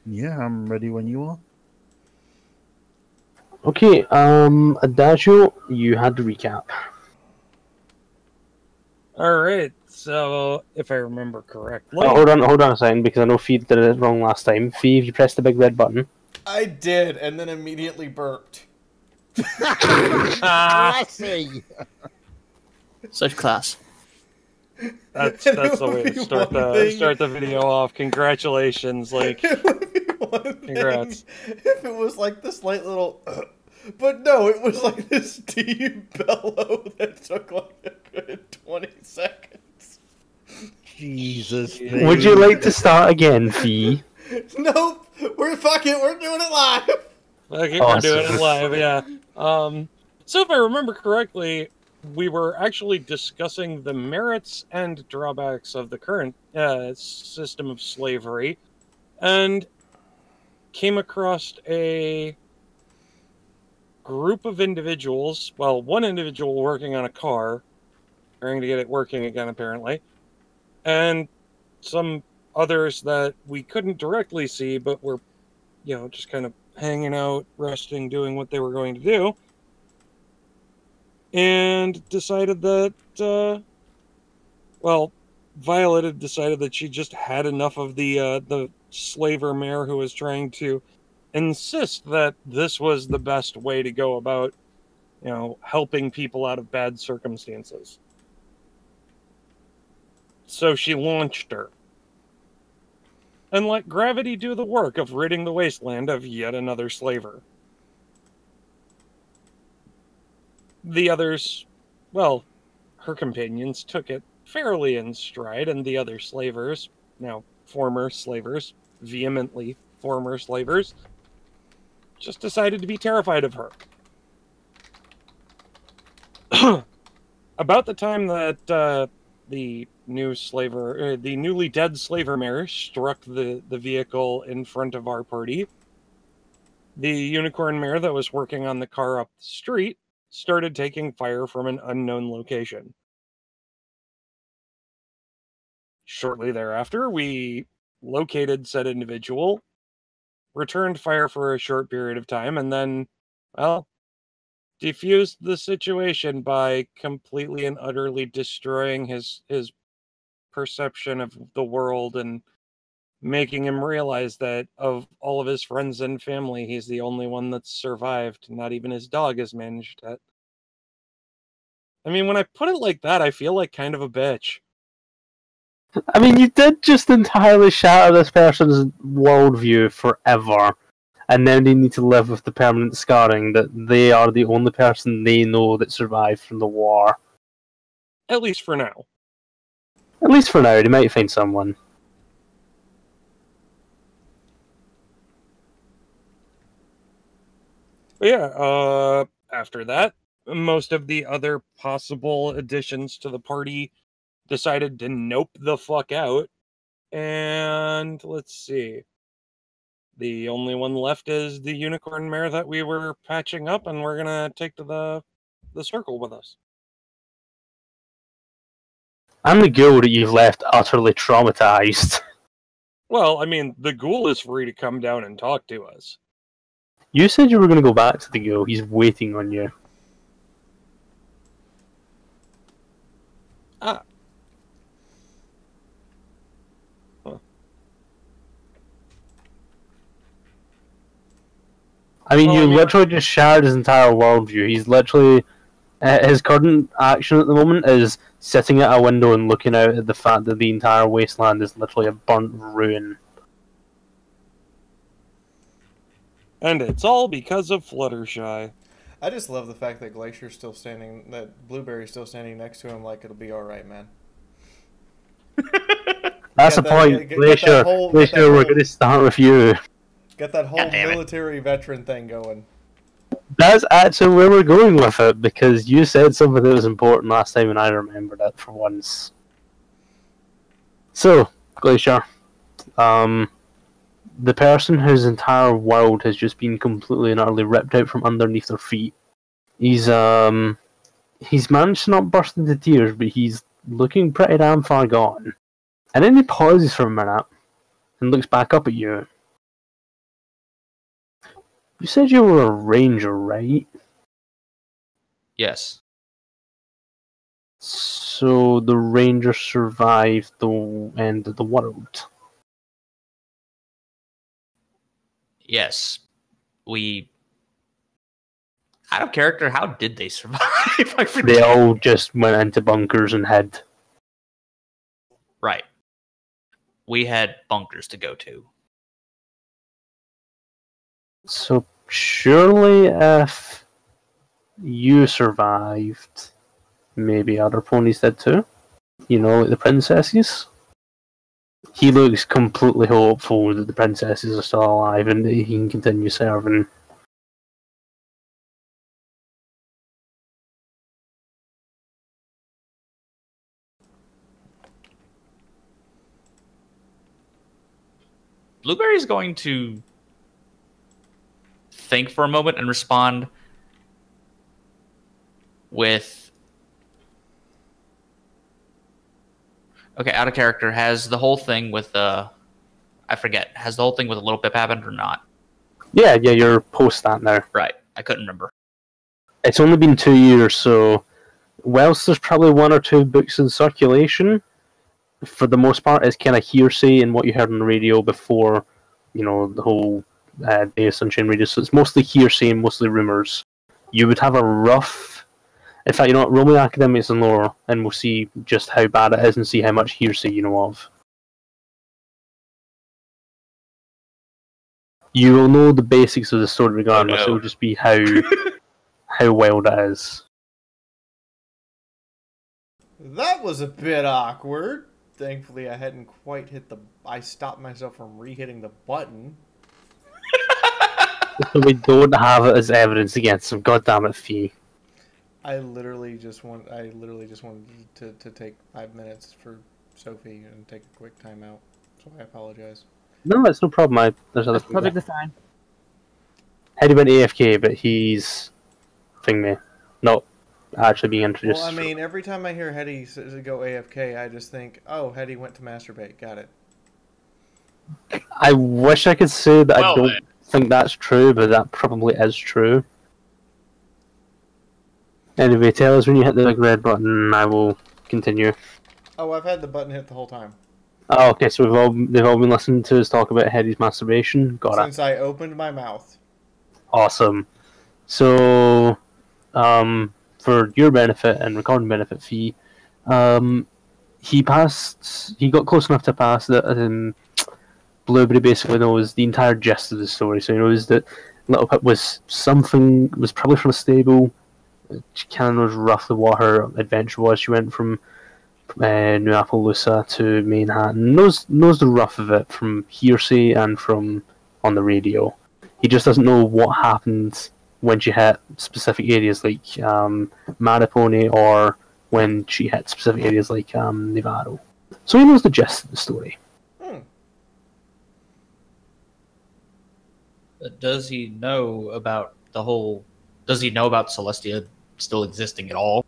Yeah, I'm ready when you are. Okay, Adagio, you had to recap. Alright, so if I remember correctly... Oh, hold on a second, because I know Fee did it wrong last time. Fee, if you press the big red button. I did, and then immediately burped. Classy! Such class. That's the way to start the video off. Congratulations, like... It would be one Congrats. thing if it was like the slight little... But no, it was like this deep bellow that took like a good 20 seconds. Jesus. Would you like to start again, Fee? Nope! We're doing it live! Okay, Awesome. we're doing it live, yeah. So if I remember correctly, we were actually discussing the merits and drawbacks of the current system of slavery, and came across a group of individuals, well, one individual working on a car, trying to get it working again, apparently, and some others that we couldn't directly see, but were, just kind of hanging out, resting, doing what they were going to do, and decided that, Violet had decided that she just had enough of the slaver mayor who was trying to insist that this was the best way to go about, helping people out of bad circumstances. So she launched her. And let gravity do the work of ridding the wasteland of yet another slaver. The others, well, her companions took it fairly in stride, and the other slavers, former slavers, vehemently former slavers, just decided to be terrified of her. About the time that the newly dead slaver mayor struck the vehicle in front of our party, the unicorn mayor that was working on the car up the street started taking fire from an unknown location. Shortly thereafter, we located said individual, returned fire for a short period of time, and then, defused the situation by completely and utterly destroying his perception of the world and making him realize that of all of his friends and family, he's the only one that's survived. Not even his dog has managed it. I mean, when I put it like that, I feel like kind of a bitch. I mean, you did just entirely shatter this person's worldview forever, and then they need to live with the permanent scarring that they are the only person they know that survived from the war. At least for now. At least for now, they might find someone. But yeah, after that, most of the other possible additions to the party decided to nope the fuck out. And let's see. The only one left is the unicorn mare that we were patching up, and we're gonna take to the circle with us. I'm the ghoul that you've left utterly traumatized. Well, I mean, the ghoul is free to come down and talk to us. You said you were going to go back to the ghoul. He's waiting on you. Ah. Huh. I mean, you literally just shattered his entire worldview. He's literally... his current action at the moment is sitting at a window and looking out at the fact that the entire wasteland is literally a burnt ruin. And it's all because of Fluttershy. I just love the fact that Glacier's still standing, that Blueberry's still standing next to him like it'll be alright, man. That's the point, Glacier. Glacier, we're going to start with you. Get that whole military veteran thing going. That's actually where we're going with it, because you said something that was important last time and I remembered it for once. So, Glacier, the person whose entire world has just been completely and utterly ripped out from underneath their feet, he's managed to not burst into tears, but he's looking pretty damn far gone. And then he pauses for a minute and looks back up at you, You said you were a ranger, right? Yes. So the ranger survived the end of the world. Yes. We... Out of character, how did they survive? I forget. They all just went into bunkers and hid. Right. We had bunkers to go to. So surely if you survived, maybe other ponies did too. You know, like the princesses. He looks completely hopeful that the princesses are still alive and that he can continue serving. Blueberry's going to think for a moment and respond with... Okay, out of character, has the whole thing with I forget, has the whole thing with a little Pip happened or not? Yeah, you're post that now. Right, I couldn't remember. It's only been 2 years, so whilst there's probably 1 or 2 books in circulation, for the most part, it's kind of hearsay in what you heard on the radio before, you know, the whole Day of Sunshine Radio. So it's mostly hearsay and mostly rumours. You would have a rough... In fact, you know what? Roll me academics and lore, and we'll see just how bad it is and see how much hearsay you know of. You will know the basics of the story regardless. Oh, no. It will just be how wild it is. That was a bit awkward. Thankfully, I hadn't quite hit the... I stopped myself from re-hitting the button. So we don't have it as evidence against him. God damn it, Fee. I literally just wanted to take 5 minutes for Sophie and take a quick timeout. So I apologize. No, it's no problem. There's other That's perfectly fine. Heady went AFK, but he's thing me, not actually being introduced. Well, I mean, every time I hear Hetty go AFK, I just think, oh, Hetty went to masturbate. Got it. I wish I could say that Well, I don't then. think that's true, but that probably is true. Anyway, tell us when you hit the big red button, and I will continue. Oh, I've had the button hit the whole time. Oh, okay, so they've all been listening to us talk about Hetty's masturbation. Got it. Since I opened my mouth. Awesome. So, for your benefit and recording benefit, Fee, he got close enough to pass that Blueberry basically knows the entire gist of the story. So he knows that Little Pip was probably from a stable. She kind of knows roughly what her adventure was. She went from New Appaloosa to Manhattan. Knows the rough of it from hearsay and from on the radio. He just doesn't know what happened when she hit specific areas like Maripone or when she hit specific areas like Nevarro. So he knows the gist of the story. Does he know about the whole... Does he know about Celestia still existing at all?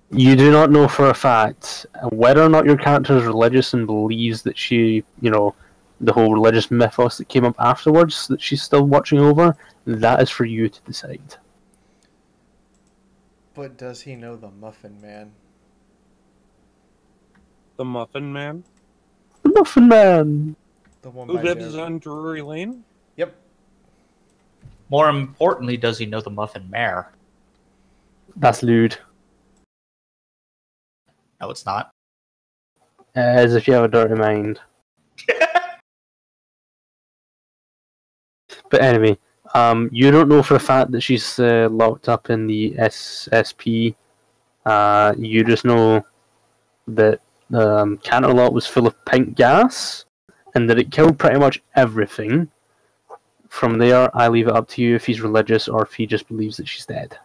You do not know for a fact whether or not your character is religious and believes that she, you know, the whole religious mythos that came up afterwards that she's still watching over. That is for you to decide. But does he know the Muffin Man? The Muffin Man? The Muffin Man! The one Who by lives Dare- on Drury Lane? Yep. More importantly, does he know the Muffin Mare? That's lewd. No, it's not. As if you have a dirty mind. But anyway, you don't know for a fact that she's locked up in the SSP. You just know that Canterlot was full of pink gas and that it killed pretty much everything. From there, I leave it up to you if he's religious or if he just believes that she's dead.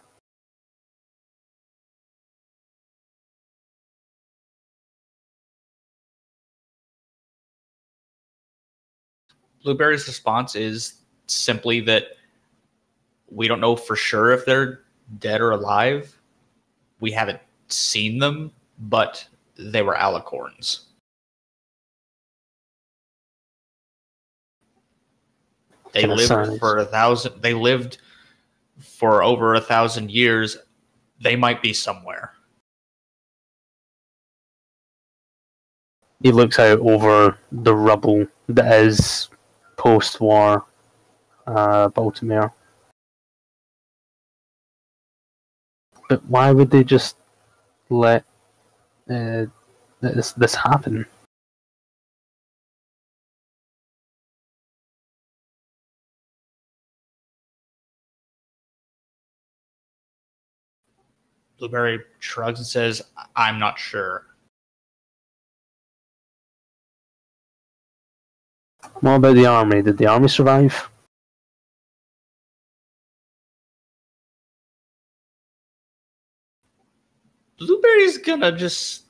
Blueberry's response is simply that we don't know for sure if they're dead or alive. We haven't seen them, but they were Alicorns. They Kinda lived sounds- for 1,000. They lived for over 1,000 years. They might be somewhere. He looks out over the rubble that is post-war Baltimore. But why would they just let this happen? Blueberry shrugs and says, I'm not sure. What about the army? Did the army survive? Blueberry's gonna just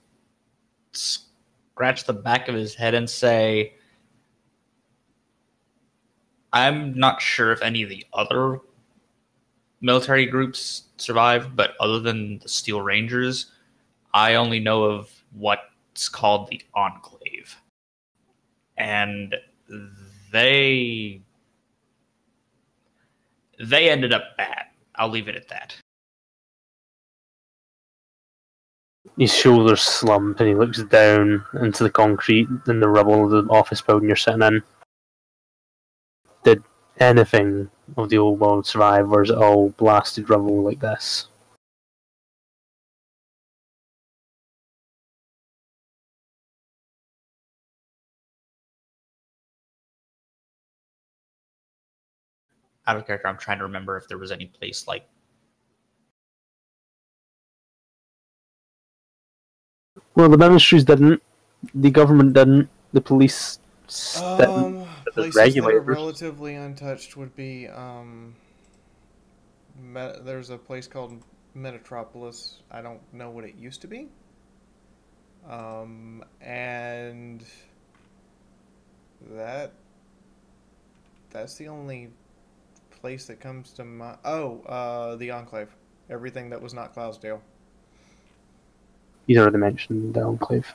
scratch the back of his head and say, I'm not sure if any of the other military groups survived, but other than the Steel Rangers, I only know of what's called the Enclave. And they ended up bad. I'll leave it at that. His shoulders slump and he looks down into the concrete and the rubble of the office building you're sitting in. Did anything of the old world survive, or is it all blasted rubble like this? Out of character, I'm trying to remember if there was any place like... Well, the ministries didn't, the government didn't, the police didn't, but the Places that are regulators. relatively untouched would be there's a place called Metropolis. I don't know what it used to be. And that's the only place that comes to mind. Oh, the Enclave. Everything that was not Cloudesdale. He's already mentioned the Enclave.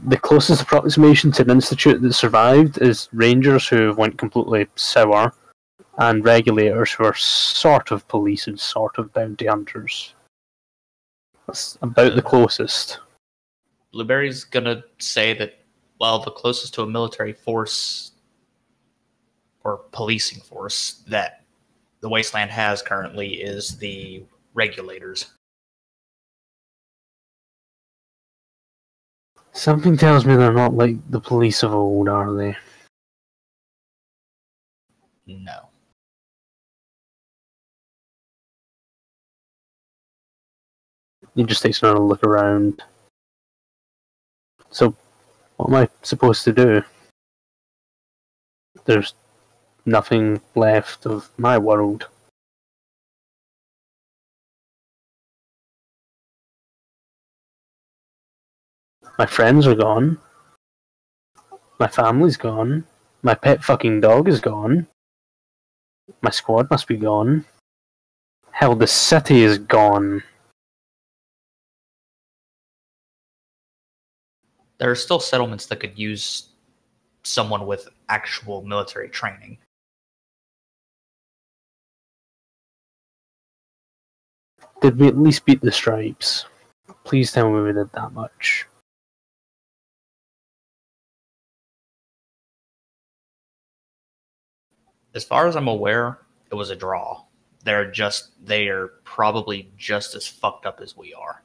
The closest approximation to an institute that survived is rangers who went completely sour, and regulators who are sort of police and sort of bounty hunters. That's about the closest. Blueberry's gonna say that, well, the closest to a military force or policing force that the Wasteland has currently is the regulators. Something tells me they're not like the police of old, are they? No. He just takes another look around. So, what am I supposed to do? There's nothing left of my world. My friends are gone. My family's gone. My pet fucking dog is gone. My squad must be gone. Hell, the city is gone. There are still settlements that could use someone with actual military training. Did we at least beat the Stripes? Please tell me we did that much. As far as I'm aware, it was a draw. They are probably just as fucked up as we are.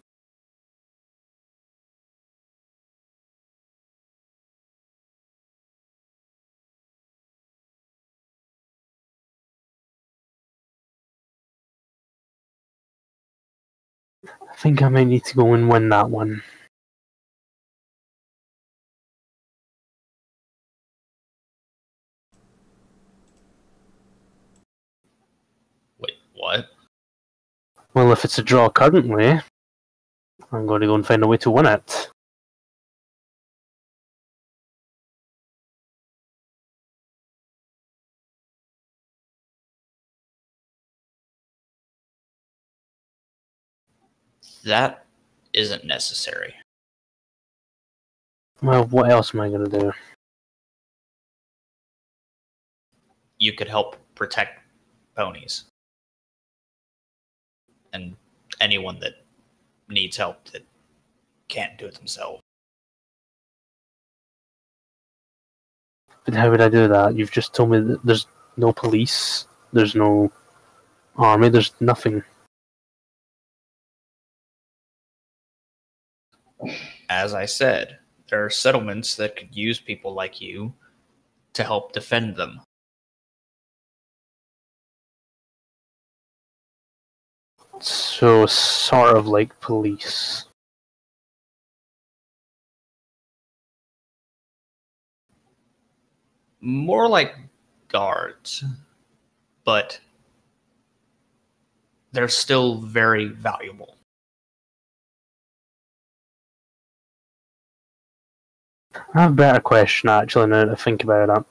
I think I might need to go and win that one. Wait, what? Well, if it's a draw currently, I'm going to go and find a way to win it. That isn't necessary. Well, what else am I going to do? You could help protect ponies. And anyone that needs help that can't do it themselves. But how would I do that? You've just told me that there's no police, there's no army, there's nothing. As I said, there are settlements that could use people like you to help defend them. So, sort of like police. More like guards, but they're still very valuable. I have a better question, actually, now that I think about it.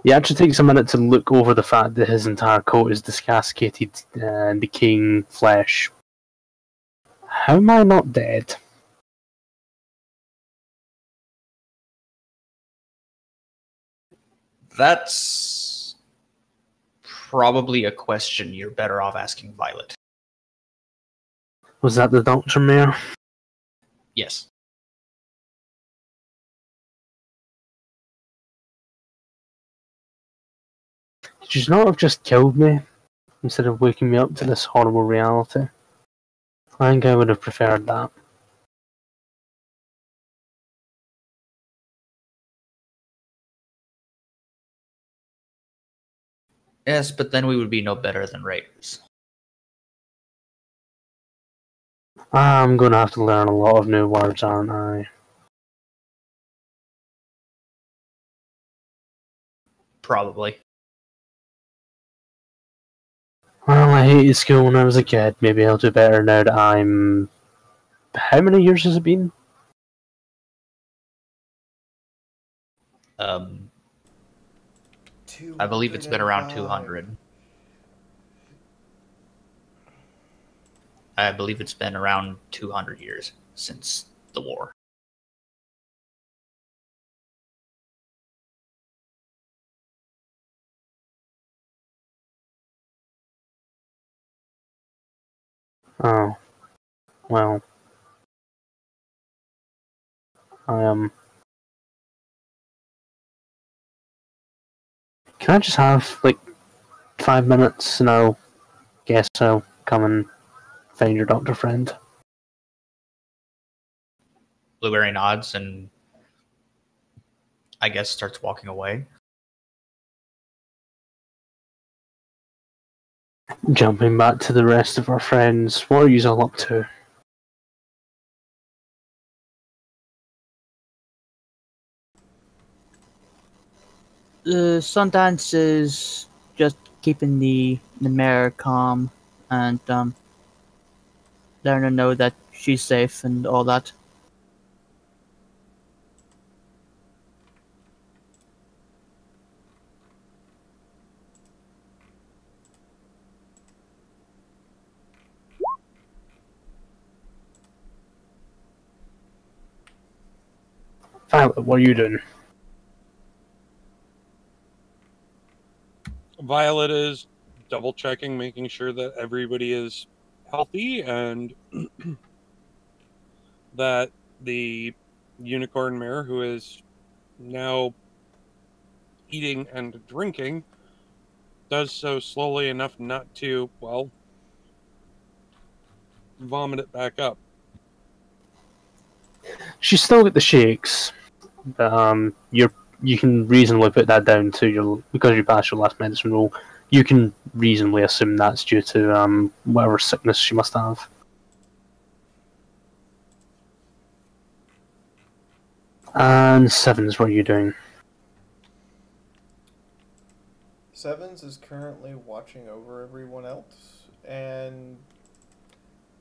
He actually takes a minute to look over the fact that his entire coat is desiccated and decaying flesh. How am I not dead? That's probably a question you're better off asking Violet. Was that the doctor, Mayor? Yes. Did you not have just killed me instead of waking me up to this horrible reality? I think I would have preferred that. Yes, but then we would be no better than raiders. I'm going to have to learn a lot of new words, aren't I? Probably. Well, I hated school when I was a kid. Maybe I'll do better now that I'm... How many years has it been? I believe it's been around 200. I believe it's been around 200 years since the war. Oh. Well. Can I just have, like, 5 minutes and I'll guess I'll come and find your doctor friend? Blueberry nods and I guess starts walking away. Jumping back to the rest of our friends, what are you all up to? Sundance is just keeping the mayor calm and letting her know that she's safe and all that. Violet, what are you doing? Violet is double checking, making sure that everybody is healthy and that the unicorn mare, who is now eating and drinking, does so slowly enough not to, well, vomit it back up. She's still got the shakes, but you can reasonably put that down to your, because you passed your last medicine roll. You can reasonably assume that's due to whatever sickness she must have. And Sevens, what are you doing? Sevens is currently watching over everyone else and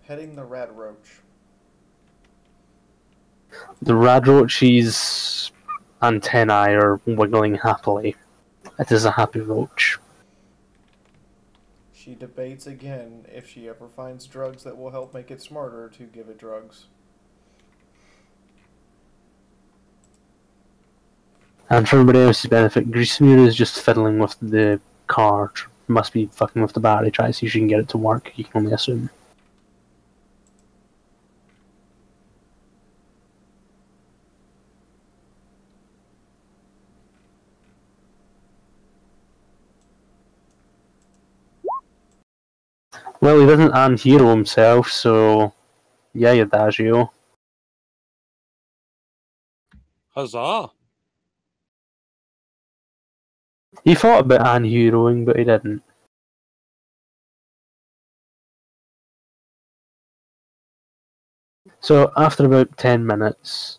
petting the rat roach. The Radroach's antennae are wiggling happily. It is a happy roach. She debates again if she ever finds drugs that will help make it smarter to give it drugs. And for everybody else's benefit, Greasemere is just fiddling with the car. Must be fucking with the battery, try to see if she can get it to work. You can only assume. Well, he doesn't unhero himself, so yeah, you Adagio. Huzzah! He thought about unheroing, but he didn't. So after about 10 minutes,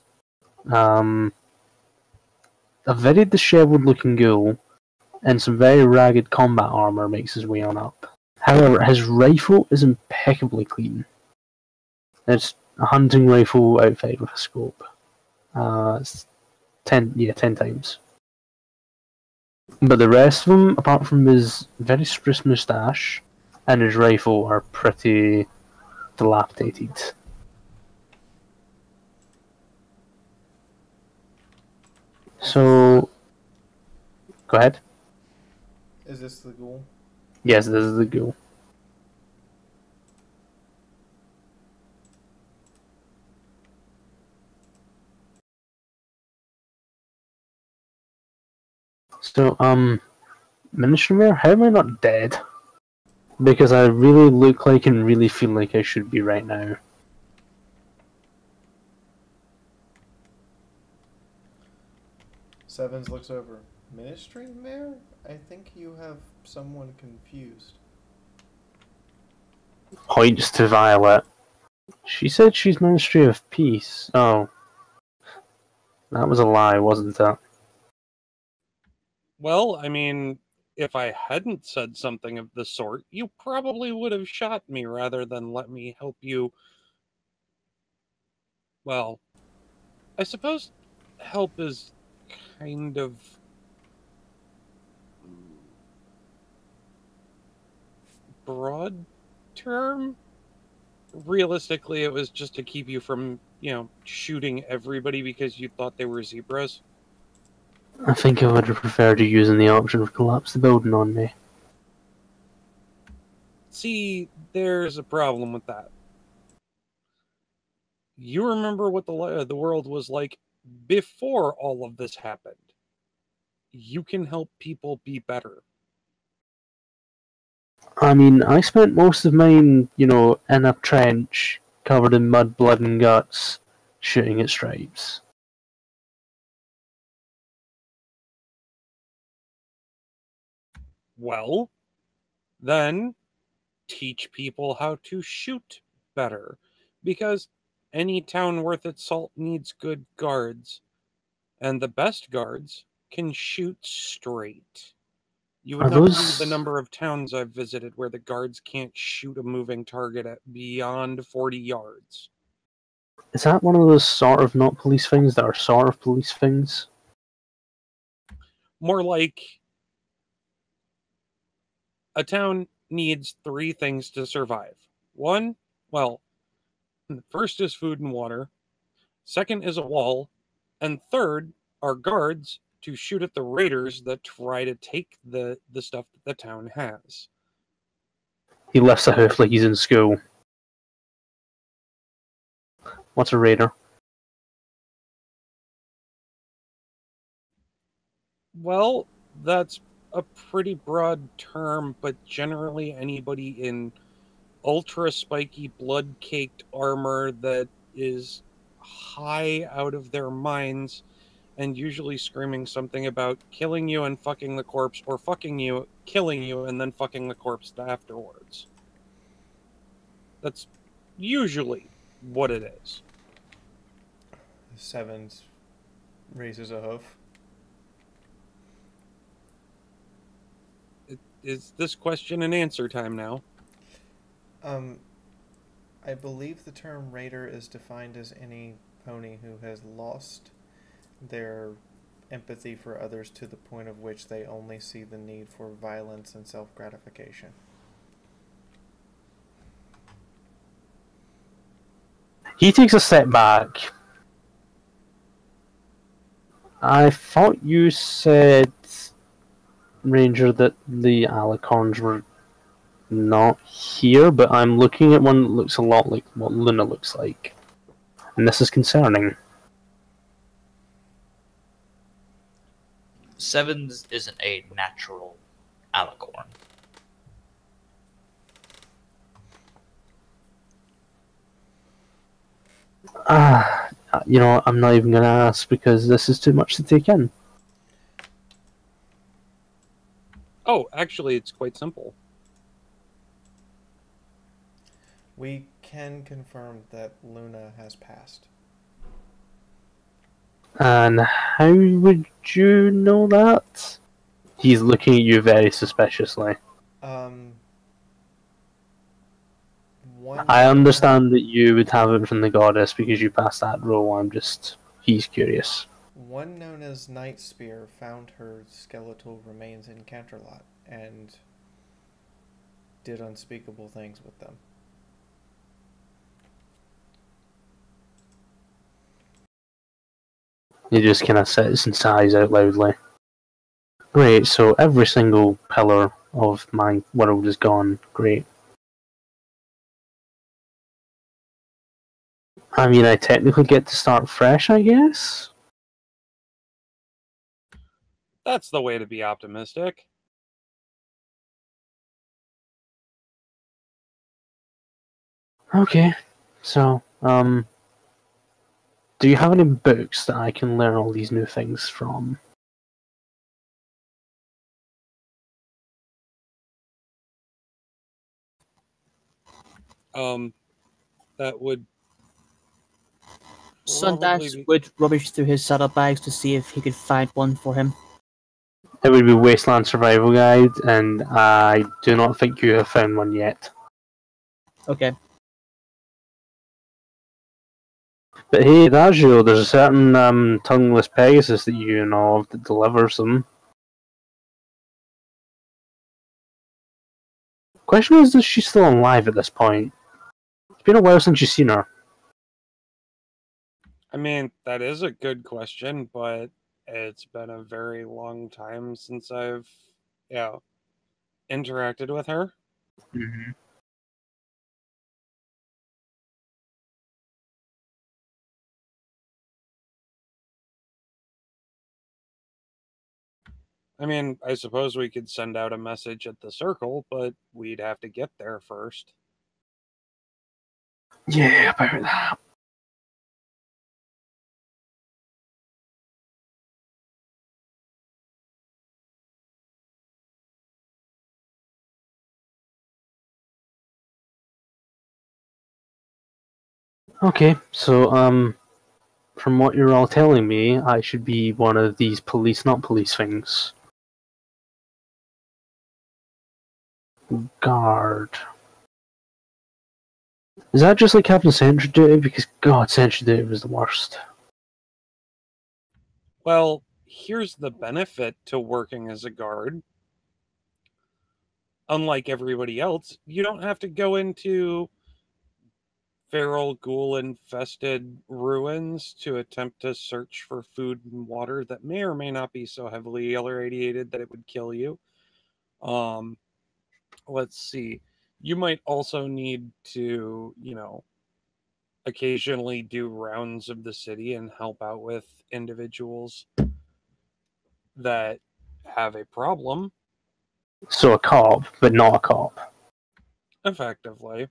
a very dishevelled-looking ghoul in some very ragged combat armour makes his way on up. However, his rifle is impeccably clean. It's a hunting rifle outfitted with a scope. It's 10 times. But the rest of him, apart from his very spruce moustache and his rifle, are pretty dilapidated. So, go ahead. Is this the ghoul? Yes, this is the ghoul. So, Minister Mayor, how am I not dead? Because I really look like and really feel like I should be right now. Sevens looks over. Ministry Mayor? I think you have someone confused. Points to Violet. She said she's Ministry of Peace. Oh. That was a lie, wasn't it? Well, I mean, if I hadn't said something of the sort, you probably would have shot me rather than let me help you. Well, I suppose help is kind of broad term. Realistically, it was just to keep you from, shooting everybody because you thought they were zebras. I think I would have preferred you using the option of collapse the building on me. See, there's a problem with that. You remember what the world was like before all of this happened. You can help people be better. I mean, I spent most of mine, in a trench, covered in mud, blood, and guts, shooting at stripes. Well, then teach people how to shoot better. Because any town worth its salt needs good guards. And the best guards can shoot straight. You would Are not believe those- the number of towns I've visited where the guards can't shoot a moving target at beyond 40 yards. Is that one of those sort of not police things that are sort of police things? More like a town needs 3 things to survive. One, well, first is food and water. Second is a wall. And third are guards to shoot at the raiders that try to take the stuff that the town has. He lifts a hoof like he's in school. What's a raider? Well, that's a pretty broad term, but generally anybody in ultra spiky, blood caked armor that is high out of their minds and usually screaming something about killing you and fucking the corpse, or fucking you, killing you, and then fucking the corpse afterwards. That's usually what it is. Sevens raises a hoof. Is this question and answer time now? I believe the term raider is defined as any pony who has lost their empathy for others to the point of which they only see the need for violence and self-gratification. He takes a step back. I thought you said, Ranger, that the Alicorns were not here, but I'm looking at one that looks a lot like what Luna looks like. And this is concerning. Sevens isn't a natural Alicorn. You know, I'm not even going to ask because this is too much to take in. Oh, actually, it's quite simple. We can confirm that Luna has passed. And how would you know that? He's looking at you very suspiciously. I understand that you would have it from the goddess because you passed that roll. He's curious. One known as Night Spear found her skeletal remains in Canterlot and did unspeakable things with them. He just kind of sits and sighs out loudly. Great, so every single pillar of my world is gone. Great. I mean, I technically get to start fresh, I guess? That's the way to be optimistic. Okay, so, do you have any books that I can learn all these new things from? That would Sundash would rummage through his saddlebags to see if he could find one for him. It would be Wasteland Survival Guide, and I do not think you have found one yet. Okay. But hey, Adagio, there's a certain tongueless Pegasus that you know of that delivers them. Question is she still alive at this point? It's been a while since you've seen her. I mean, that is a good question, but it's been a very long time since I've, interacted with her. Mm-hmm. I mean, I suppose we could send out a message at the circle, but we'd have to get there first. Yeah, about that. Okay, so, from what you're all telling me, I should be one of these police, not police things. Guard. Is that just like Captain Sentry Duty? Because, God, Sentry Duty was the worst. Well, here's the benefit to working as a guard. Unlike everybody else, you don't have to go into feral ghoul-infested ruins to attempt to search for food and water that may or may not be so heavily irradiated that it would kill you. Let's see. You might also need to, occasionally do rounds of the city and help out with individuals that have a problem. So a cop, but not a cop. Effectively.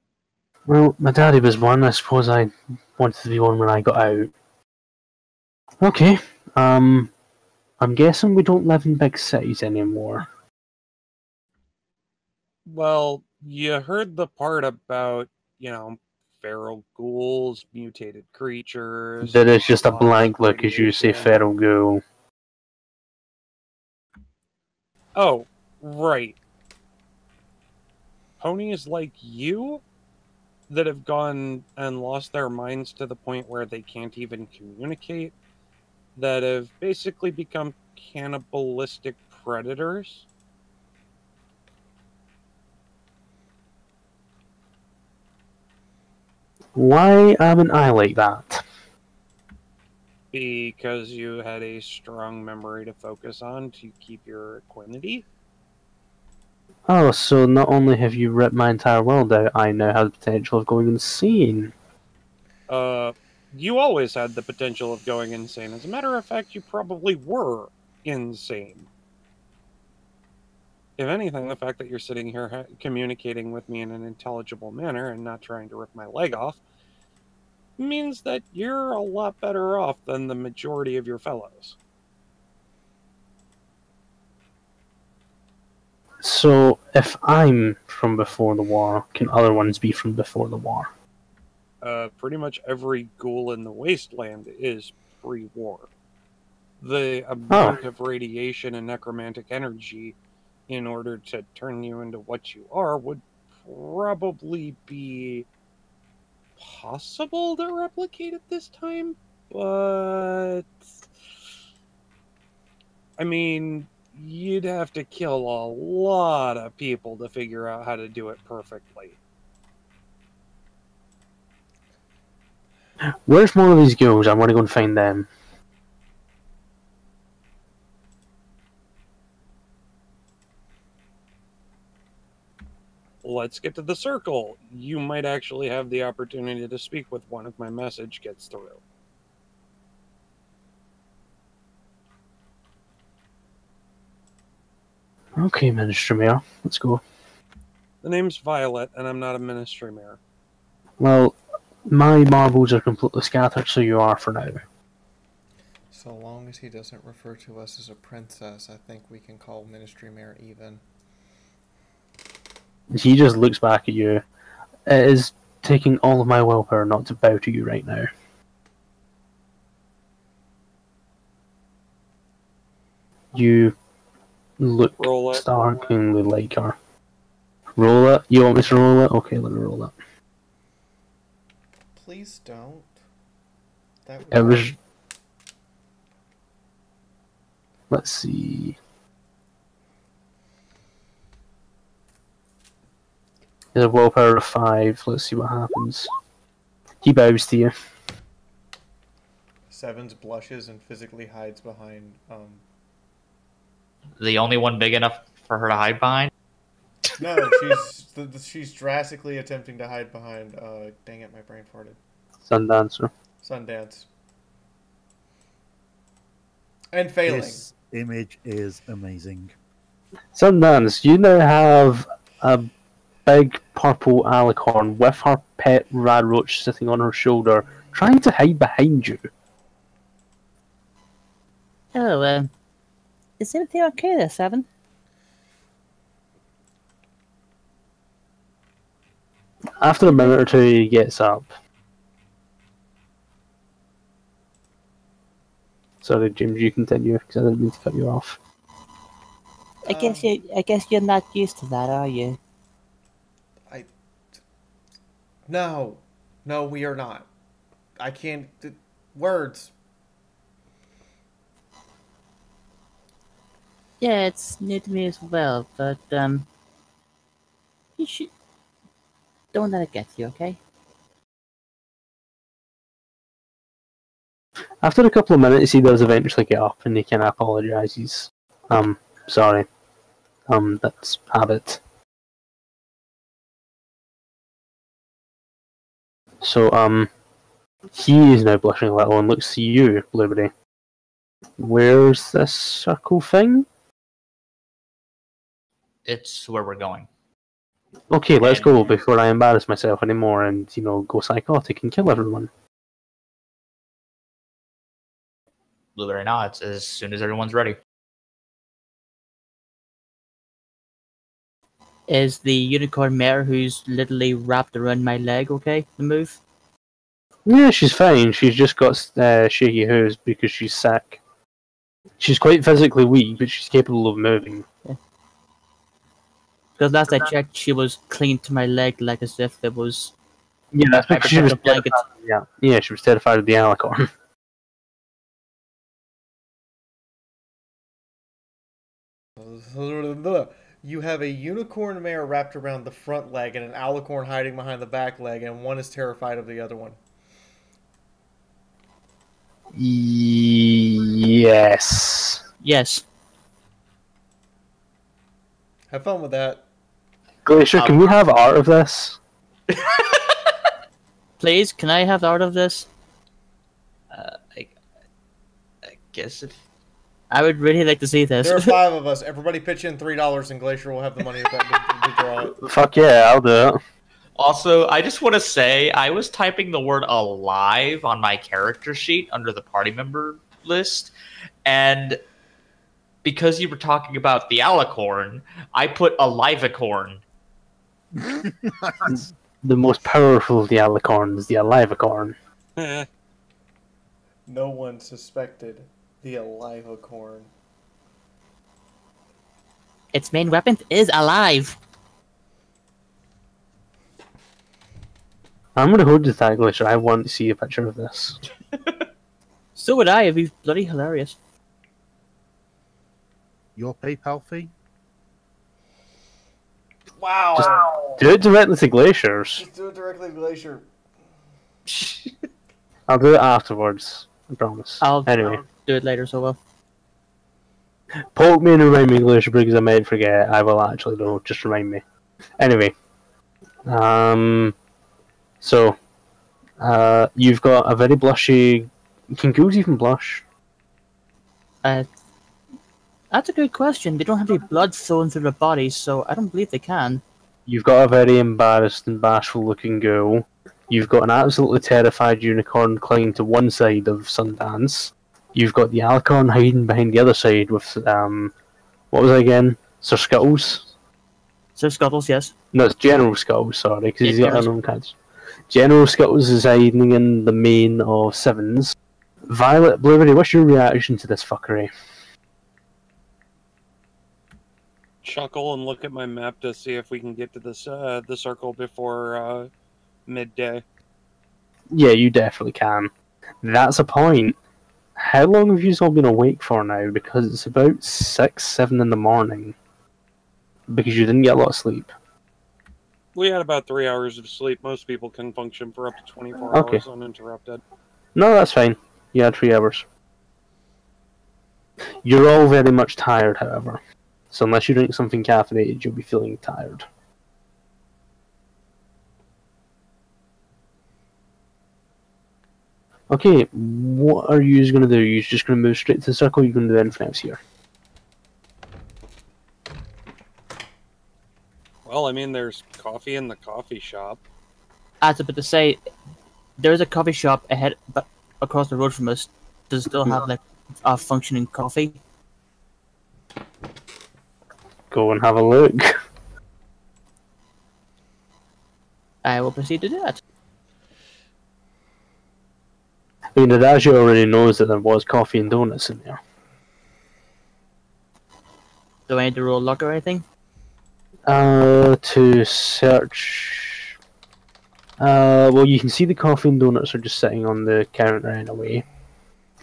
Well, my daddy was one. I suppose I wanted to be one when I got out. Okay. I'm guessing we don't live in big cities anymore. Well, you heard the part about, feral ghouls, mutated creatures. That is just a blank look as you say feral ghoul. Oh, right. Ponies like you that have gone and lost their minds to the point where they can't even communicate, that have basically become cannibalistic predators. Why haven't I like that? Because you had a strong memory to focus on to keep your equanimity. Oh, so not only have you ripped my entire world out, I now have the potential of going insane. You always had the potential of going insane. As a matter of fact, you probably were insane. If anything, the fact that you're sitting here communicating with me in an intelligible manner and not trying to rip my leg off means that you're a lot better off than the majority of your fellows. So, if I'm from before the war, can other ones be from before the war? Pretty much every ghoul in the Wasteland is pre-war. The amount of radiation and necromantic energy in order to turn you into what you are would probably be possible to replicate at this time, but I mean, you'd have to kill a lot of people to figure out how to do it perfectly. Where's more of these ghouls? I want to go and find them. Let's get to the circle. You might actually have the opportunity to speak with one if my message gets through. Okay, Ministry Mayor, let's go. The name's Violet, and I'm not a Ministry Mayor. Well, my marbles are completely scattered, so you are for now. So long as he doesn't refer to us as a princess, I think we can call Ministry Mayor even. He just looks back at you. It is taking all of my willpower not to bow to you right now. You look starkly like her. Roll it? You want me to roll it? Okay, let me roll it. Please don't. That It was... Let's see... There's a willpower of 5. Let's see what happens. He bows to you. Sevens blushes and physically hides behind. The only one big enough for her to hide behind? No, she's drastically attempting to hide behind. Dang it, my brain farted. Sundancer. Sundance. And failing. This image is amazing. Sundance, you now have a big purple alicorn with her pet rad roach sitting on her shoulder, trying to hide behind you. Hello, is everything okay there, Seven? After a minute or two, he gets up. Sorry, James, you continue, because I didn't mean to cut you off. I guess you're not used to that, are you? No, we are not. I can't. Words. Yeah, it's new to me as well, but you should don't let it get you, okay? After a couple of minutes, he does eventually get up and he kind of apologizes. Sorry. That's habit. So, he is now blushing a little and looks to you, Blueberry. Where's this circle thing? It's where we're going. Okay, let's go before I embarrass myself anymore and, go psychotic and kill everyone. Blueberry nods as soon as everyone's ready. Is the unicorn mare who's literally wrapped around my leg okay to move? Yeah, she's fine. She's just got shaky hooves because she's sick. She's quite physically weak, but she's capable of moving. Yeah. Because last I checked, she was clinging to my leg like as if it was... Yeah, that's because she was terrified. Yeah, she was terrified of the Alicorn. You have a unicorn mare wrapped around the front leg and an alicorn hiding behind the back leg, and one is terrified of the other one. Yes. Yes. Have fun with that. Glacier, can we have art of this? Please, can I have the art of this? I guess if I would really like to see this. There are 5 of us. Everybody pitch in $3 and Glacier will have the money to draw it. Fuck yeah, I'll do it. Also, I just want to say I was typing the word alive on my character sheet under the party member list, and because you were talking about the Alicorn, I put Alicorn. The most powerful of the Alicorn is the Alicorn. No one suspected the Alicorn. Its main weapon is alive. I'm gonna hold you to that, Glacier. I want to see a picture of this. So would I. It'd be bloody hilarious. Your PayPal fee? Wow. Just do it directly to Glaciers. Just do it directly to Glacier. I'll do it afterwards. I promise. I'll Anyway. do it later, so well. Poke me and remind me, Glacier, because I might forget. I will actually know. Just remind me. Anyway. So, you've got a very blushy... Can ghouls even blush? That's a good question. They don't have any blood flowing through their bodies, so I don't believe they can. You've got a very embarrassed and bashful looking ghoul. You've got an absolutely terrified unicorn clinging to one side of Sundance. You've got the Alicorn hiding behind the other side with, what was it again? Sir Scuttles? Sir Scuttles, yes. No, it's General Scuttles, sorry, because he's Yeah, got unknown cards. General Scuttles is hiding in the main of Sevens. Violet Blueberry, what's your reaction to this fuckery? Chuckle and look at my map to see if we can get to this the circle before midday. Yeah, you definitely can. That's a point. How long have you all been awake for now? Because it's about 6, 7 in the morning. Because you didn't get a lot of sleep. We had about 3 hours of sleep. Most people can function for up to 24 Okay. hours uninterrupted. No, that's fine. You had 3 hours. You're all very much tired, however. So unless you drink something caffeinated, you'll be feeling tired. Okay, what are you going to do? You're just going to move straight to the circle? You're going to do anything else here? Well, I mean, there's coffee in the coffee shop. I was about to say, there's a coffee shop ahead, but across the road from us. Does it still have like a functioning coffee? Go and have a look. I will proceed to do that. I mean, Adagio already knows that there was coffee and donuts in there. Do I need to roll luck or anything? To search... well, you can see the coffee and donuts are just sitting on the counter anyway.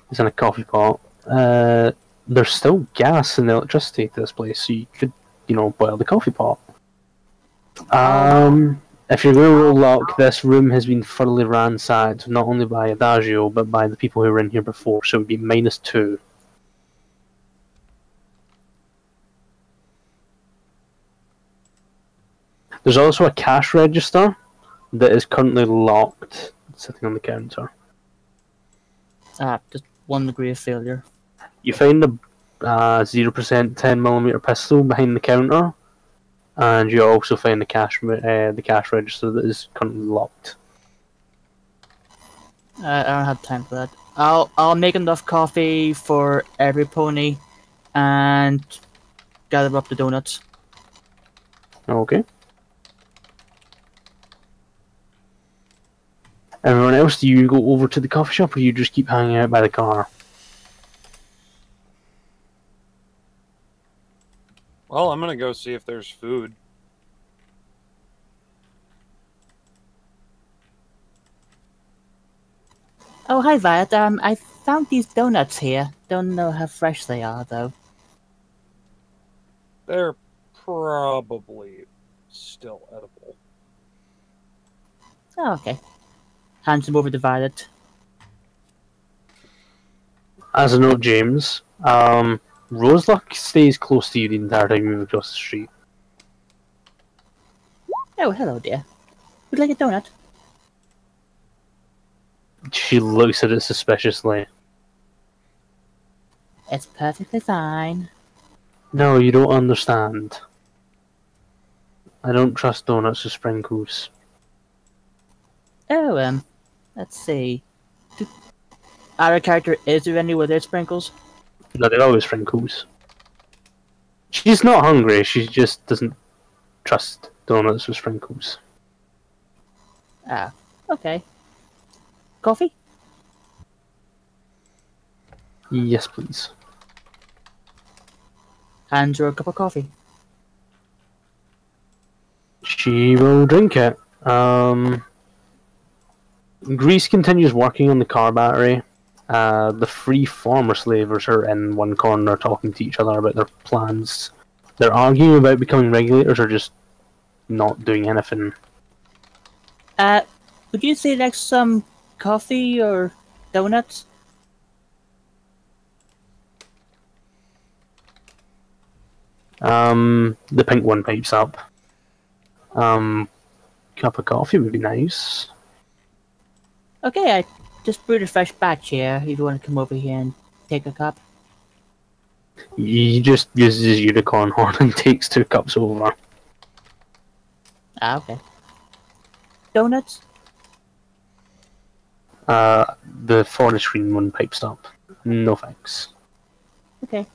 It's in a coffee pot. There's still gas and electricity to this place, so you could, boil the coffee pot. If you're going to roll luck, this room has been thoroughly ransacked, not only by Adagio, but by the people who were in here before, so it would be -2. There's also a cash register that is currently locked, sitting on the counter. Just 1 degree of failure. You find a 0% 10mm pistol behind the counter, and you also find the cash register that is currently locked. I don't have time for that. I'll make enough coffee for every pony, and gather up the donuts. Okay. Everyone else, do you go over to the coffee shop, or you just keep hanging out by the car? Well, I'm gonna go see if there's food. Oh, hi, Violet. I found these donuts here. Don't know how fresh they are, though. They're probably still edible. Oh, okay. Hands him over to Violet. As a note, James, Roseluck stays close to you the entire time you move across the street. Oh, hello, dear. Would you like a donut? She looks at it suspiciously. It's perfectly fine. No, you don't understand. I don't trust donuts with sprinkles. Oh, let's see. Our character, is there any with their sprinkles? No, they're always sprinkles. She's not hungry, she just doesn't trust donuts with sprinkles. Ah, okay. Coffee? Yes, please. Hands her a cup of coffee. She will drink it. Grease continues working on the car battery. The three former slavers are in one corner talking to each other about their plans. They're arguing about becoming regulators or just not doing anything. Would you say like some coffee or donuts? The pink one pipes up. Cup of coffee would be nice. Okay, I just brewed a fresh batch here. If you want to come over here and take a cup. He just uses his unicorn horn and takes 2 cups over. Ah, okay. Donuts? The forest green one pipes up. No thanks. Okay.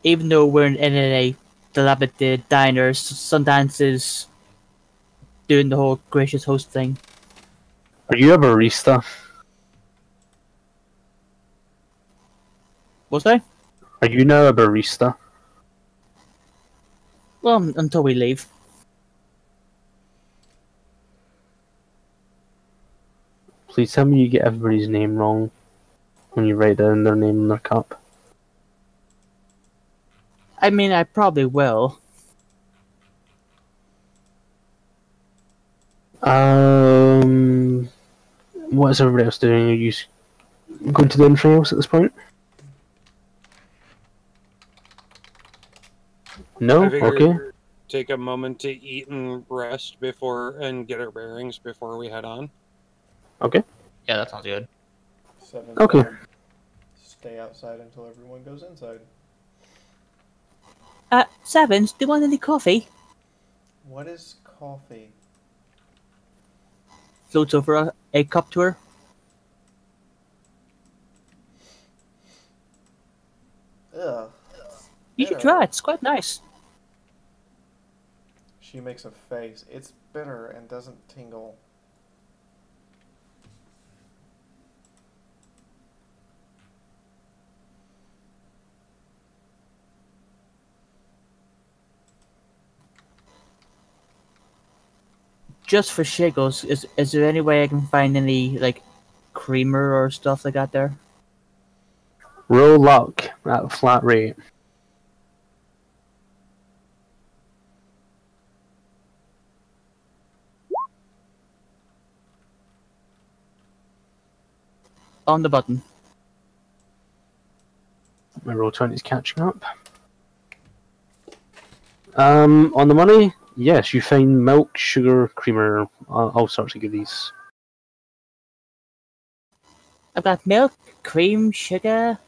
Even though we're in a dilapidated diner, Sundance doing the whole gracious host thing. Are you a barista? Was there? Are you now a barista? Well, until we leave. Please tell me you get everybody's name wrong when you write down their name in their cup. I mean, I probably will. What is everybody else doing? Are you going to do anything else at this point? No? I figured Okay. take a moment to eat and rest and get our bearings before we head on. Okay. Yeah, that sounds good. 7, Okay. Stay outside until everyone goes inside. Sevens, do you want any coffee? What is coffee? Floats over a cup to her. Ugh. You should Bitter. try it, it's quite nice. She makes a face. It's bitter and doesn't tingle. Just for shiggles, is there any way I can find any, like, creamer or stuff like that there? Roll luck at a flat rate. On the button. My roll 20 is catching up. On the money, yes, you find milk, sugar, creamer, all sorts of goodies. I've got milk, cream, sugar.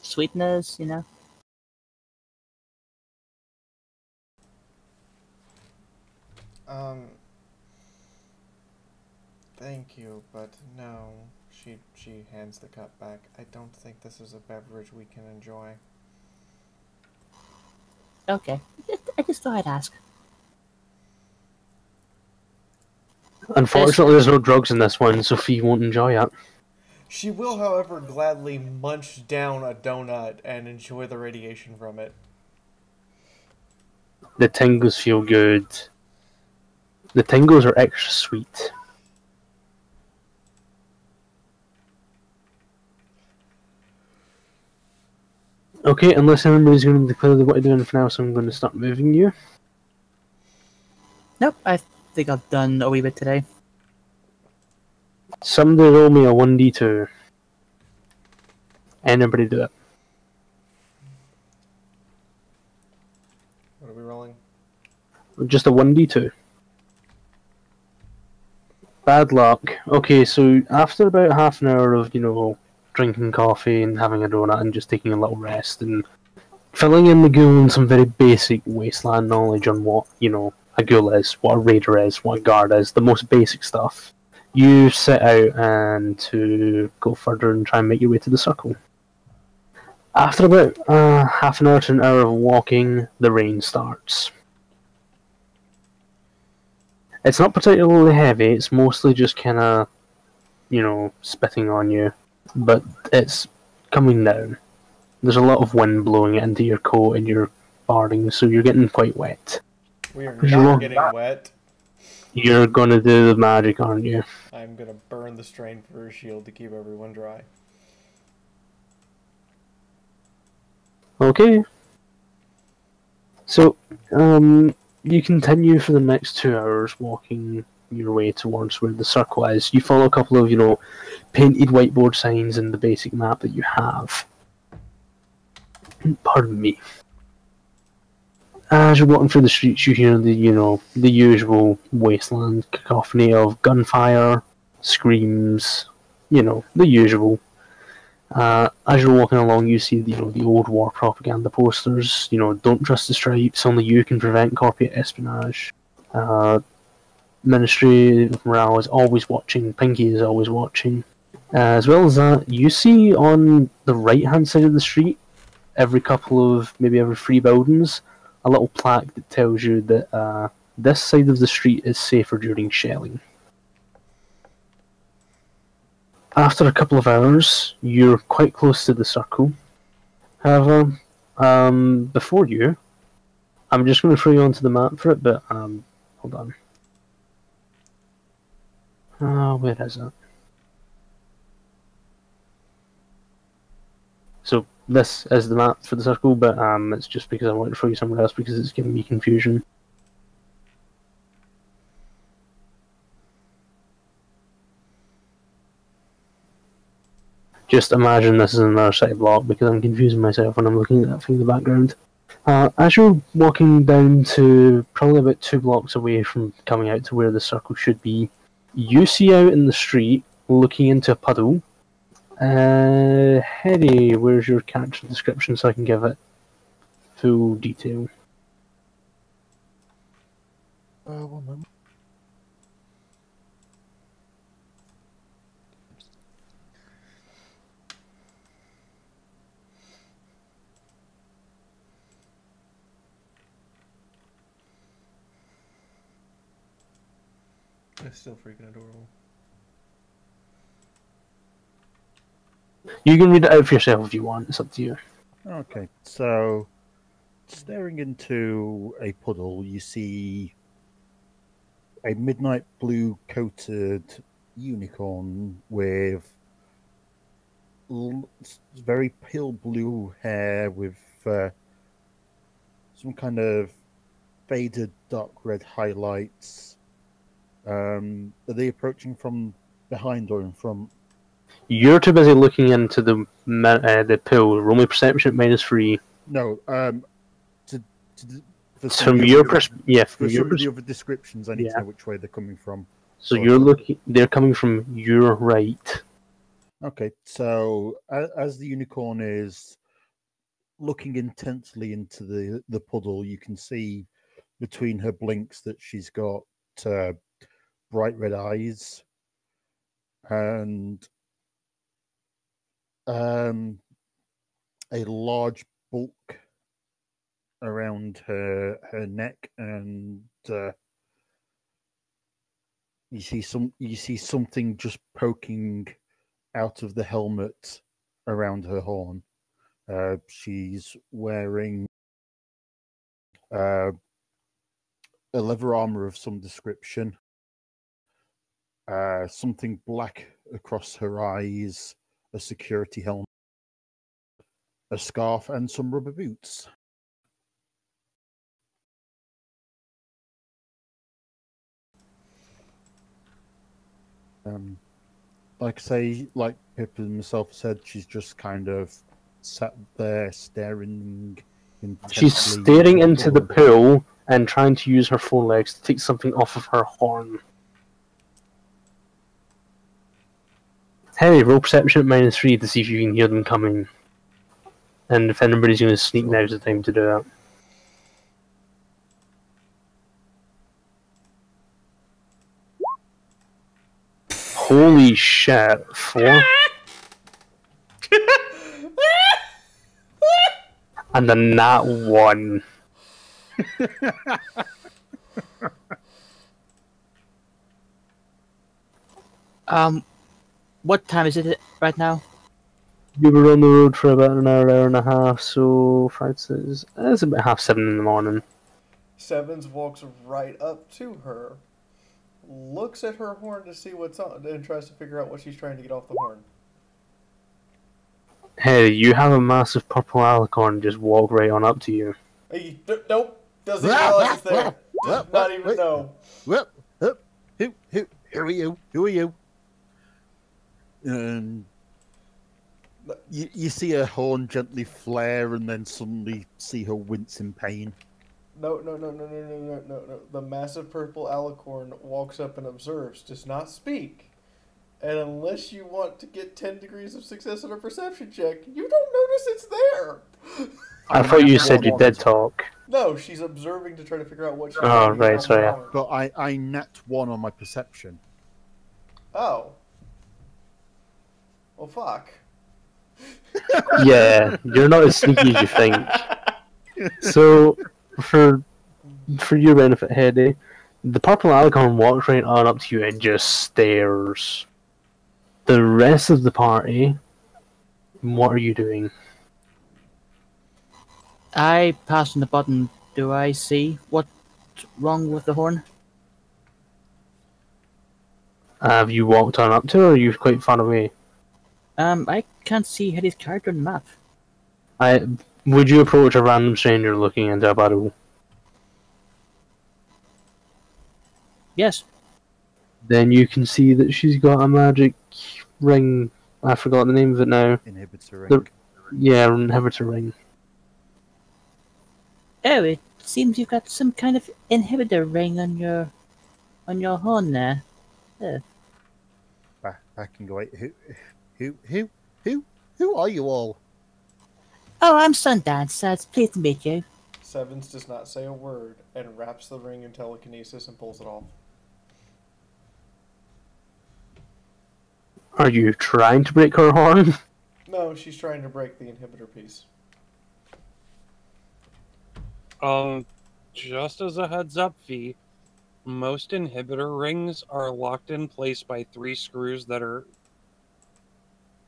Sweeteners, you know. Thank you, but no. She hands the cup back. I don't think this is a beverage we can enjoy. Okay. I just thought I'd ask. Unfortunately, there's no drugs in this one, so Fee won't enjoy it. She will, however, gladly munch down a donut and enjoy the radiation from it. The tingles feel good. The tingles are extra sweet. Okay, unless anybody's going to declare they want to do anything else, I'm going to start moving you. Nope, I think I've done a wee bit today. Somebody roll me a 1d2. Anybody do it. What are we rolling? Just a 1d2. Bad luck. Okay, so after about half an hour of, drinking coffee and having a donut and just taking a little rest and filling in the ghoul in some very basic Wasteland knowledge on what, a ghoul is, what a raider is, what a guard is, the most basic stuff, you set out and to go further and try and make your way to the circle. After about half an hour to an hour of walking, the rain starts. It's not particularly heavy, it's mostly just kind of, spitting on you, but it's coming down. There's a lot of wind blowing into your coat and your barding, so you're getting quite wet. We are not getting wet. You're gonna do the magic, aren't you? I'm gonna burn the strain for a shield to keep everyone dry. Okay. So, you continue for the next 2 hours walking your way towards where the circle is. You follow a couple of, painted whiteboard signs in the basic map that you have. Pardon me. As you're walking through the streets, you hear the usual Wasteland cacophony of gunfire, screams, the usual. As you're walking along, you see the old war propaganda posters. Don't trust the stripes. Only you can prevent corporate espionage. Ministry of Morale is always watching. Pinky is always watching. As well as that, you see on the right-hand side of the street, every 3 buildings, a little plaque that tells you that this side of the street is safer during shelling. After a couple of hours, you're quite close to the circle. However, before you, I'm just going to throw you onto the map for it, but hold on. Where is it? So this is the map for the circle, but it's just because I want to show you somewhere else because it's giving me confusion. Just imagine this is another side block because I'm confusing myself when I'm looking at that thing in the background. As you're walking down to probably about 2 blocks away from coming out to where the circle should be, you see out in the street, looking into a puddle. Hetty, where's your character description so I can give it full detail? 1 moment. It's still freaking adorable. You can read it out for yourself if you want, it's up to you. Okay, so staring into a puddle, you see a midnight blue coated unicorn with very pale blue hair with some kind of faded dark red highlights. Are they approaching from behind or in front? You're too busy looking into the pool. Roll me perception at -3. No, From your perspective, for some of the other descriptions, I need to know which way they're coming from. So they're coming from your right. Okay, so as the unicorn is looking intensely into the puddle, you can see between her blinks that she's got bright red eyes and a large bulk around her neck, and you see something just poking out of the helmet around her horn. She's wearing a a leather armor of some description, something black across her eyes, a security helmet, a scarf, and some rubber boots. Like I say, like Pip and myself said, she's just kind of sat there staring intently. She's staring into the pool and trying to use her forelegs to take something off of her horn. Hey, roll perception at -3 to see if you can hear them coming. And if anybody's going to sneak, now's the time to do that. Holy shit, 4? And a nat 1. What time is it right now? You were on the road for about an hour and a half, so 5, 6, it's about 6:30 in the morning. Sevens walks right up to her, looks at her horn to see what's on, and tries to figure out what she's trying to get off the horn. Hey, you have a massive purple alicorn just walk right on up to you. Hey, nope, doesn't even realize it's there. Does not even know. Who are you? Who are you? And you see her horn gently flare, and then suddenly see her wince in pain. No. The massive purple alicorn walks up and observes, does not speak. And unless you want to get 10 degrees of success on a perception check, you don't notice it's there. I thought you said you did talk. No, she's observing to try to figure out what she's Oh, doing. right, sorry. But I nat 1 on my perception. Oh. Well, fuck. Yeah, you're not as sneaky as you think. So, for your benefit, Hedy, the purple alicorn walks right on up to you and just stares. The rest of the party, what are you doing? I pass on the button. Do I see what's wrong with the horn? Have you walked on up to her, or are you quite far away? I can't see Hetty's character on the map. Would you approach a random stranger looking into a barrel? Yes. Then you can see that she's got a magic ring. I forgot the name of it now. Inhibitor ring. Yeah, inhibitor ring. Oh, it seems you've got some kind of inhibitor ring on your horn there. Back and go. Wait, who are you all? Oh, I'm Sundance. It's pleased to meet you. Sevens does not say a word and wraps the ring in telekinesis and pulls it off. Are you trying to break her horn? No, she's trying to break the inhibitor piece. Just as a heads up, V, most inhibitor rings are locked in place by 3 screws that are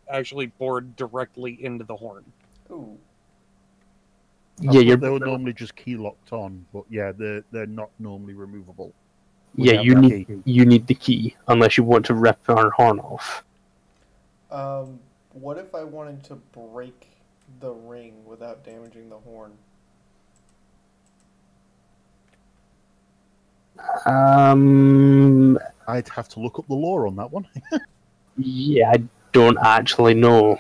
actually bored directly into the horn. Ooh. Yeah, they were normally just key locked on, but yeah, they're not normally removable. Yeah, you need the key unless you want to rip her horn off. What if I wanted to break the ring without damaging the horn? I'd have to look up the lore on that one. Yeah, I don't actually know.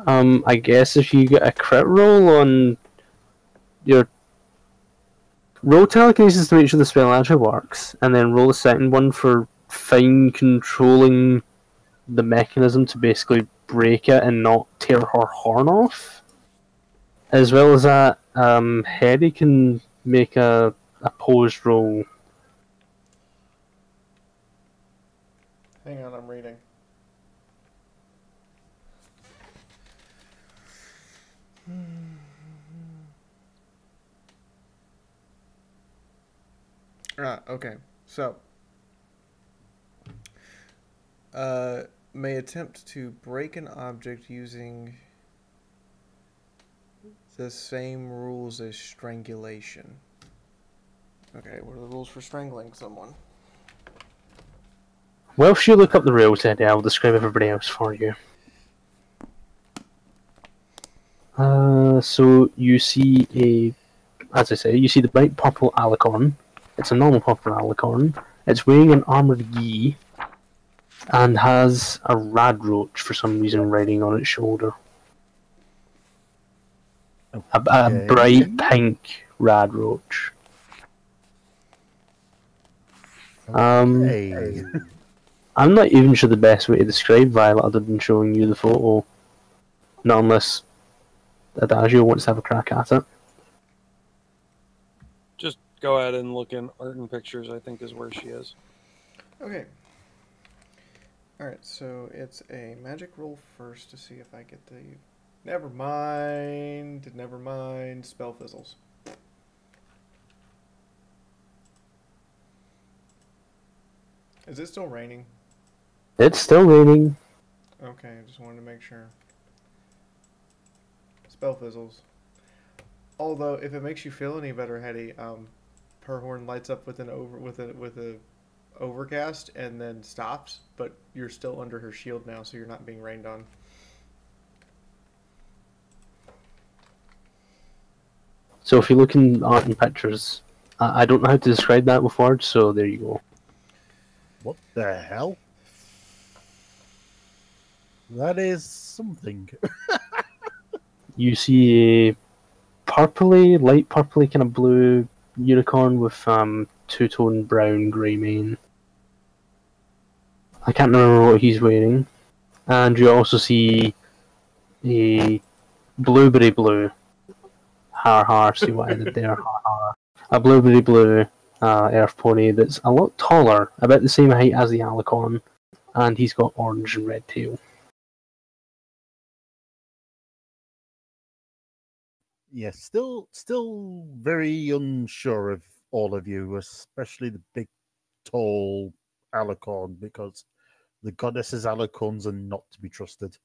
I guess if you get a crit roll on your roll telekinesis to make sure the spell actually works, and then roll a second one for fine controlling the mechanism to basically break it and not tear her horn off. As well as that, Hedy can make a opposed roll. Hang on, I'm reading. Okay. So, may attempt to break an object using the same rules as strangulation. Okay, what are the rules for strangling someone? Well, if you look up the rules, Eddie, I'll describe everybody else for you. So you see as I say, you see the bright purple Alicorn. It's a normal purple Alicorn. It's wearing an armored gi and has a rad roach for some reason riding on its shoulder. A bright pink rad roach. Hey. I'm not even sure the best way to describe Violet other than showing you the photo. Not unless Adagio wants to have a crack at it. Just go ahead and look in art and pictures, I think is where she is. Okay. Alright, so it's a magic roll first to see if I get the... Never mind. Spell fizzles. Is it still raining? It's still raining. Okay, I just wanted to make sure. Spell fizzles. Although, if it makes you feel any better, Hetty, Perhorn lights up with a overcast and then stops, but you're still under her shield now, so you're not being rained on. So if you look in art and pictures, I don't know how to describe that with words, so there you go. What the hell? That is something. You see a purpley, light purpley kind of blue unicorn with two-tone brown grey mane. I can't remember what he's wearing. And you also see a blueberry blue. See what I did there. A blueberry blue earth pony that's a lot taller, about the same height as the Alicorn, and he's got orange and red tail. Yeah, still very unsure of all of you, especially the big, tall Alicorn, because the goddess's Alicorns are not to be trusted.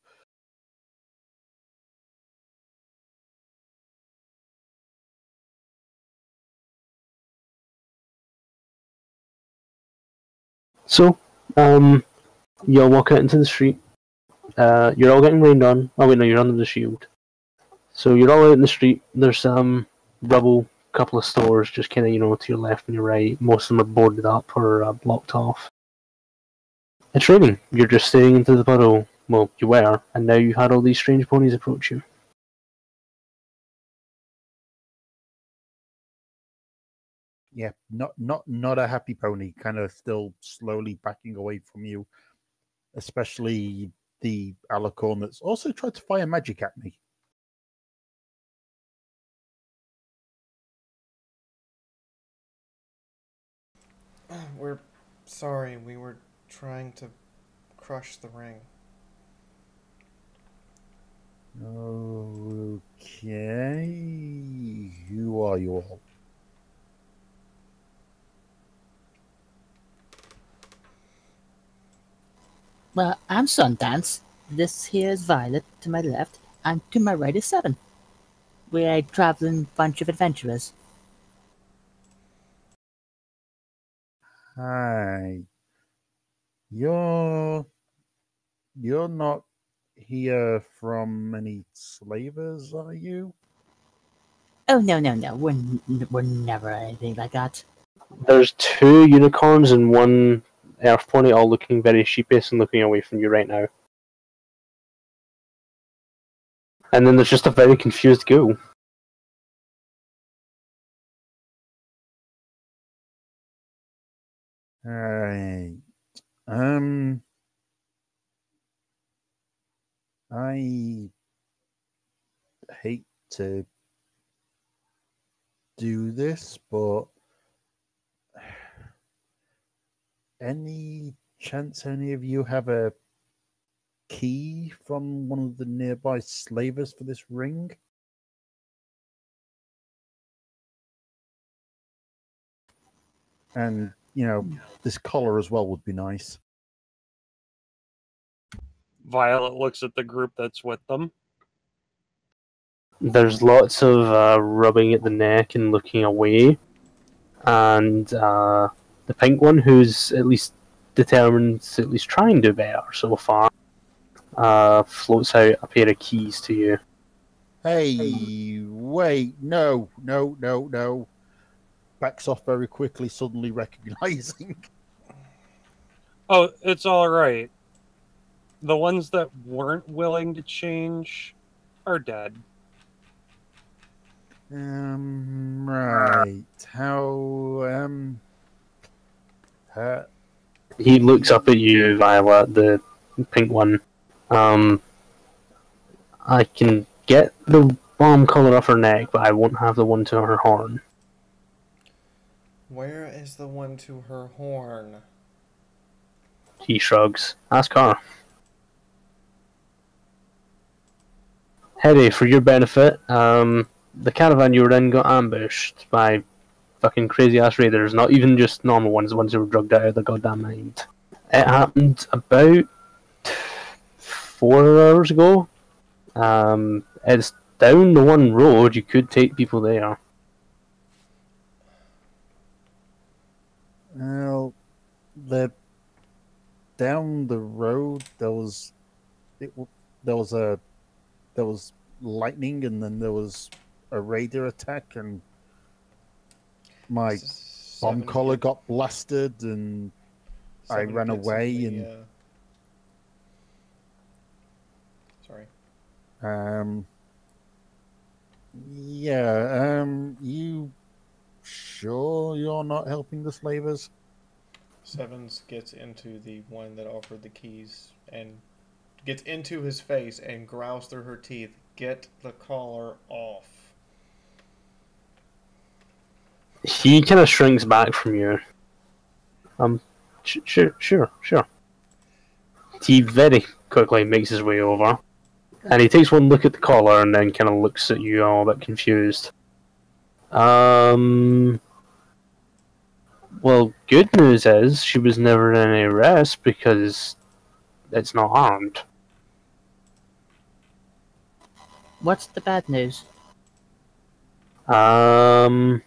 So, you'll walk out into the street. You're all getting rained on. Oh wait, no, you're under the shield. So you're all out in the street. There's rubble, couple of stores just kind of, to your left and your right. Most of them are boarded up or blocked off. It's raining. You're just staring into the puddle. Well, you were, and now you had all these strange ponies approach you. Yeah, not a happy pony. Kind of still slowly backing away from you, especially the Alicorn that's also tried to fire magic at me. We're sorry, we were trying to crush the ring. Okay. Who are you all? Well, I'm Sundance. This here is Violet to my left, and to my right is Seven. We're a traveling bunch of adventurers. Hi. You're not here from any slavers, are you? Oh, no. We're never anything like that. There's two unicorns and one earth pony, all looking very sheepish and looking away from you right now. And then there's just a very confused ghoul. Alright. I hate to do this, but any chance any of you have a key from one of the nearby slavers for this ring? And, this collar as well would be nice. Violet looks at the group that's with them. There's lots of rubbing at the neck and looking away. and the pink one, who's at least determined to at least try and do better so far, floats out a pair of keys to you. Hey, wait, no. Backs off very quickly, suddenly recognizing. Oh, it's all right. The ones that weren't willing to change are dead. Right. How, He looks up at you, Violet, the pink one. I can get the bomb collar off her neck, but I won't have the one to her horn. Where is the one to her horn? He shrugs. Ask her. Hetty, for your benefit, the caravan you were in got ambushed by fucking crazy ass raiders, not even just normal ones, the ones who were drugged out of the goddamn mind. It happened about 4 hours ago. It's down the one road, you could take people there. well, they're down the road. There was lightning, and then there was a raider attack, and my bomb collar got blasted, and I ran away. And sorry. You sure you're not helping the slavers? Sevens gets into the one that offered the keys and gets into his face and growls through her teeth, "Get the collar off." He kind of shrinks back from you. Sure. He very quickly makes his way over, and he takes one look at the collar and then kind of looks at you all a bit confused. Well, good news is she was never in any arrest because it's not armed. What's the bad news? Well,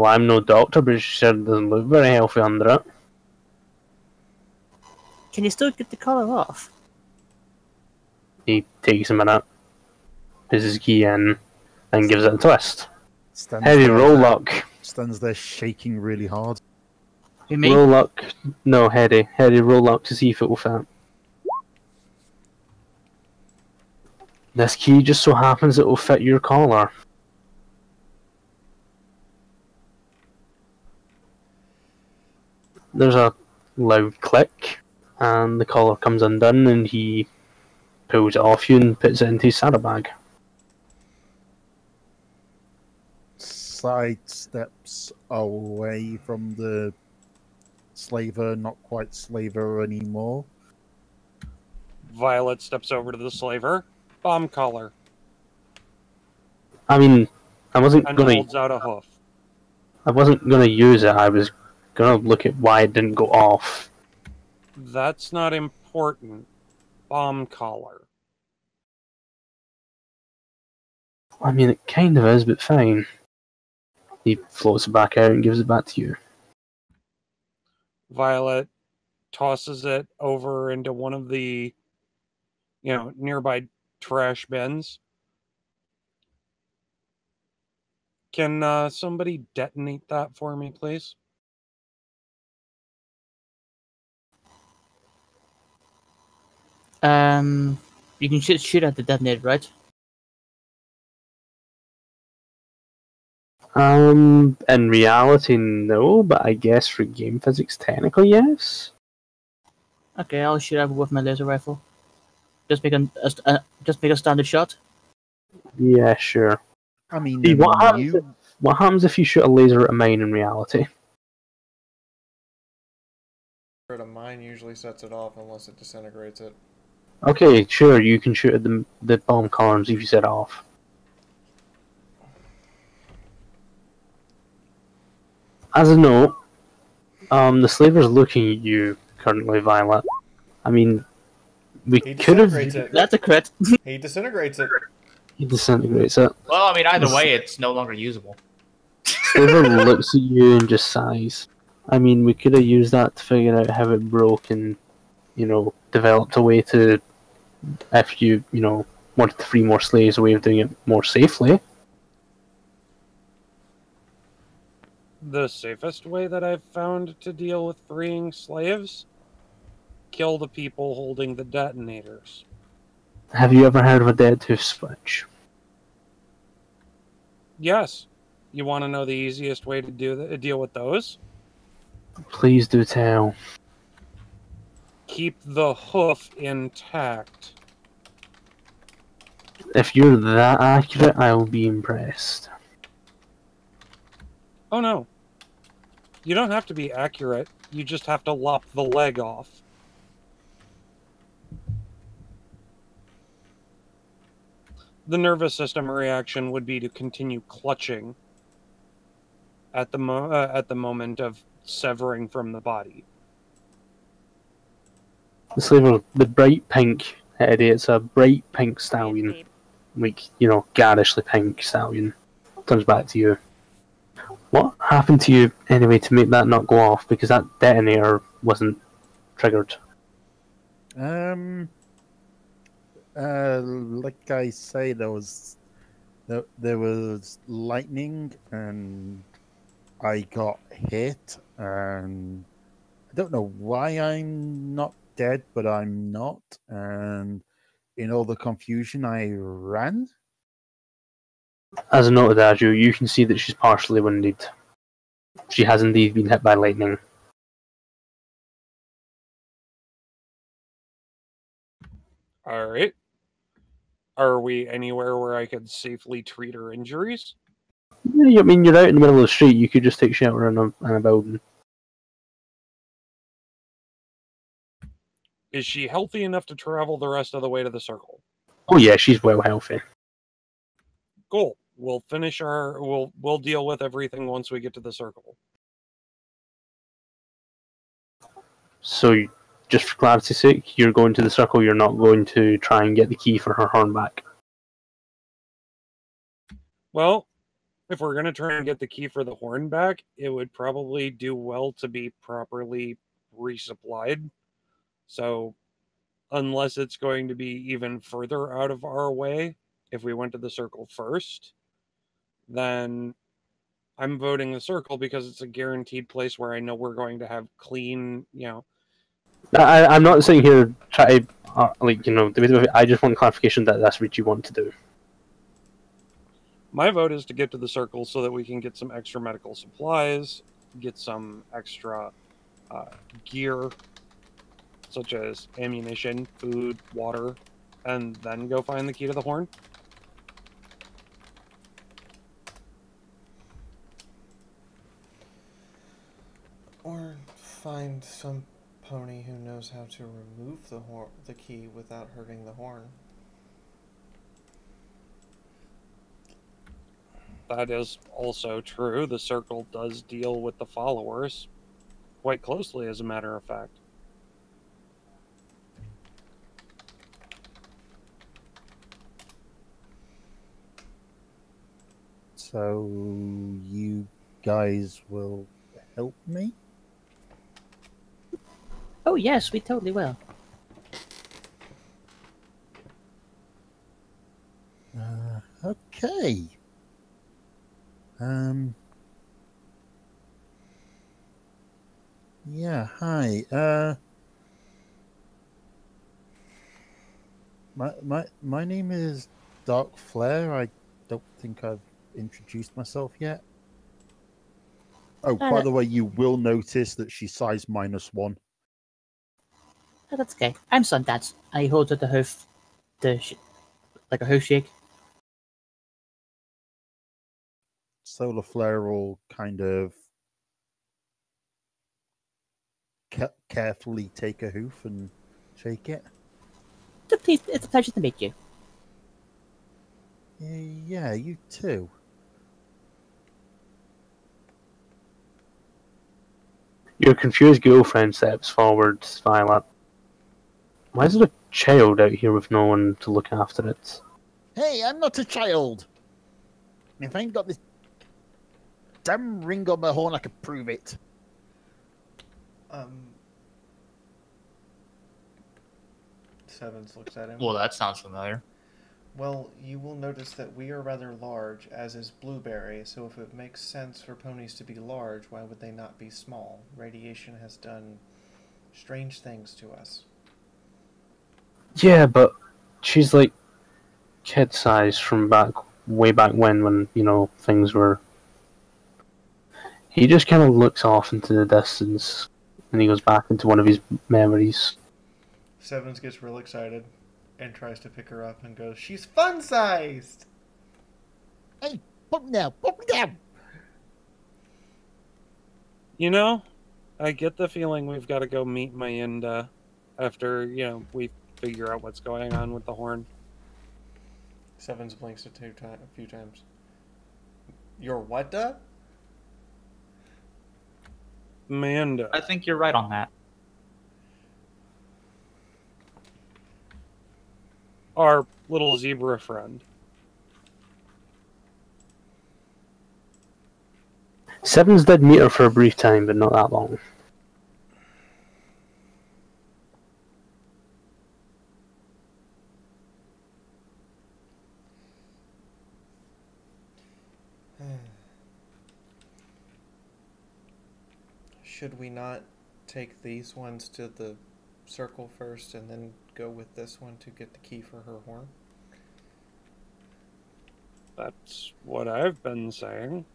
I'm no doctor, but she said it doesn't look very healthy under it. Can you still get the collar off? He takes a minute, puts his key in, and gives it a twist. Heavy roll luck. Stands there shaking really hard. You mean? Roll luck. No, Heady. Heady, roll luck to see if it will fit. This key just so happens it will fit your collar. There's a loud click, and the collar comes undone, and he pulls it off you and puts it into his saddlebag. Sidesteps away from the slaver, not quite slaver anymore. Violet steps over to the slaver. Bomb collar. I mean, I wasn't And gonna. holds out a hoof. I wasn't gonna use it. I was gonna look at why it didn't go off. That's not important. Bomb collar. I mean, it kind of is, but fine. He floats it back out and gives it back to you. Violet tosses it over into one of the, nearby trash bins. Can somebody detonate that for me, please? You can shoot at the detonator, right? In reality, no, but I guess for game physics, technically, yes. Okay, I'll shoot at it with my laser rifle. Just make a standard shot. Yeah, sure. I mean, See, what happens if you shoot a laser at a mine in reality? A mine usually sets it off unless it disintegrates it. Okay, sure, you can shoot at the bomb columns if you set it off. As a note, the slaver's looking at you currently, Violet. I mean, we could have. That's a crit. He disintegrates it. He disintegrates it. Well, I mean, either way, it's no longer usable. Sliver looks at you and just sighs. I mean, we could have used that to figure out how it broke and, developed a way to, if you wanted to free more slaves, a way of doing it more safely. The safest way that I've found to deal with freeing slaves? Kill the people holding the detonators. Have you ever heard of a dead tooth switch? Yes. You want to know the easiest way to deal with those? Please do tell. Keep the hoof intact. If you're that accurate, I'll be impressed. Oh no. You don't have to be accurate. You just have to lop the leg off. The nervous system reaction would be to continue clutching at the moment of severing from the body. The Sliver, the bright pink, Eddie, it's a bright pink stallion. Like, garishly pink stallion. Turns back to you. What happened to you, anyway, to make that not go off? Because that detonator wasn't triggered. Like I say, there was lightning, and I got hit, and I don't know why I'm not dead, but I'm not, and in all the confusion, I ran. As noted, Aju, you can see that she's partially wounded. She has indeed been hit by lightning. Alright. Are we anywhere where I could safely treat her injuries? I mean, you're out in the middle of the street, you could just take shelter in a building. Is she healthy enough to travel the rest of the way to the circle? Oh yeah, she's well healthy. Cool. We'll finish we'll deal with everything once we get to the circle. So, just for clarity's sake, you're going to the circle, you're not going to try and get the key for her horn back. Well, if we're going to try and get the key for the horn back, it would probably do well to be properly resupplied. So, unless it's going to be even further out of our way, if we went to the circle first, then I'm voting the circle because it's a guaranteed place where I know we're going to have clean, I'm not sitting here trying to, I just want clarification that that's what you want to do. My vote is to get to the circle so that we can get some extra medical supplies, get some extra gear, such as ammunition, food, water, and then go find the key to the horn. Or find some pony who knows how to remove the key without hurting the horn. That is also true. The circle does deal with the followers quite closely, as a matter of fact. So you guys will help me? Oh yes, we totally will. Okay. Yeah, hi. My name is Dark Flare. I don't think I've introduced myself yet. Oh, by the way, you will notice that she's size -1. Oh, that's okay. I'm Sundance. And he holds out the hoof, like a hoof shake. Solar Flare will kind of carefully take a hoof and shake it. It's a pleasure to meet you. Yeah, you too. Your confused girlfriend steps forward, Violet. Why is there a child out here with no one to look after it? Hey, I'm not a child. If I ain't got this damn ring on my horn, I can prove it. Sevens looks at him. Well, that sounds familiar. Well, you will notice that we are rather large, as is Blueberry, so if it makes sense for ponies to be large, why would they not be small? Radiation has done strange things to us. Yeah, but she's like kid size from way back when you know things were. He just kind of looks off into the distance, and he goes back into one of his memories. Sevens gets real excited and tries to pick her up and goes, "She's fun-sized!" Hey, put me down, put me down! You know, I get the feeling we've got to go meet Mayinda after, you know, we figure out what's going on with the horn. Sevens blinks a few times. Your what, duh? Mayinda. I think you're right on that. Our little zebra friend. Sevens did meet her for a brief time, but not that long. Should we not take these ones to the circle first and then go with this one to get the key for her horn? That's what I've been saying.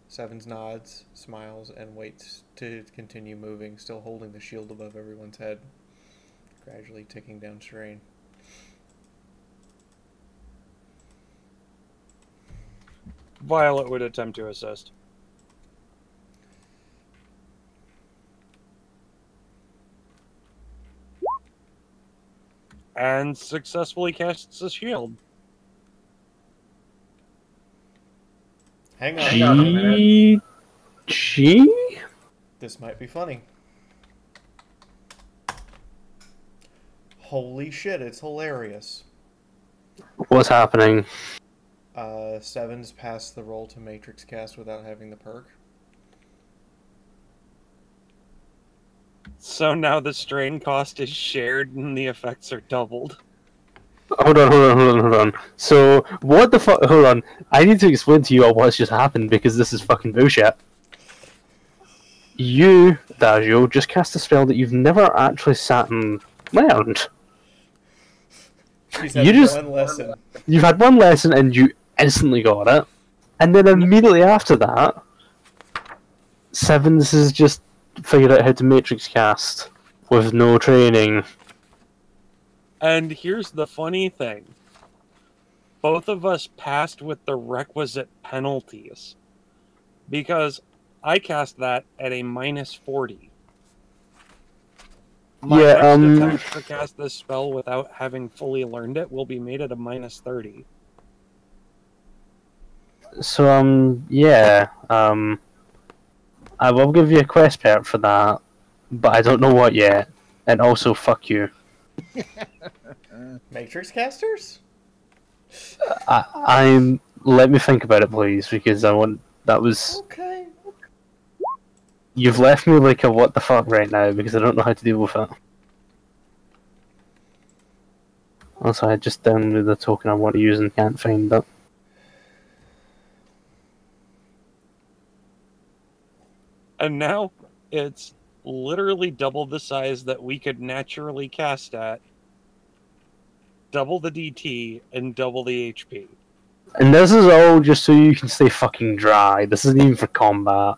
Sevens nods, smiles, and waits to continue moving, still holding the shield above everyone's head, gradually ticking down strain. Violet would attempt to assist. And successfully casts a shield. Hang on a minute. She? This might be funny. Holy shit, it's hilarious. What's happening? Sevens passed the roll to Matrix cast without having the perk. So now the strain cost is shared and the effects are doubled. Hold on. So, what the fuck? Hold on. I need to explain to you all what's just happened because this is fucking bullshit. You, Dagio, just cast a spell that you've never actually sat and learned. She's had one lesson. You've had one lesson and you instantly got it. And then immediately after that, Sevens has just figured out how to Matrix cast with no training. And here's the funny thing. Both of us passed with the requisite penalties. Because I cast that at a -40. My next attempt to cast this spell without having fully learned it will be made at a -30. So, yeah. I will give you a quest perk for that, but I don't know what yet. And also, fuck you. Matrix casters? Let me think about it, please, because that was... Okay. You've left me like a what the fuck right now, because I don't know how to deal with it. Also, I just downloaded the token I want to use and can't find it. And now it's literally double the size that we could naturally cast at, double the DT, and double the HP. And this is all just so you can stay fucking dry. This isn't even for combat.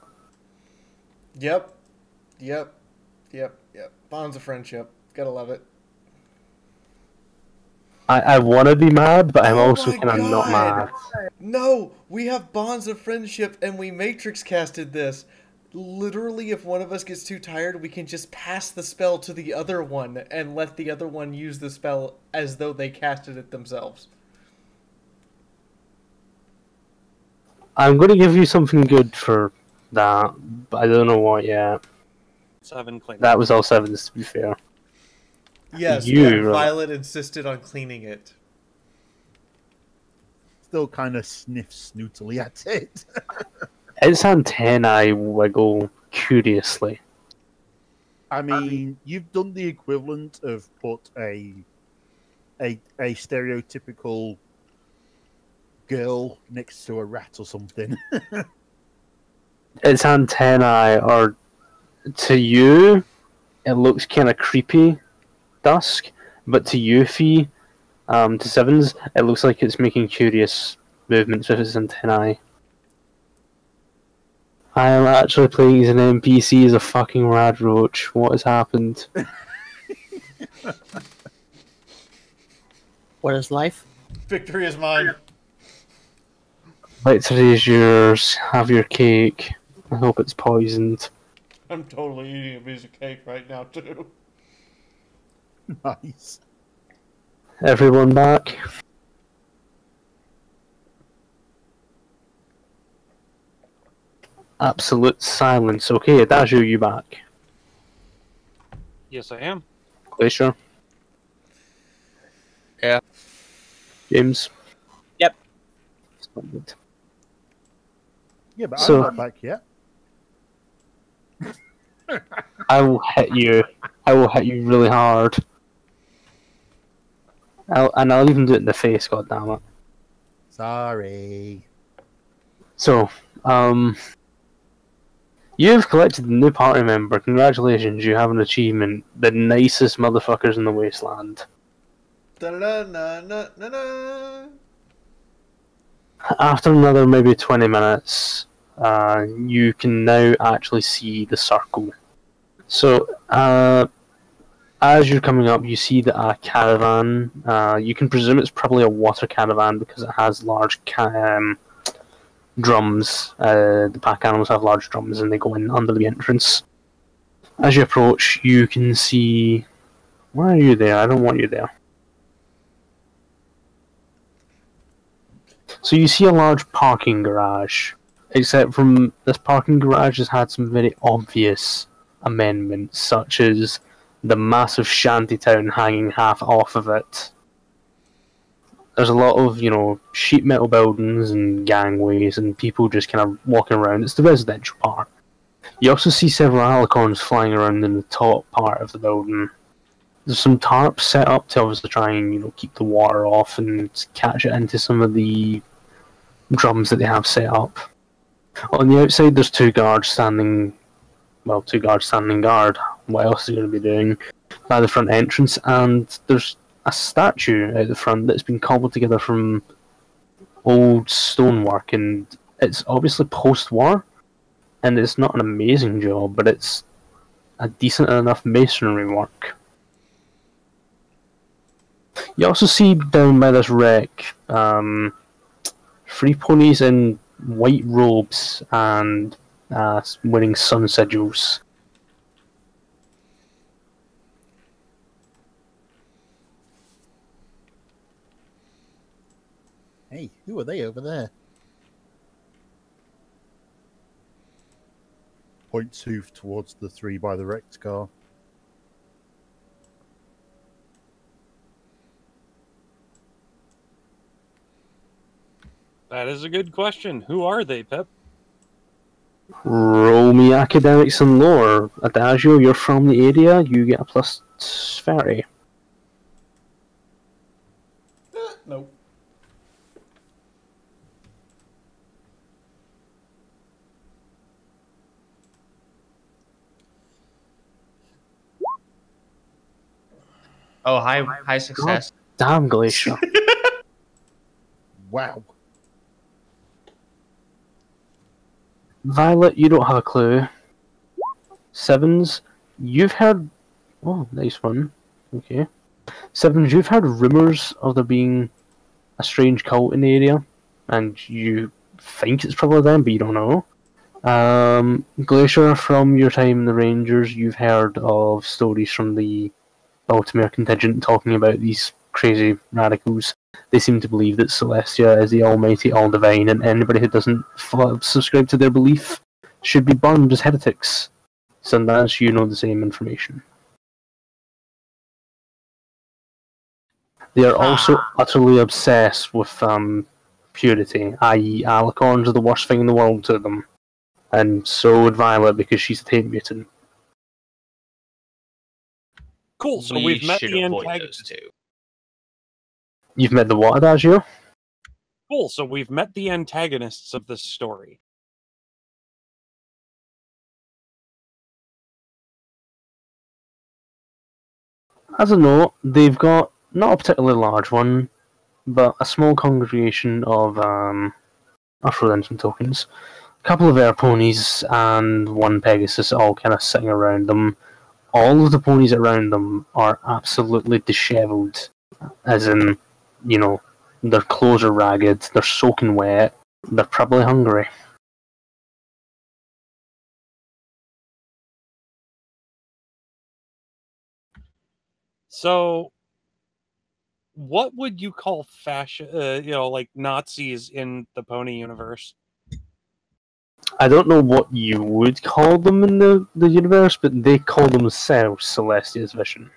Yep. Bonds of friendship. Gotta love it. I want to be mad, but I'm also my kind of not God. mad. No! We have bonds of friendship and we Matrix casted this. Literally, if one of us gets too tired, we can just pass the spell to the other one and let the other one use the spell as though they casted it themselves. I'm going to give you something good for that, but I don't know what yet. 7 clean. That was all sevens, to be fair. Yes, You, but right. Violet insisted on cleaning it. still kind of sniffs snootily at it. Its antennae wiggle curiously. I mean, you've done the equivalent of put a stereotypical girl next to a rat or something. Its antennae are, to you, it looks kind of creepy, Dusk, but to you, Fee, to Sevens, it looks like it's making curious movements with its antennae. I am actually playing as an NPC as a fucking rad roach. What has happened? What is life? Victory is mine. Victory is yours. Have your cake. I hope it's poisoned. I'm totally eating a piece of cake right now, too. Nice. Everyone back? Absolute silence. Okay, Adagio, you back? Yes, I am. Glacier? Yeah. James? Yep. Splendid. Yeah, but So- I'm not back yet. I will hit you. I will hit you really hard. I'll even do it in the face, goddammit. Sorry. So, you've collected a new party member. Congratulations, you have an achievement. The nicest motherfuckers in the Wasteland. Da-da-da-na-na-na-na. After another maybe 20 minutes, you can now actually see the circle. So, as you're coming up, you see that a caravan, you can presume it's probably a water caravan because it has large drums. The pack animals have large drums and they go in under the entrance. As you approach, you can see... Why are you there? I don't want you there. So you see a large parking garage, except from this parking garage has had some very obvious amendments, such as the massive shantytown hanging half off of it. There's a lot of, sheet metal buildings and gangways and people just kind of walking around. It's the residential part. You also see several alicorns flying around in the top part of the building. There's some tarps set up to obviously try and, keep the water off and catch it into some of the drums that they have set up. On the outside, there's two guards standing guard. What else are they going to be doing? By the front entrance, and there's a statue out the front that's been cobbled together from old stonework, and it's obviously post-war, and it's not an amazing job, but it's a decent enough masonry work. You also see down by this wreck 3 ponies in white robes and wearing sun sigils. Hey, who are they over there? Points hoof towards the 3 by the wrecked car. That is a good question. Who are they, Pep? Roll me academics and lore. Adagio, you're from the area, you get a plus 30. Nope. Oh, high success. Damn, Glacier. Wow. Violet, you don't have a clue. Sevens, you've heard... Oh, nice one. Okay. Sevens, you've heard rumours of there being a strange cult in the area, and you think it's probably them, but you don't know. Glacier, from your time in the Rangers, you've heard of stories from the Baltimore contingent talking about these crazy radicals. They seem to believe that Celestia is the almighty, all-divine, and anybody who doesn't subscribe to their belief should be burned as heretics. Sundance, you know the same information. They are also utterly obsessed with purity, i.e. Alicorns are the worst thing in the world to them. And so would Violet because she's a taint mutant. Cool. So we we've met should the avoid antagonist. those two. You've met the what, Adagio? Cool. So we've met the antagonists of this story. As a note, they've got not a particularly large one, but a small congregation of Afro-Lensman tokens, a couple of air ponies, and one Pegasus all kind of sitting around them. All of the ponies around them are absolutely dishevelled, as in, you know, their clothes are ragged, they're soaking wet, they're probably hungry. So, what would you call like Nazis in the pony universe? I don't know what you would call them in the universe, but they call themselves Celestia's Vision.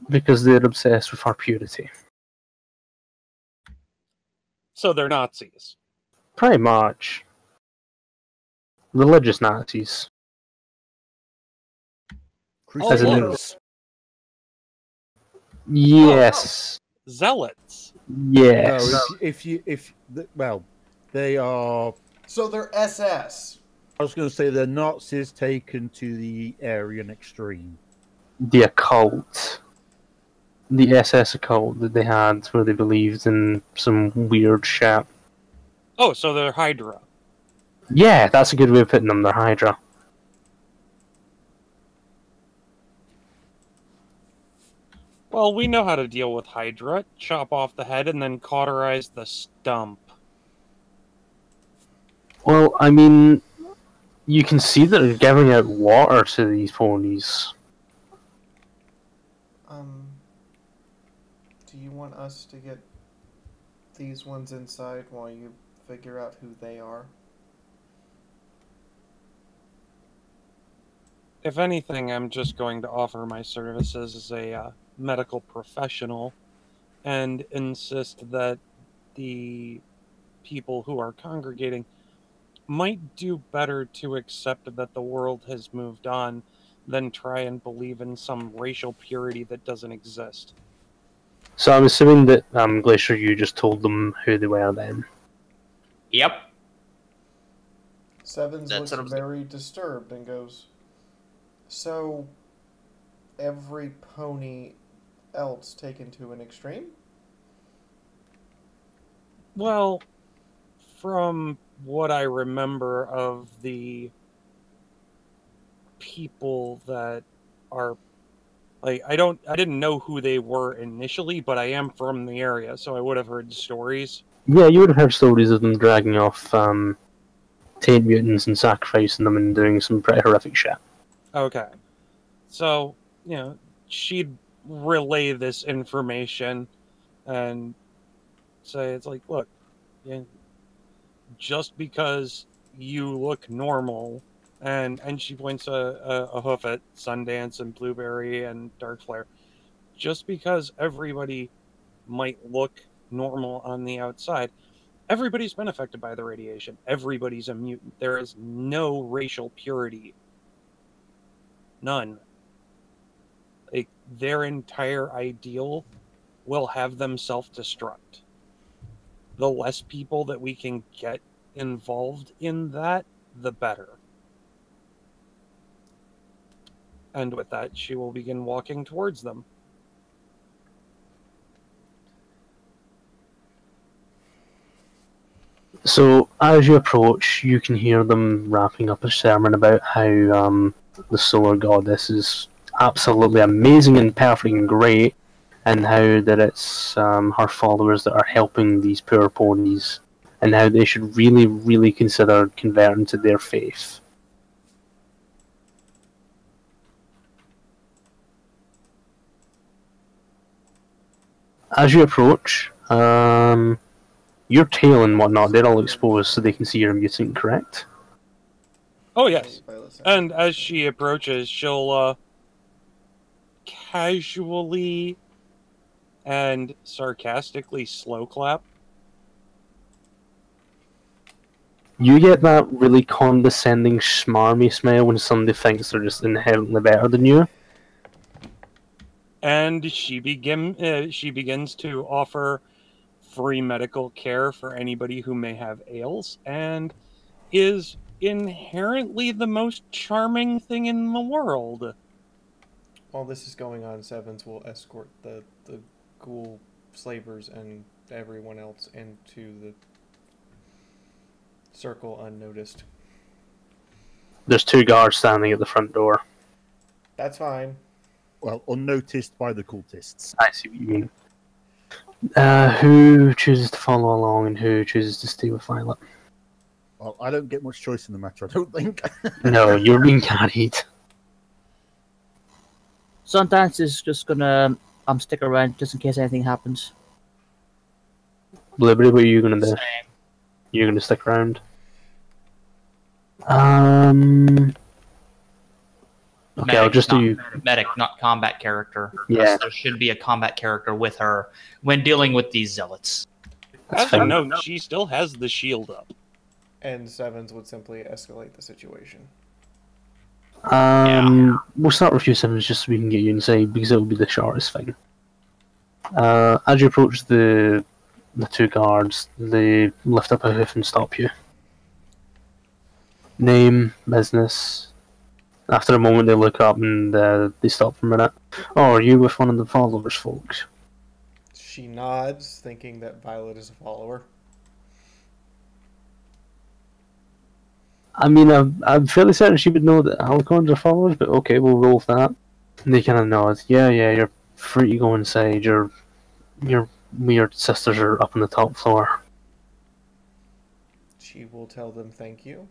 Because they're obsessed with our purity. So they're Nazis. Pretty much. Religious Nazis. Crusaders. Yes. Zealots. Yes. No, well, they are. So they're SS. I was going to say they're Nazis taken to the Aryan extreme. The occult. The SS occult that they had, where they believed in some weird shit. Oh, so they're Hydra. Yeah, that's a good way of putting them. They're Hydra. Well, we know how to deal with Hydra. Chop off the head and then cauterize the stump. Well, I mean, you can see that they're giving out water to these ponies. Do you want us to get these ones inside while you figure out who they are? If anything, I'm just going to offer my services as a medical professional and insist that the people who are congregating might do better to accept that the world has moved on than try and believe in some racial purity that doesn't exist. So I'm assuming that Glacier, you just told them who they were then. Yep. Sevens looks very disturbed and goes, so every pony else taken to an extreme? Well, from what I remember of the people that are like, I didn't know who they were initially, but I am from the area, so I would have heard stories. Yeah, you would have heard stories of them dragging off taint mutants and sacrificing them and doing some pretty horrific shit. Okay. So, you know, she'd relay this information and say, it's like, look, just because you look normal, and she points a hoof at Sundance and Blueberry and Dark Flare, just because everybody might look normal on the outside, everybody's been affected by the radiation. Everybody's a mutant. There is no racial purity. None. Like, their entire ideal will have them self-destruct. The less people that we can get involved in that, the better. And with that, she will begin walking towards them. So, as you approach, you can hear them wrapping up a sermon about how the solar goddess is absolutely amazing and perfect and great, and how that it's her followers that are helping these poor ponies, and how they should really, really consider converting to their faith. As you approach, your tail and whatnot, they're all exposed so they can see you're a mutant, correct? Oh, yes. And as she approaches, she'll casually and sarcastically slow clap. You get that really condescending, smarmy smile when somebody thinks they're just inherently better than you. And she begins to offer free medical care for anybody who may have ails, and is inherently the most charming thing in the world. While this is going on, Sevens will escort the ghoul slavers and everyone else into the circle unnoticed. There's 2 guards standing at the front door. That's fine. Well, unnoticed by the cultists. I see what you mean. Who chooses to follow along and who chooses to stay with Violet? Well, I don't get much choice in the matter, I don't think. No, you're being carried. Sundance is just gonna stick around just in case anything happens. Liberty, what are you gonna do? Same. You're gonna stick around? Okay, Medic, I'll just not, do... medic, not combat character. Yeah. There should be a combat character with her when dealing with these zealots. As a note, she still has the shield up. And Sevens would simply escalate the situation. We'll start with you, Simmons, just so we can get you inside, because it'll be the shortest thing. As you approach the 2 guards, they lift up a hoof and stop you. Name, business. After a moment, they look up and they stop for a minute. Oh, are you with one of the followers, folks? She nods, thinking that Violet is a follower. I mean, I'm fairly certain she would know that Alicorns are followers, but okay, we'll roll with that. And they kind of nod. Yeah, you're free to go inside. Your weird sisters are up on the top floor. She will tell them thank you,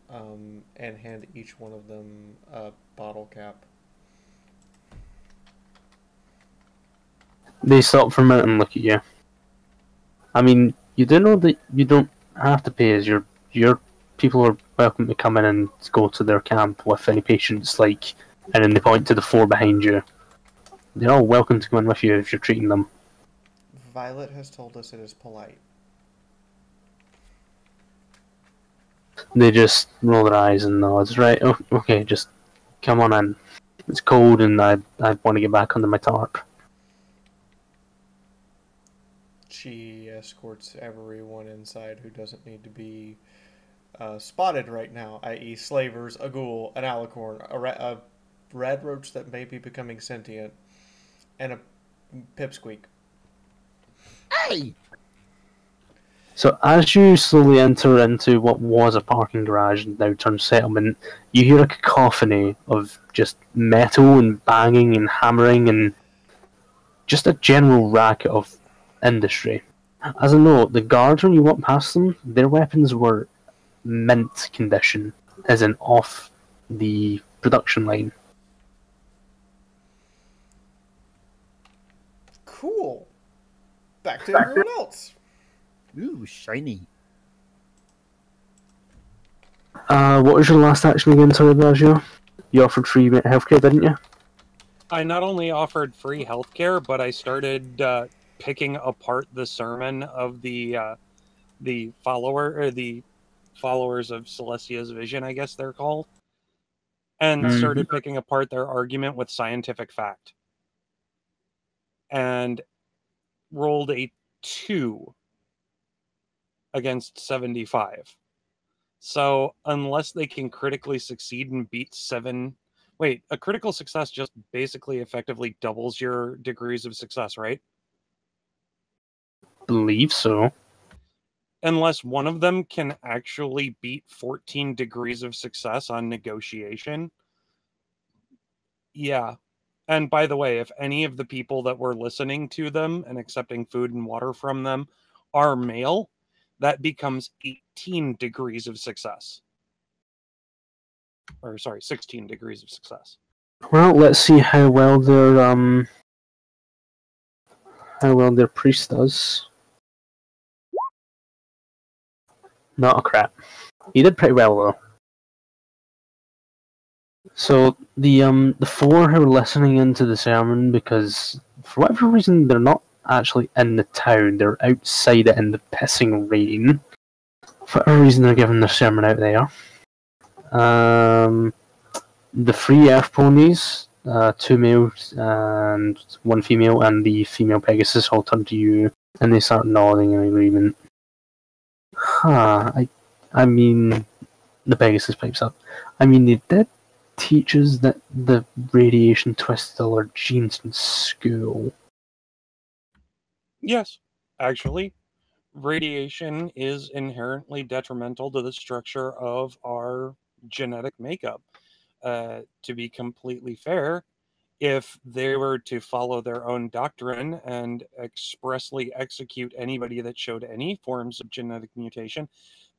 and hand each one of them a bottle cap. They stop for a minute and look at you. I mean, you do know that you don't have to pay as your people are welcome to come in and go to their camp with any patients, and then they point to the 4 behind you. They're all welcome to come in with you if you're treating them. Violet has told us it is polite. They just roll their eyes and nod. Right, okay, just come on in. It's cold and I want to get back under my tarp. She escorts everyone inside who doesn't need to be spotted right now, i.e. slavers, a ghoul, an alicorn, a red roach that may be becoming sentient, and a pipsqueak. Hey! So as you slowly enter into what was a parking garage and now turned settlement, you hear a cacophony of just metal and banging and hammering and just a general racket of industry. As a note, the guards, when you walk past them, their weapons were mint condition, as in off the production line. Cool. Back to everyone else. Ooh, shiny. What was your last action again, sorry, Brazio? You offered free healthcare, didn't you? I not only offered free healthcare, but I started picking apart the sermon of the followers of Celestia's vision, I guess they're called, and started picking apart their argument with scientific fact, and rolled a 2 against 75. So unless they can critically succeed and beat 7... Wait, a critical success just basically effectively doubles your degrees of success, right? Believe so. Unless one of them can actually beat 14 degrees of success on negotiation. Yeah. And by the way, if any of the people that were listening to them and accepting food and water from them are male, that becomes 18 degrees of success. Or, sorry, 16 degrees of success. Well, let's see how well their priest does. Not a crap. He did pretty well though. So the 4 who are listening into the sermon, because for whatever reason they're not actually in the town. They're outside it in the pissing rain. For whatever reason, they're giving their sermon out there. The three Earth ponies, 2 males and 1 female, and the female Pegasus all turn to you, and they start nodding in agreement. I mean, the Pegasus pipes up. I mean, they did teach us that the radiation twisted all our genes in school. Yes, actually, radiation is inherently detrimental to the structure of our genetic makeup. To be completely fair, if they were to follow their own doctrine and expressly execute anybody that showed any forms of genetic mutation,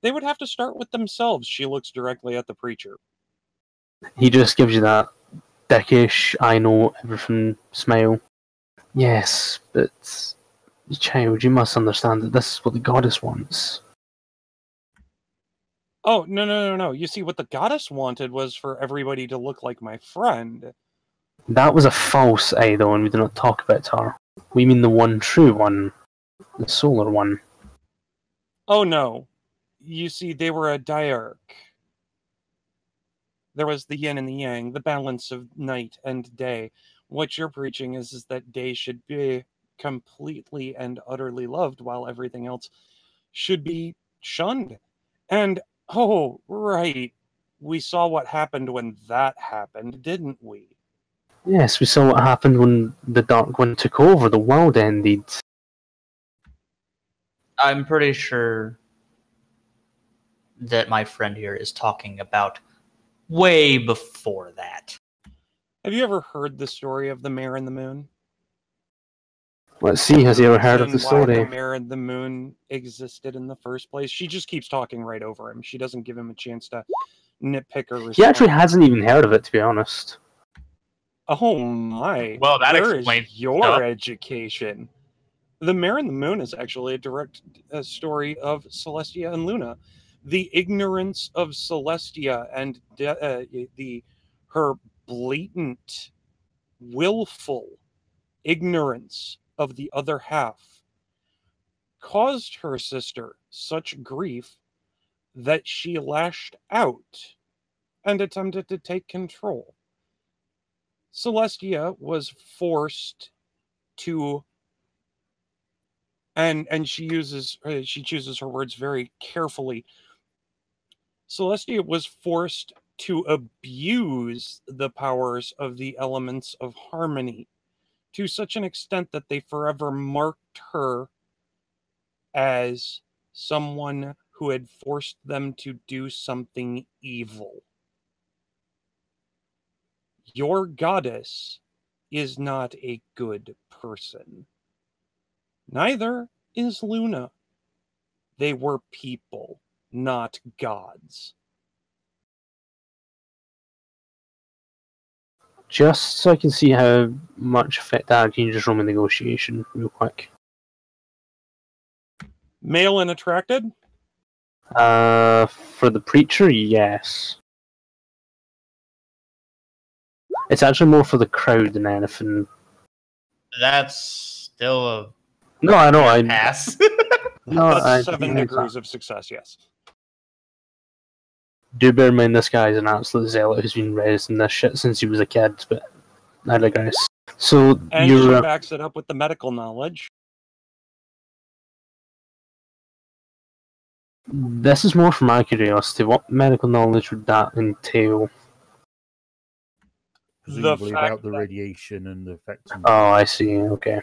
they would have to start with themselves. She looks directly at the preacher. He just gives you that dickish, I know everything smile. Yes, but child, you must understand that this is what the goddess wants. Oh, no. You see, what the goddess wanted was for everybody to look like my friend. That was a false idol, and we do not talk about her. We mean the one true one. The solar one. Oh, no. You see, they were a diarch. There was the yin and the yang, the balance of night and day. What you're preaching is that day should be completely and utterly loved, while everything else should be shunned. And, oh, right, we saw what happened when that happened, didn't we? Yes, we saw what happened when the Dark One took over, the world ended. I'm pretty sure that my friend here is talking about way before that. Have you ever heard the story of the Mare and the Moon? Let's see, has he ever heard of the Why story? the Mare and the Moon existed in the first place? She just keeps talking right over him. She doesn't give him a chance to nitpick or respond. He actually hasn't even heard of it, to be honest. Oh my. Well, that Where explains is your stuff. education? The Mare and the Moon is actually a direct story of Celestia and Luna. The ignorance of Celestia and her blatant, willful ignorance of the other half caused her sister such grief that she lashed out and attempted to take control. Celestia was forced to, and she chooses her words very carefully. Celestia was forced to abuse the powers of the elements of harmony to such an extent that they forever marked her as someone who had forced them to do something evil. Your goddess is not a good person. Neither is Luna. They were people, not gods. Just so I can see how much effect that had, can you just roll a negotiation real quick? Male and attracted? For the preacher, yes. It's actually more for the crowd than anything. That's still a No, I know. pass. No, That's 7 degrees of success, yes. Do bear in mind this guy is an absolute zealot who's been raised in this shit since he was a kid, but I digress. So And she you're backs it up with the medical knowledge. this is more for my curiosity. What medical knowledge would that entail? Presumably fact about the that- radiation and the effects. on- Oh, I see. Okay.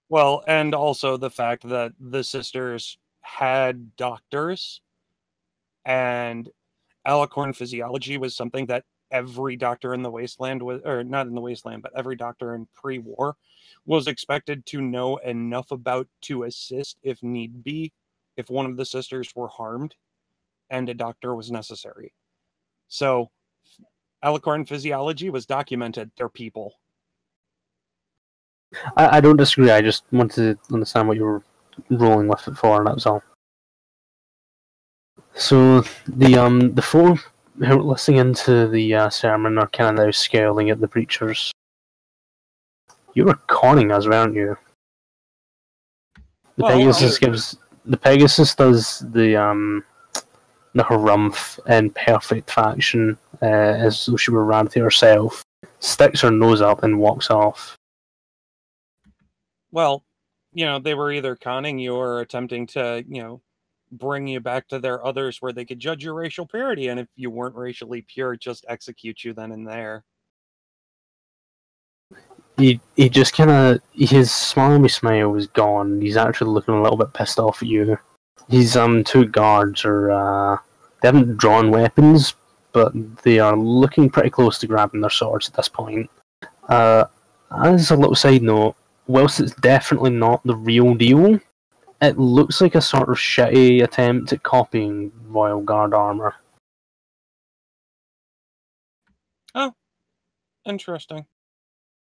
Well, and also the fact that the sisters had doctors, and Alicorn physiology was something that every doctor in the Wasteland was, or not in the Wasteland, but every doctor in pre-war was expected to know enough about to assist if need be, if one of the sisters were harmed and a doctor was necessary. So Alicorn physiology was documented. They're people. I don't disagree. I just wanted to understand what you were rolling with it for, and that was all. So the four who are listening into the sermon are kind of now scowling at the preachers. You were conning us, weren't you? The Pegasus does the harumph in perfect faction, as though she were Rarity herself, sticks her nose up and walks off. Well, they were either conning you or attempting to, bring you back to their others where they could judge your racial purity, and if you weren't racially pure, just execute you then and there. He just kind of, his smarmy smile is gone. He's actually looking a little bit pissed off at you. His two guards are, they haven't drawn weapons, but they are looking pretty close to grabbing their swords at this point. As a little side note, whilst it's definitely not the real deal, it looks like a sort of shitty attempt at copying Royal Guard armor. Oh, interesting.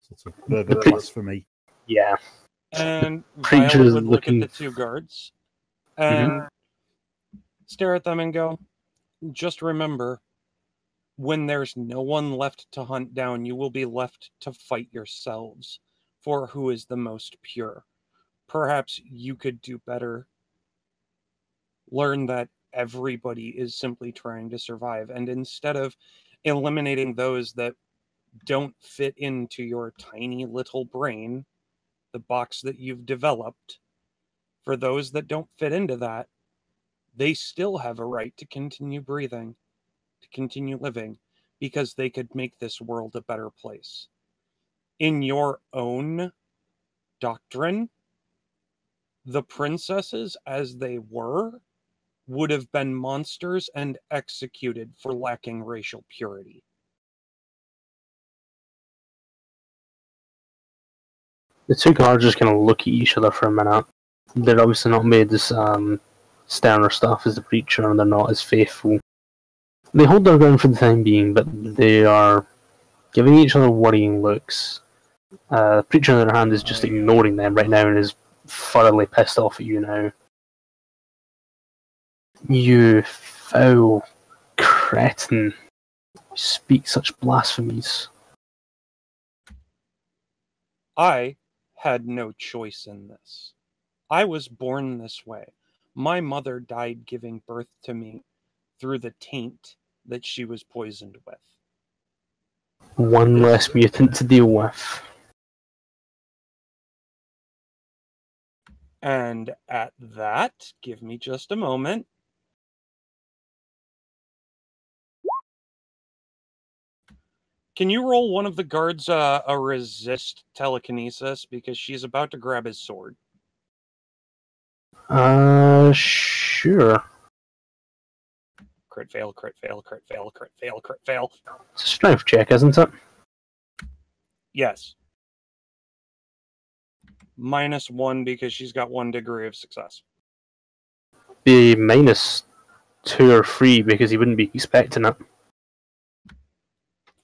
It's a further blasphemy. Yeah. And Preacher Violet is would look at looking- the two guards and stare at them and go, just remember, when there's no one left to hunt down, you will be left to fight yourselves for who is the most pure. Perhaps you could do better. Learn that everybody is simply trying to survive, and instead of eliminating those that don't fit into your tiny little brain, the box that you've developed, for those that don't fit into that, they still have a right to continue breathing, to continue living, because they could make this world a better place. In your own doctrine, the princesses, as they were, would have been monsters and executed for lacking racial purity. The two guards just kind of look at each other for a minute. They're obviously not made as sterner stuff as the preacher, and they're not as faithful. They hold their ground for the time being, but they are giving each other worrying looks. The preacher, on the other hand, is just ignoring them right now and is thoroughly pissed off at you now. You foul cretin. You speak such blasphemies. I had no choice in this. I was born this way. My mother died giving birth to me through the taint that she was poisoned with. One less mutant to deal with. And at that, give me just a moment. Can you roll one of the guards a resist telekinesis? Because she's about to grab his sword. Sure. Crit fail, crit fail, crit fail, crit fail, crit fail. It's a strength check, isn't it? Yes. -1 because she's got 1 degree of success. Be -2 or 3 because he wouldn't be expecting it.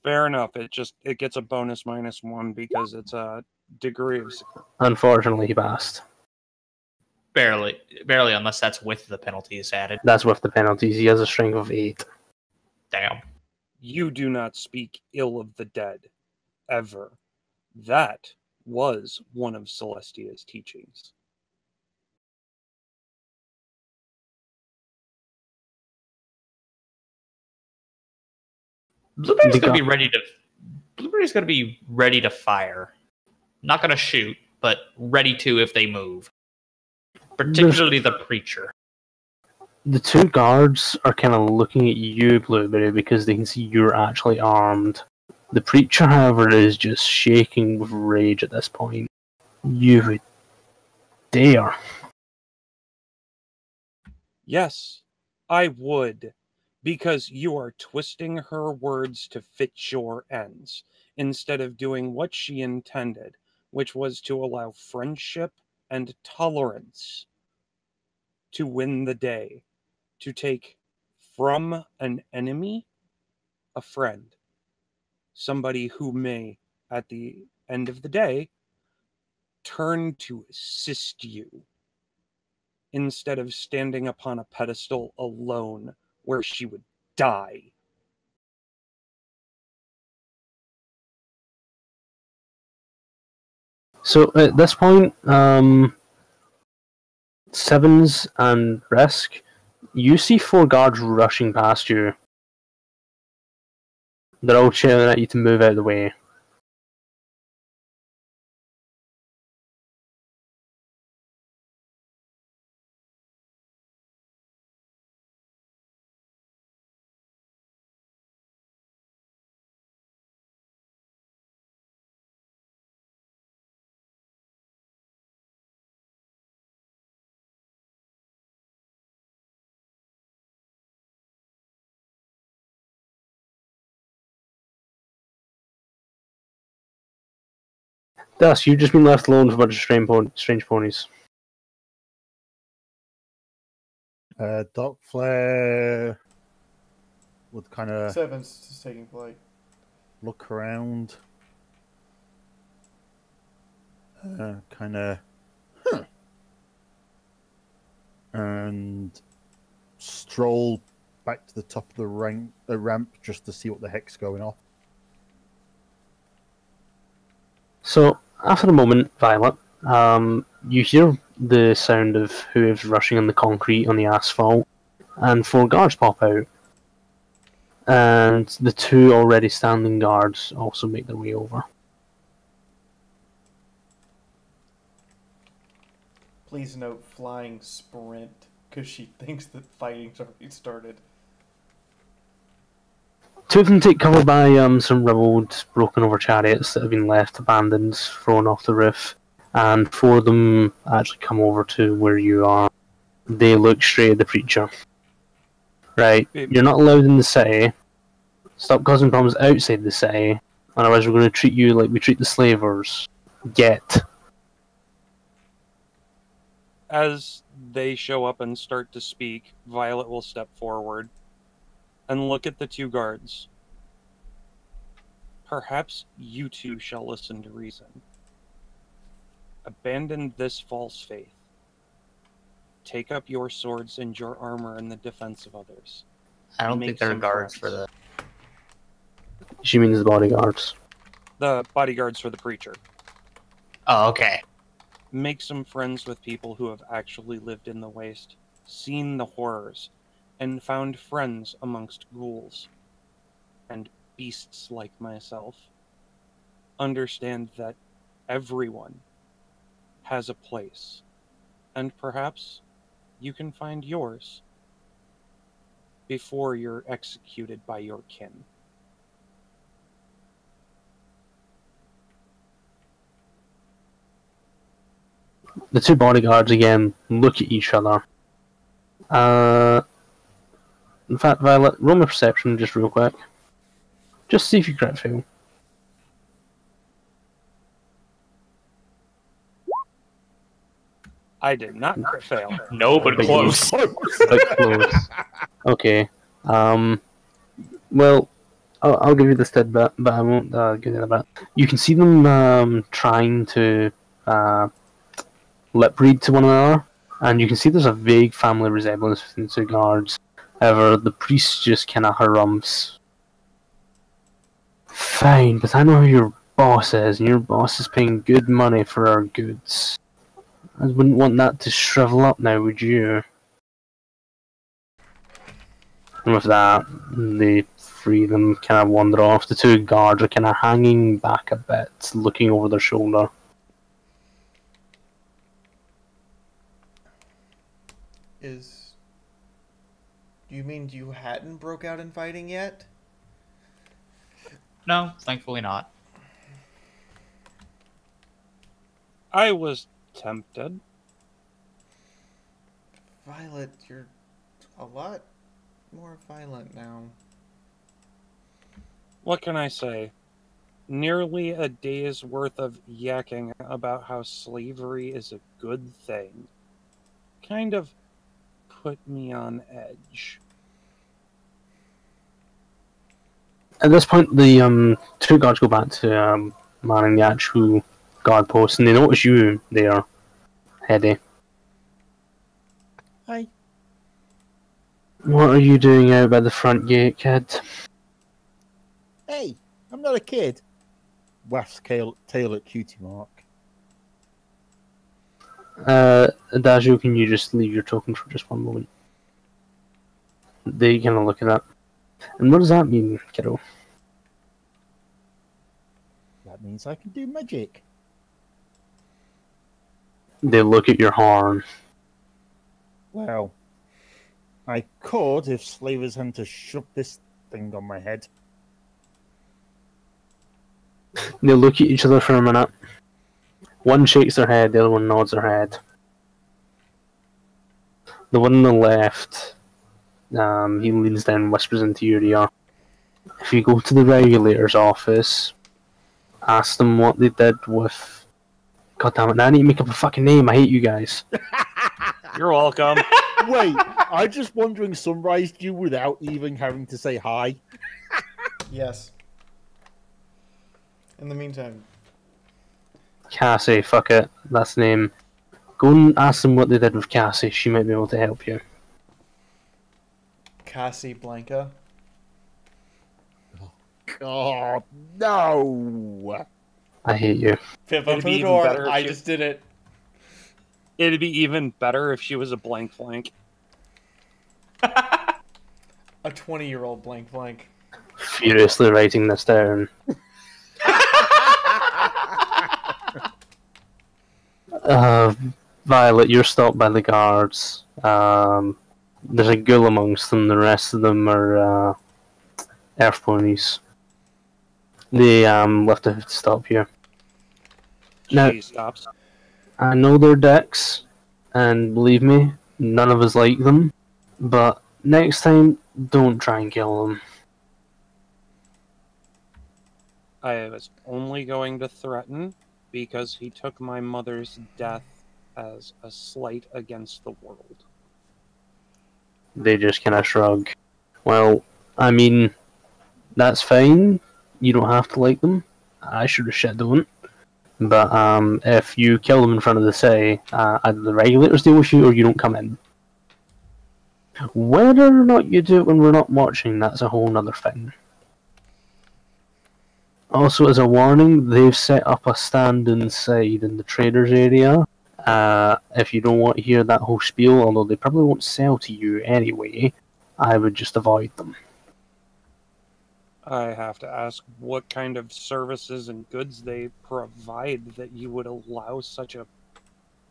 Fair enough. It gets a bonus -1 because it's a degree of success. Unfortunately, he passed. Barely, unless that's with the penalties added. That's with the penalties. He has a strength of 8. Damn. You do not speak ill of the dead, ever. That was one of Celestia's teachings. Blueberry's gonna be ready to fire. Not gonna shoot, but ready to if they move. Particularly the preacher. The two guards are kind of looking at you, Blueberry, because they can see you're actually armed. The preacher, however, is just shaking with rage at this point. You would dare. Yes, I would. Because you are twisting her words to fit your ends, instead of doing what she intended, which was to allow friendship and tolerance to win the day, to take from an enemy a friend, somebody who may, at the end of the day, turn to assist you, instead of standing upon a pedestal alone where she would die. So at this point, Sevens and Risk, you see 4 guards rushing past you. They're all shouting at you to move out of the way. Thus, you've just been left alone with a bunch of strange ponies. Doc Flare would kind of Sevens is taking flight. look around, kind of, and stroll back to the top of the ramp just to see what the heck's going on. So, after a moment, Violet, you hear the sound of hooves rushing on the concrete on the asphalt, and 4 guards pop out. And the 2 already standing guards also make their way over. Please note flying sprint, because she thinks that fighting's already started. 2 of them take cover by some rubbled, broken over chariots that have been left abandoned, thrown off the roof, and 4 of them actually come over to where you are. They look straight at the preacher. Right, you're not allowed in the city. Stop causing problems outside the city, otherwise we're going to treat you like we treat the slavers. Get. As they show up and start to speak, Violet will step forward and look at the 2 guards. Perhaps you 2 shall listen to reason. Abandon this false faith. Take up your swords and your armor in the defense of others. I don't Make think there are some guards friends. for that. She means the bodyguards. The bodyguards for the preacher. Oh, okay. Make some friends with people who have actually lived in the waste, seen the horrors, and found friends amongst ghouls and beasts like myself. Understand that everyone has a place, and perhaps you can find yours before you're executed by your kin. The 2 bodyguards again look at each other. In fact, Violet, roll me perception just real quick. Just see if you crit fail. I did not fail. No, but But close. But close. Okay. Well, I'll give you this tidbit, but I won't give you the bit. You can see them trying to lip read to one another, and you can see there's a vague family resemblance between the 2 guards. However, the priest just kind of harumphs. Fine, but I know who your boss is, and your boss is paying good money for our goods. I wouldn't want that to shrivel up now, would you? And with that, the 3 of them kind of wander off. The 2 guards are kind of hanging back a bit, looking over their shoulder. Do you mean you hadn't broke out in fighting yet? No, thankfully not. I was tempted. Violet, you're a lot more violent now. What can I say? Nearly a day's worth of yakking about how slavery is a good thing kind of put me on edge. At this point, the 2 guards go back to manning the actual guard post, and they notice you there, Hedy. Hi. What are you doing out by the front gate, kid? Hey, I'm not a kid. Wafts tail at Cutie Mark. Adagio, can you just leave your token for just one moment? They kind of look at that. And what does that mean, kiddo? That means I can do magic. They look at your horn. Well, I could if slavers hadn't to shove this thing on my head. They look at each other for a minute. One shakes their head, the other one nods their head. The one on the left, he leans down and whispers into your ear. If you go to the regulator's office, ask them what they did with... God damn it, now I need to make up a fucking name, I hate you guys. You're welcome. Wait, I just wandering summarized you without even having to say hi. Yes. In the meantime. Cassie, fuck it, that's the name. Go and ask them what they did with Cassie, she might be able to help you. Cassie Blanca. God, no! I hate you. Pip, It'd open be the even door. better if I you- just did it. It'd be even better if she was a blank flank. A 20-year-old blank blank. Furiously writing this down. Violet, you're stopped by the guards. There's a ghoul amongst them. The rest of them are earth ponies. They left to stop you. Now, She stops. I know they're dicks, and believe me, none of us like them. But next time, don't try and kill them. I was only going to threaten because he took my mother's death as a slight against the world. They just kind of shrug. Well, I mean, that's fine. You don't have to like them. I sure as shit don't. But if you kill them in front of the city, either the regulators deal with you or you don't come in. Whether or not you do it when we're not watching, that's a whole nother thing. Also, as a warning, they've set up a stand inside in the traders area. If you don't want to hear that whole spiel, although they probably won't sell to you anyway, I would just avoid them. I have to ask what kind of services and goods they provide that you would allow such a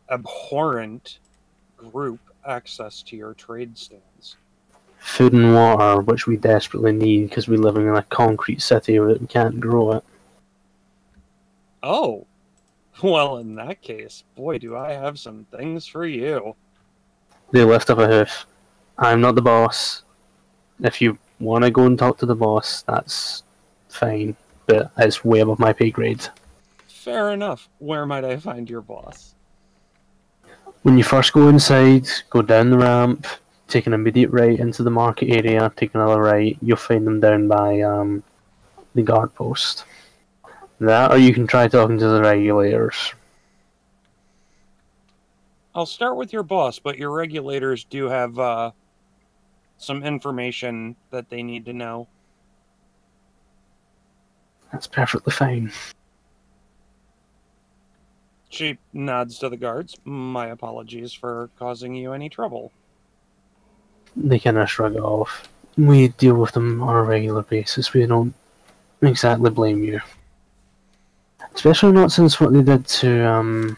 abhorrent group access to your trade stands. Food and water, which we desperately need because we live in a concrete city where we can't grow it. Oh, well, in that case, boy, do I have some things for you. They lift up a hoof. I'm not the boss. If you want to go and talk to the boss, that's fine, but it's way above my pay grade. Fair enough. Where might I find your boss? When you first go inside, go down the ramp, take an immediate right into the market area, take another right, you'll find them down by the guard post. That, or you can try talking to the regulators. I'll start with your boss, but your regulators do have some information that they need to know. That's perfectly fine. She nods to the guards. My apologies for causing you any trouble. They kind of shrug it off. We deal with them on a regular basis. We don't exactly blame you. Especially not since what they did to,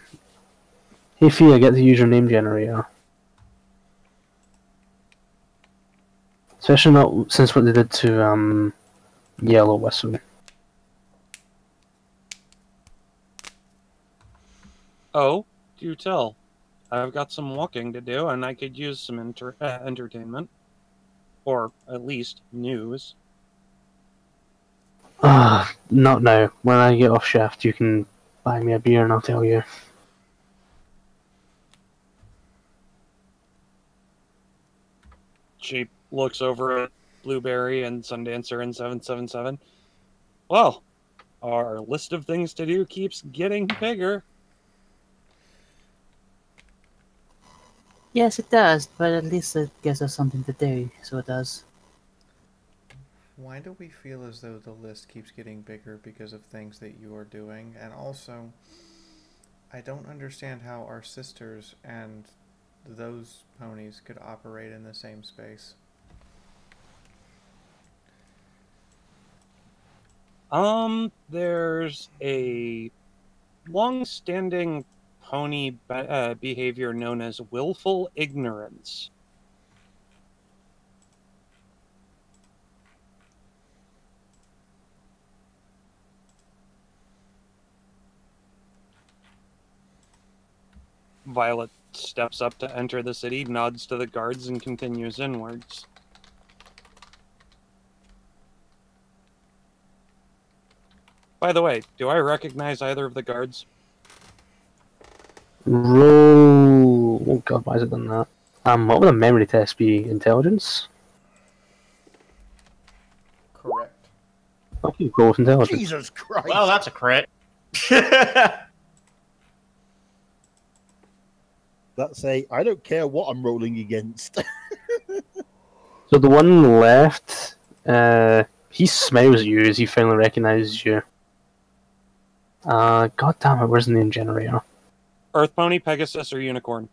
Hey Fia, get the username generator. Especially not since what they did to, Yellow Whistle. Oh, do tell. I've got some walking to do, and I could use some entertainment. Or, at least, news. Not now. When I get off shift, you can buy me a beer and I'll tell you. She looks over at Blueberry and Sundancer and 777. Well, our list of things to do keeps getting bigger. Yes, it does, but at least it gives us something to do, so it does. Why do we feel as though the list keeps getting bigger because of things that you are doing? And also, I don't understand how our sisters and those ponies could operate in the same space. There's a long-standing pony behavior known as willful ignorance. Violet steps up to enter the city, nods to the guards, and continues inwards. By the way, do I recognize either of the guards? Roll. Oh god, why has it done that? What would a memory test be? Intelligence? Correct. Fuck you, go with intelligence. Jesus Christ! Well, that's a crit. That's I don't care what I'm rolling against. So the one on the left, he smiles at you as he finally recognizes you. God damn it, where's the name generator? Earth Pony, Pegasus, or Unicorn?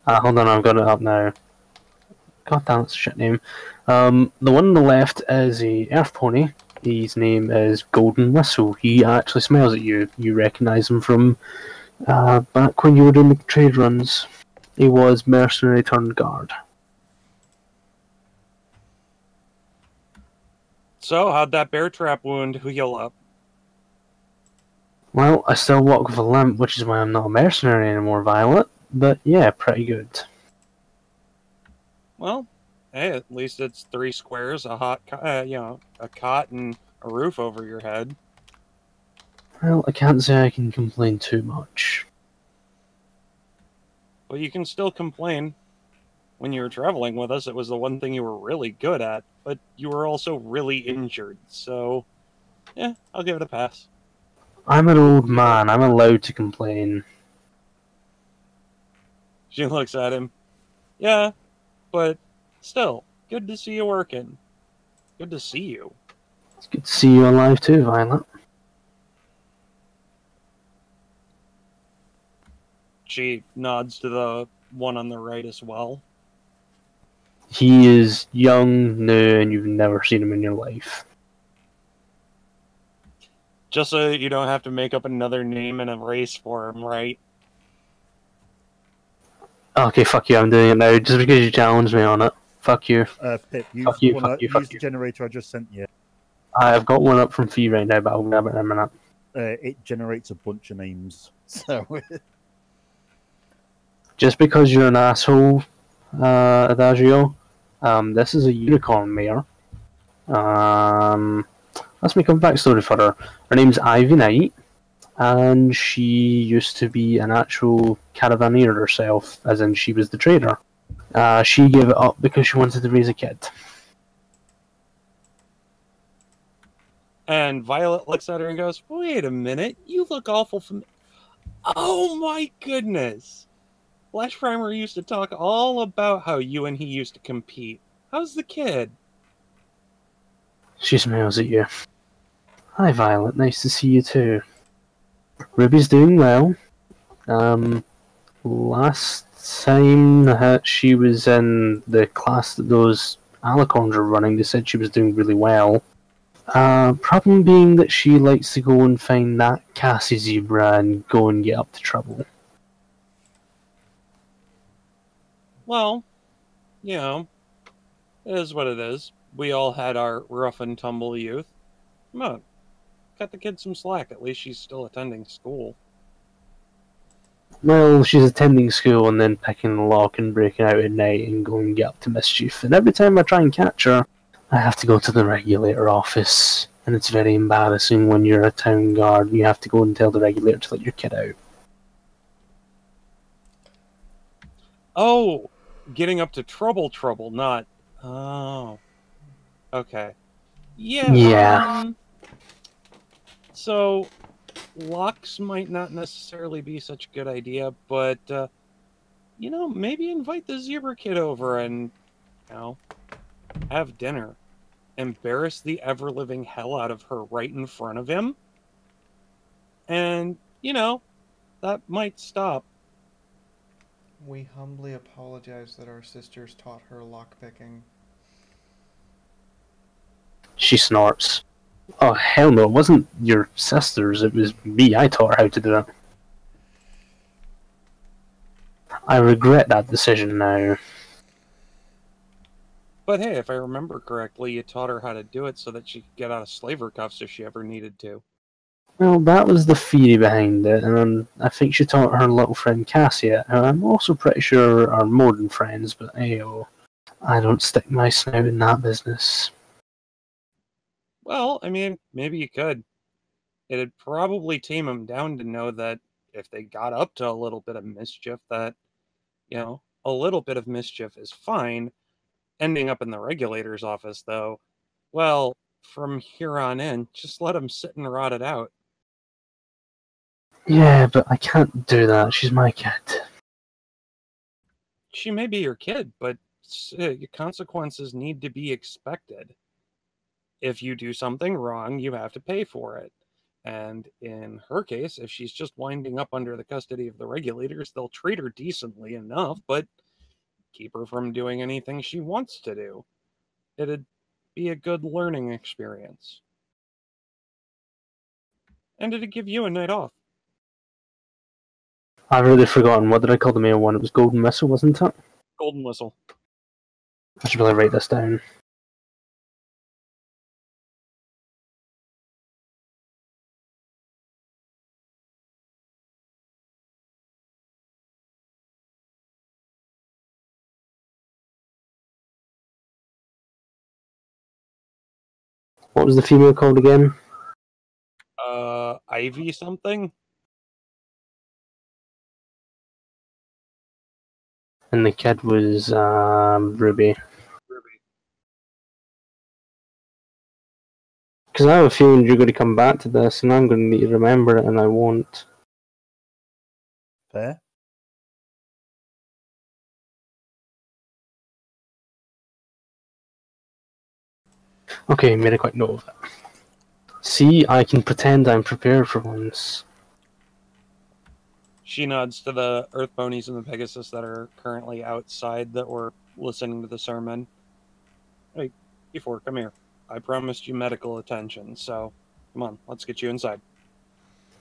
Hold on, I've got it up now. God damn, it's a shit name. The one on the left is a Earth Pony. His name is Golden Whistle. He actually smiles at you. You recognize him from back when you were doing the trade runs. He was mercenary turned guard. So, how'd that bear trap wound heal up? Well, I still walk with a limp, which is why I'm not a mercenary anymore, Violet. But yeah, pretty good. Well, hey, at least it's 3 squares, a hot, a cot, and a roof over your head. Well, I can't say I can complain too much. Well, you can still complain. When you were traveling with us, it was the one thing you were really good at, but you were also really injured, so yeah, I'll give it a pass. I'm an old man. I'm allowed to complain. She looks at him. Yeah, but still, good to see you working. Good to see you. It's good to see you alive too, Violet. She nods to the one on the right as well. He is young, new, and you've never seen him in your life. Just so you don't have to make up another name and a race for him, right? Okay, fuck you, I'm doing it now, just because you challenged me on it. Fuck you. Pip, use Fuck you, the fuck you, fuck use you. the generator I just sent you. I've got one up from Fee right now, but I'll grab it in a minute. It generates a bunch of names. So Just because you're an asshole, Adagio, this is a unicorn mare. Let's make a backstory for her. Her name's Ivy Knight, and she used to be an actual caravaneer herself, as in she was the trader. She gave it up because she wanted to raise a kid. And Violet looks at her and goes, wait a minute, you look awful Oh my goodness! Flash Primer used to talk all about how you and he used to compete. How's the kid? She smiles at you. Hi, Violet. Nice to see you too. Ruby's doing well. Last time that she was in the class that those Alicorns are running, they said she was doing really well. Problem being that she likes to go and find that Cassie zebra and go and get up to trouble. Well, you know, it is what it is. We all had our rough and tumble youth. Come on, cut the kid some slack. At least she's still attending school. Well, she's attending school and then picking the lock and breaking out at night and going and get up to mischief. And every time I try and catch her, I have to go to the regulator office. And it's very embarrassing when you're a town guard and you have to go and tell the regulator to let your kid out. Oh, getting up to trouble, not... Oh. Okay. Yeah. Yeah. So, locks might not necessarily be such a good idea, but, you know, maybe invite the zebra kid over and, you know, have dinner. Embarrass the ever-living hell out of her right in front of him. And, you know, that might stop. We humbly apologize that our sisters taught her lockpicking. She snorts. Oh, hell no, it wasn't your sisters, it was me. I taught her how to do it. I regret that decision now. But hey, if I remember correctly, you taught her how to do it so that she could get out of slaver cuffs if she ever needed to. Well, that was the theory behind it, and I think she taught her little friend Cassia, who I'm also pretty sure are more than friends, but ayo, I don't stick my snout in that business. Well, I mean, maybe you could. It'd probably tame them down to know that if they got up to a little bit of mischief, that, a little bit of mischief is fine. Ending up in the regulator's office, though, well, from here on in, just let them sit and rot it out. Yeah, but I can't do that. She's my kid. She may be your kid, but consequences need to be expected. If you do something wrong, you have to pay for it. And in her case, if she's just winding up under the custody of the regulators, they'll treat her decently enough, but keep her from doing anything she wants to do. It'd be a good learning experience. And it'd give you a night off. I've really forgotten. What did I call the male one? It was Golden Whistle, wasn't it? Golden Whistle. I should really write this down. What was the female called again? Ivy something? And the kid was Ruby. Because I have a feeling you're going to come back to this, and I'm going to need to remember it, and I won't. Fair. Okay, made a quick note of it. See, I can pretend I'm prepared for once. She nods to the Earth Ponies and the Pegasus that are currently outside that were listening to the sermon. Hey, E4, come here. I promised you medical attention, so come on, let's get you inside.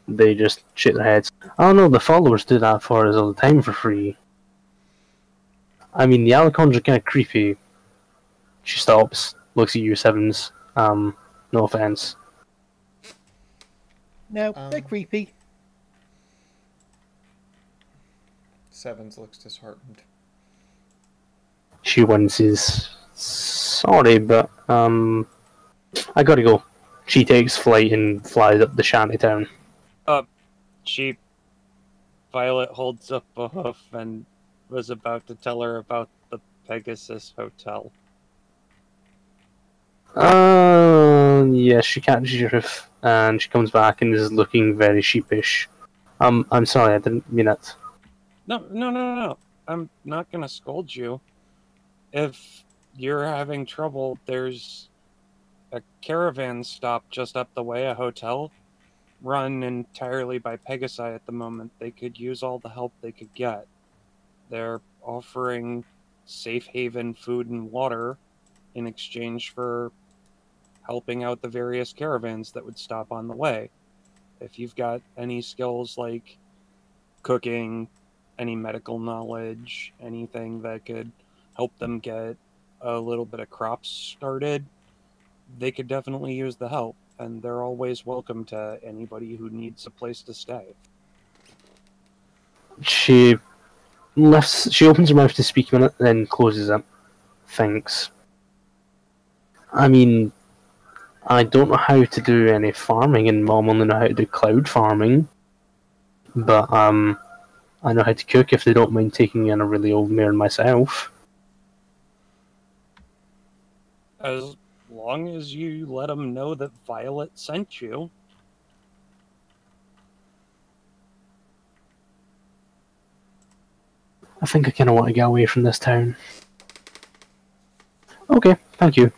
They just shake their heads. Oh no, the followers do that for us all the time for free. I mean, the Alicorns are kind of creepy. She stops, looks at you, Sevens. No offense. No, they're creepy. Sevens looks disheartened. She winces. Sorry, but I gotta go. She takes flight and flies up the shantytown. Violet holds up a hoof and was about to tell her about the Pegasus Hotel. Yes, she catches your hoof and she comes back and is looking very sheepish. I'm sorry, I didn't mean it. No. I'm not gonna scold you. If you're having trouble, there's a caravan stop just up the way, a hotel, run entirely by Pegasi at the moment. They could use all the help they could get. They're offering safe haven food and water in exchange for helping out the various caravans that would stop on the way. If you've got any skills like cooking, any medical knowledge, anything that could help them get a little bit of crops started, they could definitely use the help, and they're always welcome to anybody who needs a place to stay. She opens her mouth to speak a minute, then closes it. Thanks. I mean, I don't know how to do any farming, and Mom only know how to do cloud farming. But I know how to cook if they don't mind taking in a really old mare myself. As long as you let them know that Violet sent you. I think I kind of want to get away from this town. Okay, thank you.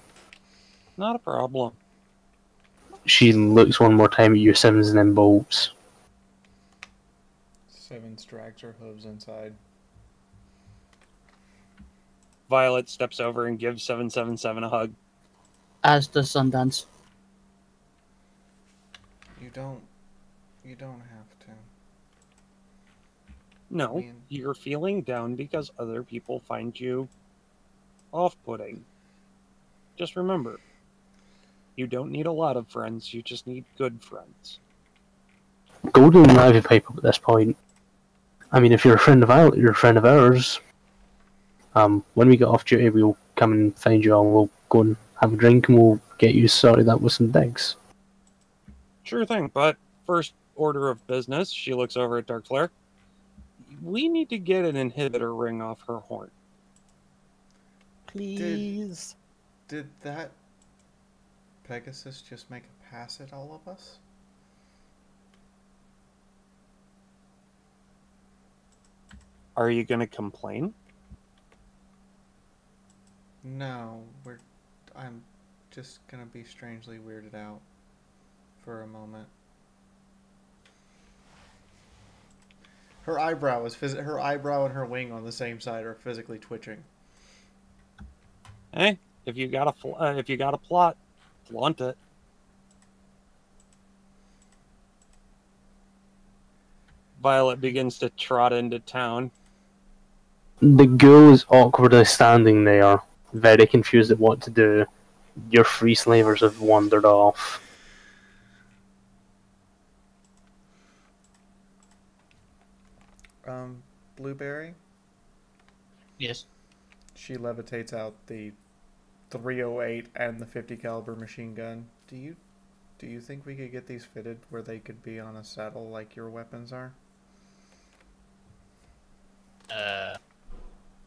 Not a problem. She looks one more time at your Sevens and then bolts. Sevens drags her hooves inside. Violet steps over and gives 777 a hug. As does Sundance. You don't have to. No, you're feeling down because other people find you off-putting. Just remember, you don't need a lot of friends, you just need good friends. Golden and Ivy pipe up at this point. I mean, if you're a friend of you're a friend of ours. When we get off duty, we'll come and find you all. We'll go and have a drink, and we'll get you sorted out with some digs. Sure thing, but first order of business, she looks over at Darkflare. We need to get an inhibitor ring off her horn. Please. Did that Pegasus just make a pass at all of us? Are you going to complain? No, I'm just gonna be strangely weirded out for a moment. Her eyebrow and her wing on the same side are physically twitching. Hey, if you got a plot, flaunt it. Violet begins to trot into town. The girl is awkwardly standing there, very confused at what to do. Your free slavers have wandered off. Blueberry? Yes. She levitates out the 308 and the 50 caliber machine gun. Do you think we could get these fitted where they could be on a saddle like your weapons are?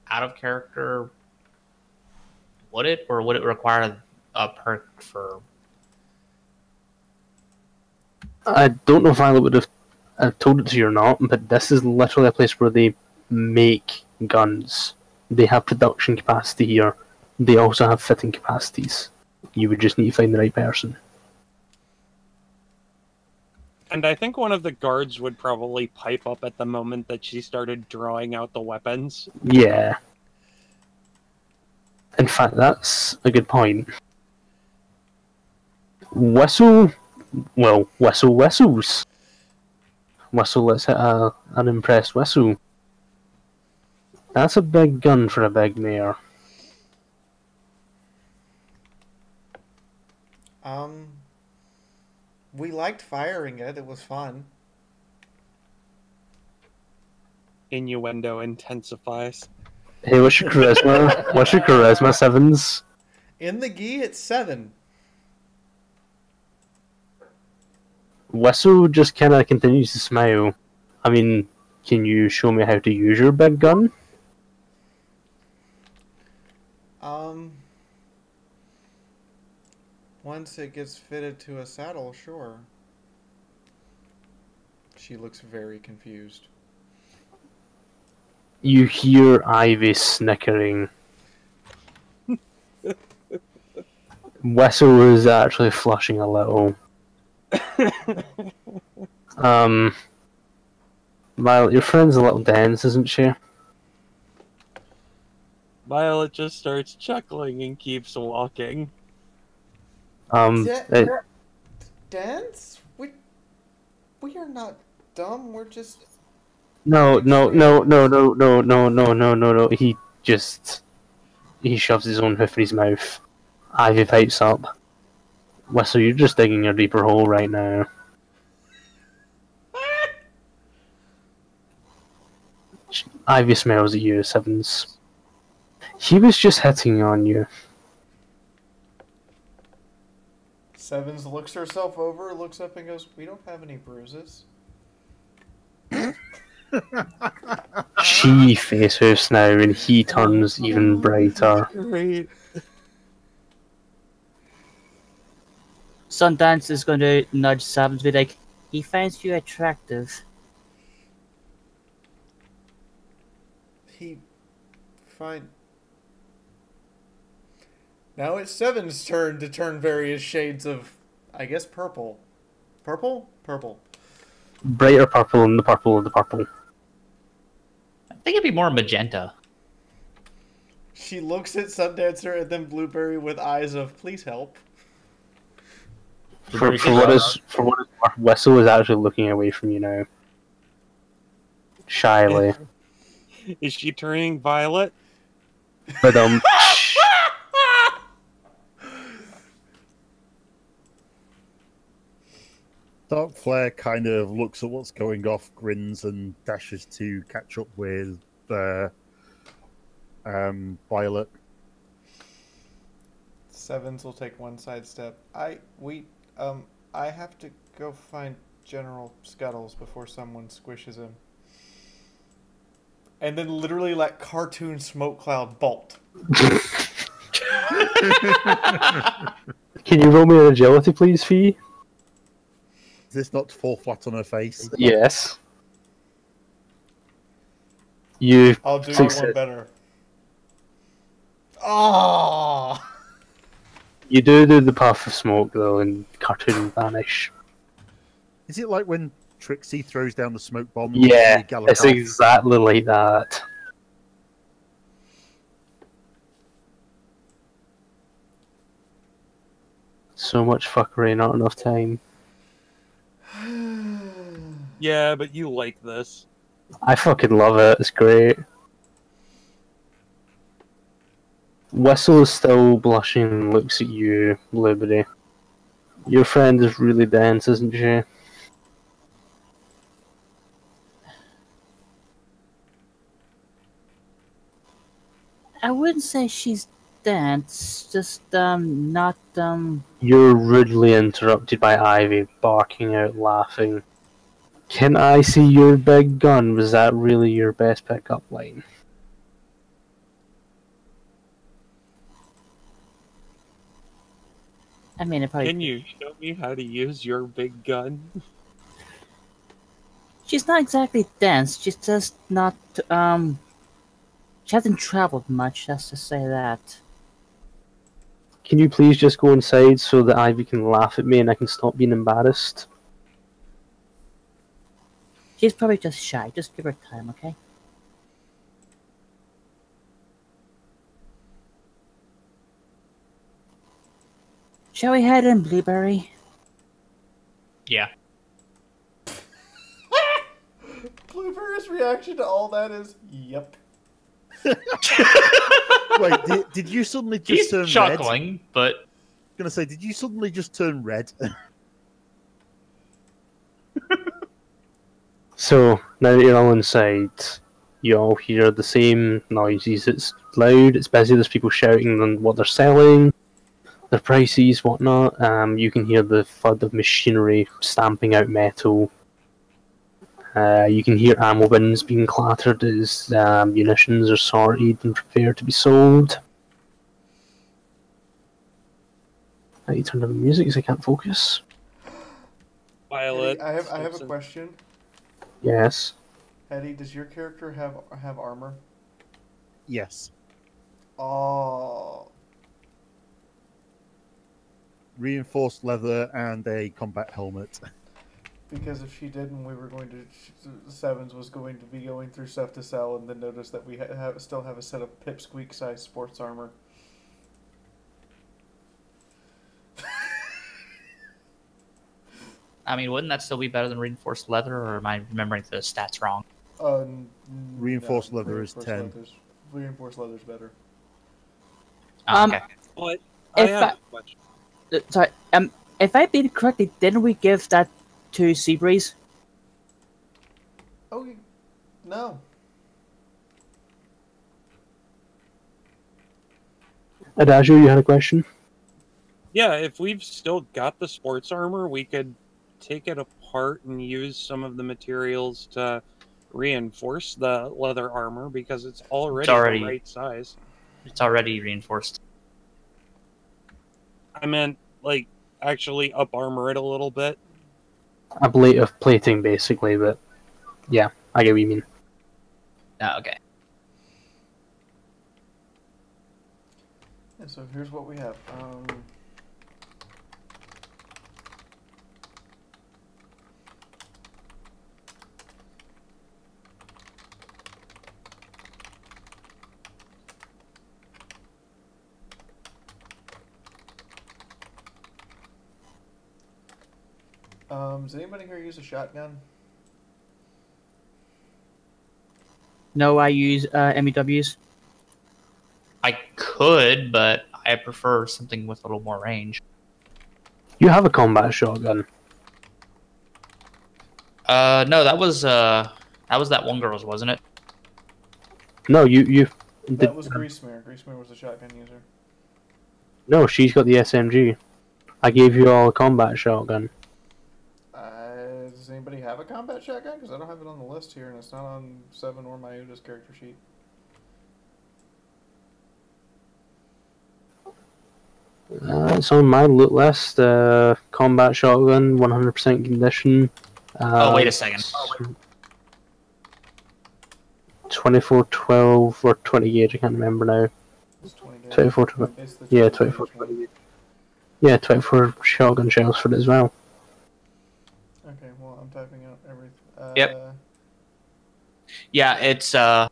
Out of character, would it, or would it require a perk for... I don't know if Violet would have told it to you or not, but this is literally a place where they make guns. They have production capacity here. They also have fitting capacities. You would just need to find the right person. And I think one of the guards would probably pipe up at the moment that she started drawing out the weapons. Yeah. In fact, that's a good point. Whistles. Whistle, let's hit an impressed whistle. That's a big gun for a big mare. We liked firing it. It was fun. Innuendo intensifies. Hey, what's your charisma? What's your charisma, Sevens? In the gi, it's 7. Whistle just kind of continues to smile. I mean, can you show me how to use your big gun? Once it gets fitted to a saddle, sure. She looks very confused. You hear Ivy snickering. Whistle is actually flushing a little. Violet, your friend's a little dense, isn't she? Violet just starts chuckling and keeps walking. Dance? We are not dumb. We're just... No. He shoves his own hoof in his mouth. Ivy pipes up. Whistle, you're just digging a deeper hole right now. Ivy smells at you, Sevens. He was just hitting on you. Sevens looks herself over, looks up and goes, "We don't have any bruises." She face hoofs now and he turns even brighter. Great. Sundance is going to nudge Sam to be like, he finds you attractive. Fine. Now it's Seven's turn to turn various shades of, I guess, purple. Purple? Purple. Brighter purple and the purple of the purple. think it'd be more magenta. She looks at Sundancer and then Blueberry with eyes of please help. For what is worth, Whistle is actually looking away from you now. Shyly. Is she turning violet? But Dark Flare kind of looks at what's going off, grins, and dashes to catch up with Violet. Sevens will take one sidestep. I have to go find General Scuttles before someone squishes him. And then literally let cartoon smoke cloud bolt. Can you roll me an agility, please, Fee? Is this not to fall flat on her face? Yes. You I'll do success. one better. Oh! You do the puff of smoke though, and cartoon vanish. Is it like when Trixie throws down the smoke bomb? Yeah, and it's exactly like that. So much fuckery, not enough time. Yeah, but you like this. I fucking love it. It's great. Whistle is still blushing and looks at you, Blueberry. Your friend is really dense, isn't she? I wouldn't say she's dense, just not You're rudely interrupted by Ivy, barking out, laughing. Can I see your big gun? Was that really your best pickup line? I mean, it probably. Can you show me how to use your big gun? She's not exactly dense. She's just not She hasn't traveled much. Let's just say that. Can you please just go inside so that Ivy can laugh at me and I can stop being embarrassed? She's probably just shy. Just give her time, okay? Shall we head in, Blueberry? Yeah. Blueberry's reaction to all that is, yep. Wait, did you suddenly just He's turn chuckling, red? but I'm gonna say, did you suddenly just turn red? So, now that you're all inside, you all hear the same noises. It's loud, it's busy, there's people shouting on what they're selling, their prices, whatnot. You can hear the thud of machinery stamping out metal. You can hear ammo bins being clattered as munitions are sorted and prepared to be sold. I need to turn down the music because I can't focus. Violet. Hetty, I have a question. Yes. Hetty, does your character have armor? Yes. Oh. Reinforced leather and a combat helmet. Because if she didn't, we were going to... Sevens was going to be going through stuff to sell and then notice that we still have a set of pipsqueak-sized sports armor. I mean, wouldn't that still be better than reinforced leather, or am I remembering the stats wrong? Reinforced leather is 10. Reinforced leather's better. Oh, okay. But I If have I- a question. Sorry. If I did it correctly, didn't we give that to Seabreeze? Oh, no. Adagio, you had a question? Yeah, if we've still got the sports armor, we could take it apart and use some of the materials to reinforce the leather armor because it's already the right size. It's already reinforced. I meant, like, actually up armor it a little bit. A blade of plating, basically, but yeah, I get what you mean. Oh, okay. Yeah, so here's what we have. Does anybody here use a shotgun? No, I use MEWs. I could, but I prefer something with a little more range. You have a combat shotgun. No, that was that one girl's, wasn't it? No, you. That was Greasemere. Greasemere was the shotgun user. No, she's got the SMG. I gave you all a combat shotgun. Does anybody have a combat shotgun? Because I don't have it on the list here, and it's not on 7 or my Uda's character sheet. It's on my loot list. Combat shotgun, 100% condition. Oh, wait a second. 2412 or 20 gauge, I can't remember now. It's 20 gauge. 2412. It's the Yeah, 24 24 20 gauge. Yeah, 24 shotgun shells for it as well. Okay, well, I'm typing out everything. Yep. Yeah, it's it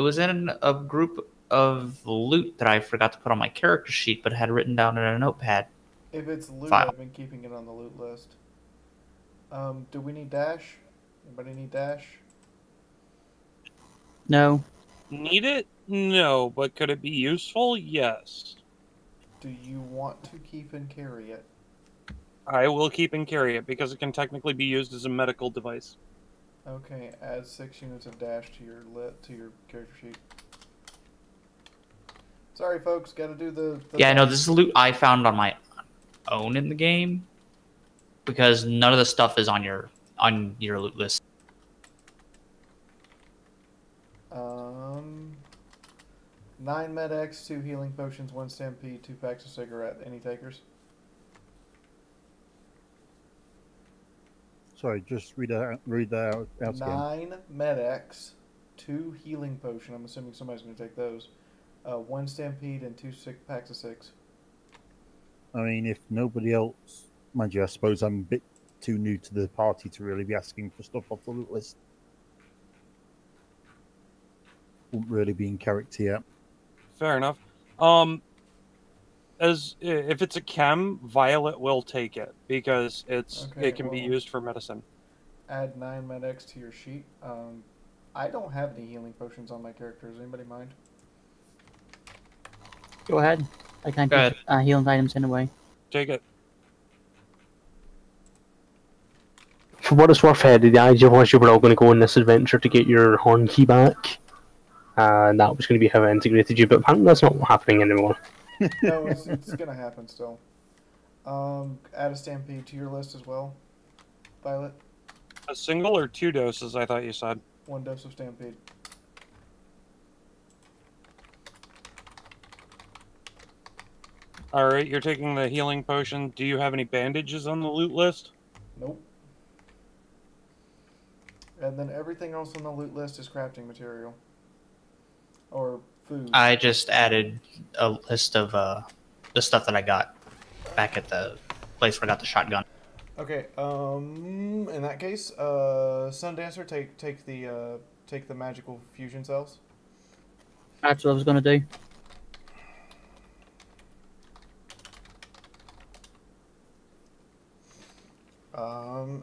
was in a group of loot that I forgot to put on my character sheet, but had written down in a notepad. If it's loot, File. I've been keeping it on the loot list. Do we need dash? Anybody need dash? No. Need it? No, but could it be useful? Yes. Do you want to keep and carry it? I will keep and carry it because it can technically be used as a medical device. Okay, add 6 units of dash to your character sheet. Sorry, folks, got to do the Yeah, no, this is loot I found on my own in the game because none of the stuff is on your loot list. 9 med X, 2 healing potions, 1 stampede, 2 packs of cigarette. Any takers? Sorry, just read that out again. 9 med X, 2 healing potion. I'm assuming somebody's going to take those. 1 stampede and 2 packs of 6. I mean, if nobody else, mind you, I suppose I'm a bit too new to the party to really be asking for stuff off the loot list. Won't really be in character yet. Fair enough. As if it's a chem, Violet will take it because it can be used for medicine. Add 9 med X to your sheet. I don't have any healing potions on my character. Does anybody mind? Go ahead. I can't Go keep healing items anyway. Take it. For what it's worth, Eddie, the idea was you were all going to go on this adventure to get your horn key back. And that was going to be how I integrated you, but apparently that's not happening anymore. No, it's going to happen still. Add a stampede to your list as well, Violet. A single or 2 doses, I thought you said. 1 dose of stampede. Alright, you're taking the healing potion. Do you have any bandages on the loot list? Nope. And then everything else on the loot list is crafting material. Or food. I just added a list of the stuff that I got back at the place where I got the shotgun. Okay, in that case, Sundancer, take the magical fusion cells. That's what I was gonna do.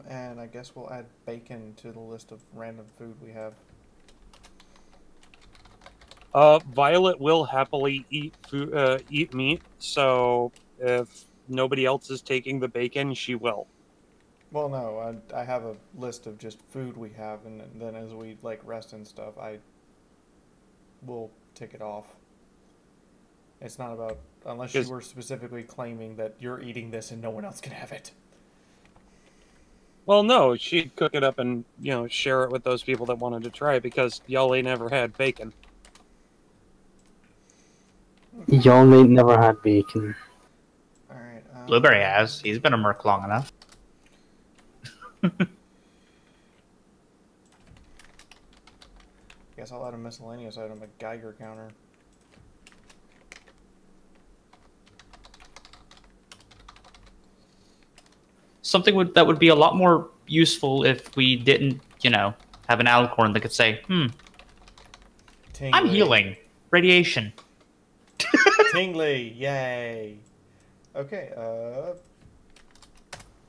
And I guess we'll add bacon to the list of random food we have. Violet will happily eat food, eat meat, so if nobody else is taking the bacon, she will. Well, no, I have a list of just food we have, and then as we like rest and stuff, I will tick it off. It's not about unless you were specifically claiming that you're eating this and no one else can have it. Well, no, she'd cook it up and share it with those people that wanted to try it because y'all ain't never had bacon. Y'all ain't never had bacon. Alright. Blueberry has. He's been a merc long enough. Guess I'll add a miscellaneous item, a Geiger counter. Something that would be a lot more useful if we didn't, have an Alicorn that could say, Tingly. I'm healing. Radiation. Tingly, yay. Okay,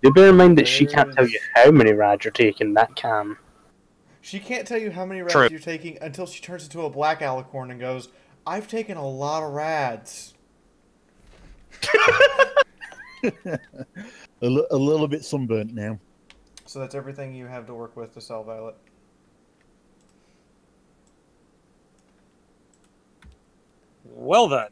Do bear in mind that she can't tell you how many rads you're taking, that can. She can't tell you how many rads True. you're taking until she turns into a black alicorn and goes, I've taken a lot of rads. A little bit sunburnt now. So that's everything you have to work with to sell Violet. Well then.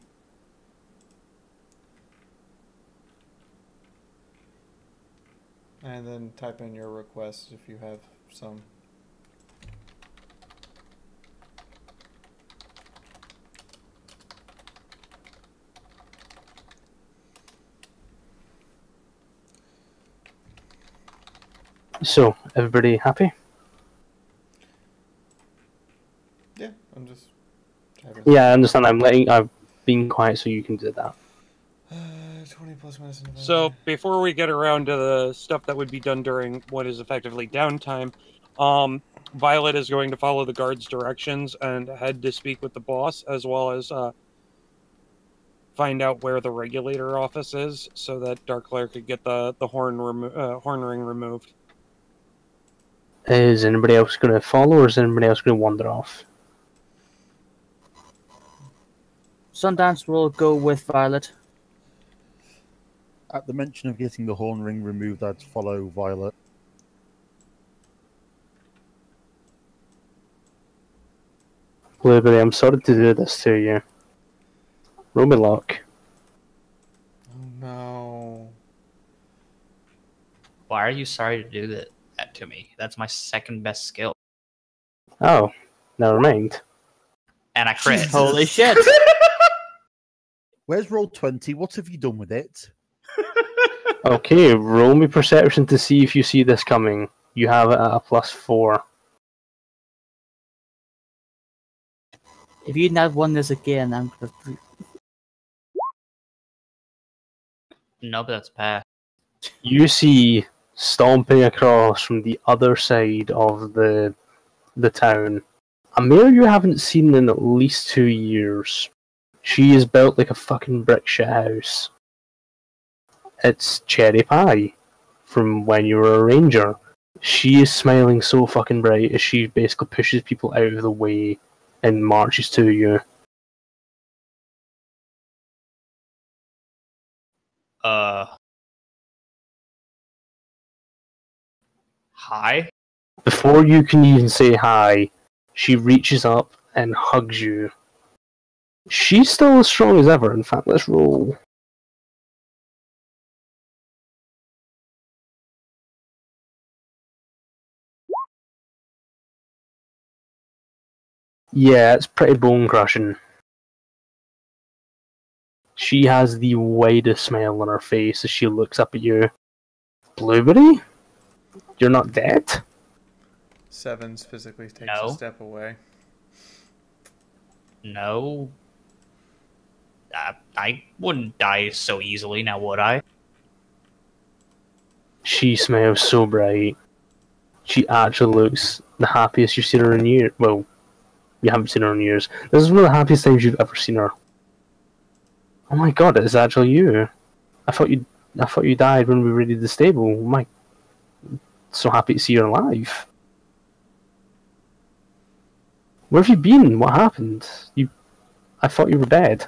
And then type in your requests if you have some. So, everybody happy? Yeah, I'm just... Yeah, I understand. I've been quiet so you can do that. 20 plus medicine. So before we get around to the stuff that would be done during what is effectively downtime, Violet is going to follow the guard's directions and head to speak with the boss, as well as find out where the regulator office is, so that Darklair could get the horn ring removed. Is anybody else going to follow, or is anybody else going to wander off? Sundance will go with Violet. At the mention of getting the horn ring removed, I'd follow Violet. Blueberry, I'm sorry to do this to you. Roll me luck. Oh no. Why are you sorry to do that to me? That's my second best skill. Oh, never mind. And I crit. Holy shit! Where's Roll20? What have you done with it? Okay, roll me perception to see if you see this coming. You have it at a +4. If you not won this again, I'm gonna... No, but that's pass. You see, stomping across from the other side of the town, a mare you haven't seen in at least 2 years. She is built like a fucking brick shit house. It's Cherry Pie from when you were a ranger. She is smiling so fucking bright as she basically pushes people out of the way and marches to you. Hi? Before you can even say hi, she reaches up and hugs you. She's still as strong as ever. In fact, let's roll. Yeah, it's pretty bone crushing. She has the widest smile on her face as she looks up at you. Blueberry? You're not dead? Sevens physically takes No. a step away. No. I wouldn't die so easily, now would I? She smiles so bright. She actually looks the happiest you've seen her in years. Well, you haven't seen her in years. This is one of the happiest times you've ever seen her. Oh my god, it is actually you. I thought you died when we raided the stable. My, so happy to see you alive. Where have you been? What happened? I thought you were dead.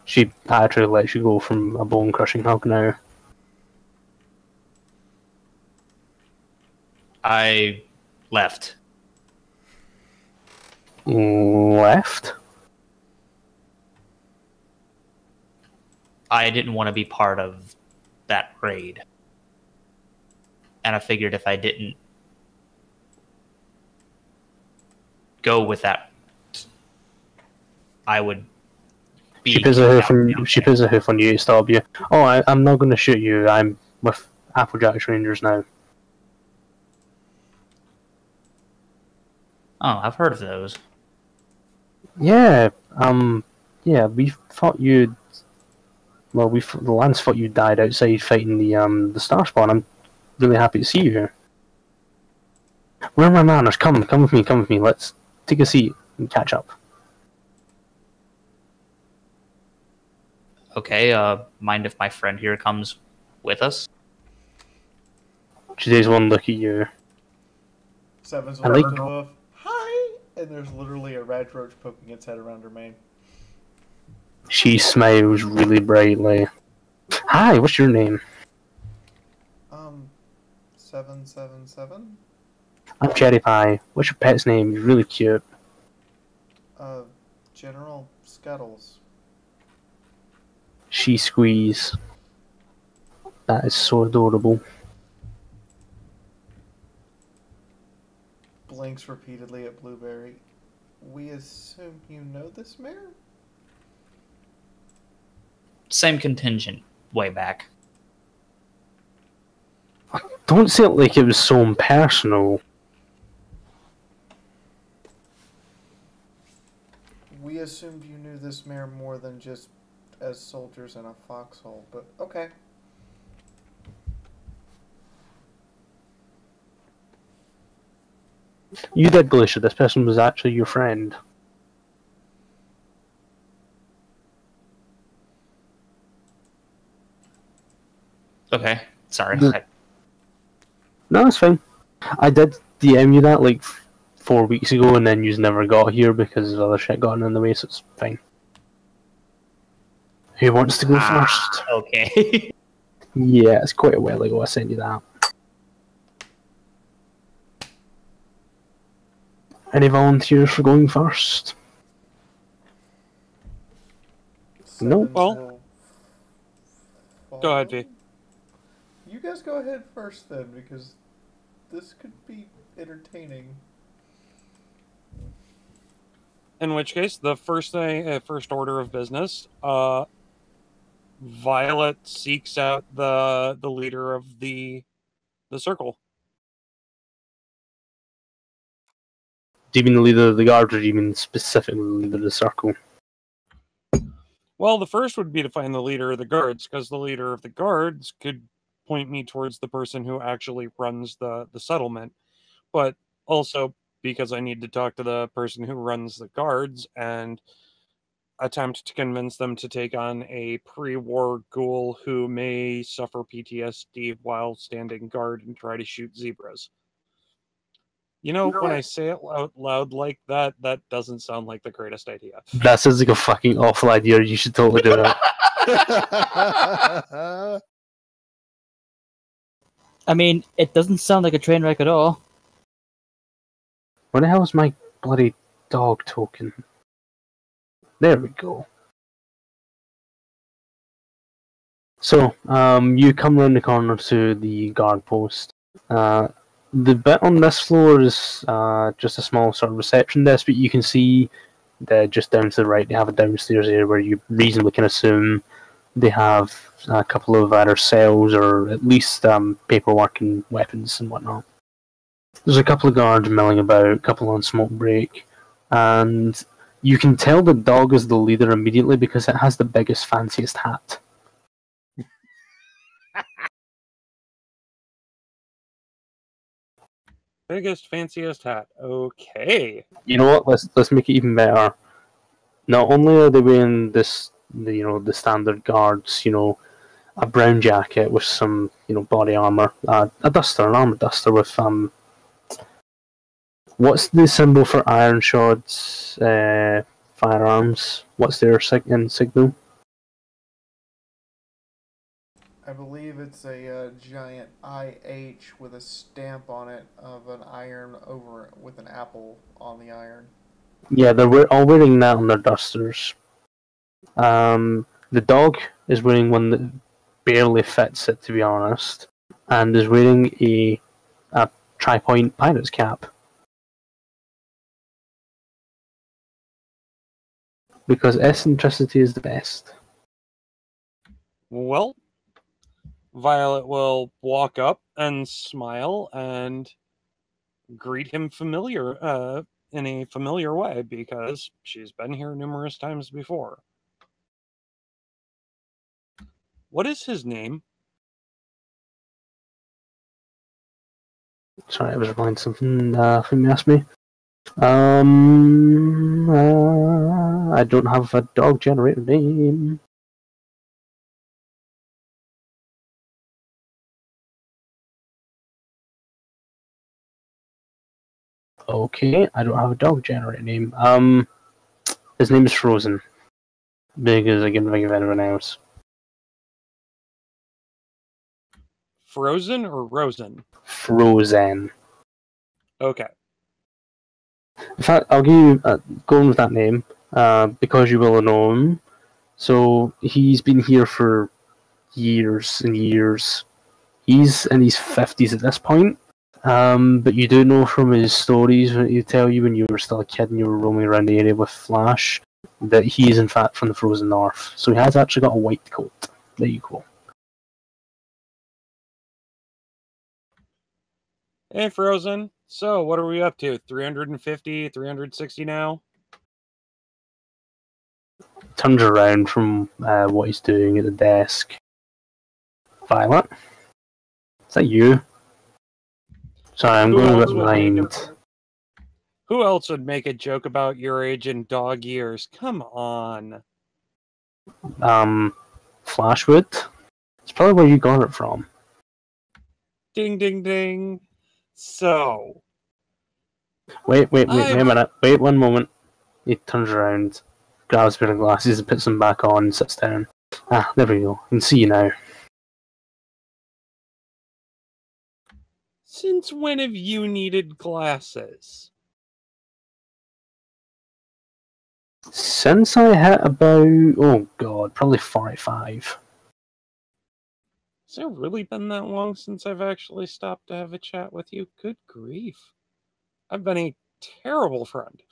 She actually lets you go from a bone crushing hug now. I left. Left? I didn't want to be part of that raid. And I figured if I didn't go with that, I would be... She puts a hoof on you to stop you. Oh, I'm not going to shoot you. I'm with Applejack's Rangers now. Oh, I've heard of those. Yeah, we thought you... Well, the Lance thought you died outside fighting the Starspawn. I'm really happy to see you here. Where are my manners? Come with me. Let's take a seat and catch up. Okay, mind if my friend here comes with us? She takes one look at you. Seven's I one like- to hoof. Hi! And there's literally a rat roach poking its head around her mane. She smiles really brightly. Hi, what's your name? 777? I'm Cherry Pie. What's your pet's name? He's really cute. General Scuttles. She squeeze. That is so adorable. Blinks repeatedly at Blueberry. We assume you know this mare? Same contingent way back. Don't say it like it was so impersonal. We assumed you knew this mare more than just as soldiers in a foxhole, but okay. You did believe that this person was actually your friend. Okay, sorry. The- No, it's fine. I did DM you that like 4 weeks ago, and then you never got here because other shit got in the way, so it's fine. Who wants to go first? Okay. Yeah, it's quite a while ago I sent you that. Any volunteers for going first? No. Sevens Well, will go ahead, V. follow. You guys go ahead first then, because this could be entertaining. In which case, the first order of business, Violet seeks out the leader of the circle. Do you mean the leader of the guard, or do you mean specifically the leader of the circle? Well, the first would be to find the leader of the guards, because the leader of the guards could point me towards the person who actually runs the settlement. But also because I need to talk to the person who runs the guards and attempt to convince them to take on a pre-war ghoul who may suffer PTSD while standing guard and try to shoot zebras. You know, when I say it out loud like that, that doesn't sound like the greatest idea. That sounds like a fucking awful idea. You should totally do that. I mean, it doesn't sound like a train wreck at all. Where the hell is my bloody dog token? There we go. So, you come round the corner to the guard post. The bit on this floor is just a small sort of reception desk, but you can see that just down to the right they have a downstairs area where you reasonably can assume they have a couple of either cells or at least paperwork and weapons and whatnot. There's a couple of guards milling about, a couple on smoke break, and you can tell the dog is the leader immediately because it has the biggest, fanciest hat. Biggest, fanciest hat. Okay. You know what? Let's make it even better. Not only are they wearing the standard guards, a brown jacket with some, body armor, a duster, an armor duster with what's the symbol for Iron Shot's firearms? What's their signal? I believe it's a giant IH with a stamp on it of an iron over it with an apple on the iron. Yeah, they're all wearing that on their dusters. The dog is wearing one that barely fits it, to be honest, and is wearing a tri-point pirate's cap. Because eccentricity is the best. Well, Violet will walk up and smile and greet him in a familiar way because she's been here numerous times before. What is his name? Sorry, I was replying to something from you asked me. I don't have a dog generator name. Okay, I don't have a dog generator name. His name is Frozen. Because I can think of anyone else. Frozen or Rosen? Frozen. Okay. In fact, I'll give you going with that name because you will know him. So he's been here for years and years. He's in his 50s at this point. But you do know from his stories that he tell you when you were still a kid and you were roaming around the area with Flash that he is in fact from the frozen north. So he has actually got a white coat. There you go. Hey, Frozen. So, what are we up to? 350, 360 now? Turns around from what he's doing at the desk. Violet? Is that you? Sorry, I'm going a bit blind. Who else would make a joke about your age and dog years? Come on. Flashwood? It's probably where you got it from. Ding, ding, ding. So. Wait a minute. Wait 1 moment. He turns around, grabs a pair of glasses and puts them back on and sits down. Ah, there we go. I can see you now. Since when have you needed glasses? Since I hit about, oh god, probably 45. Has it really been that long since I've actually stopped to have a chat with you? Good grief. I've been a terrible friend.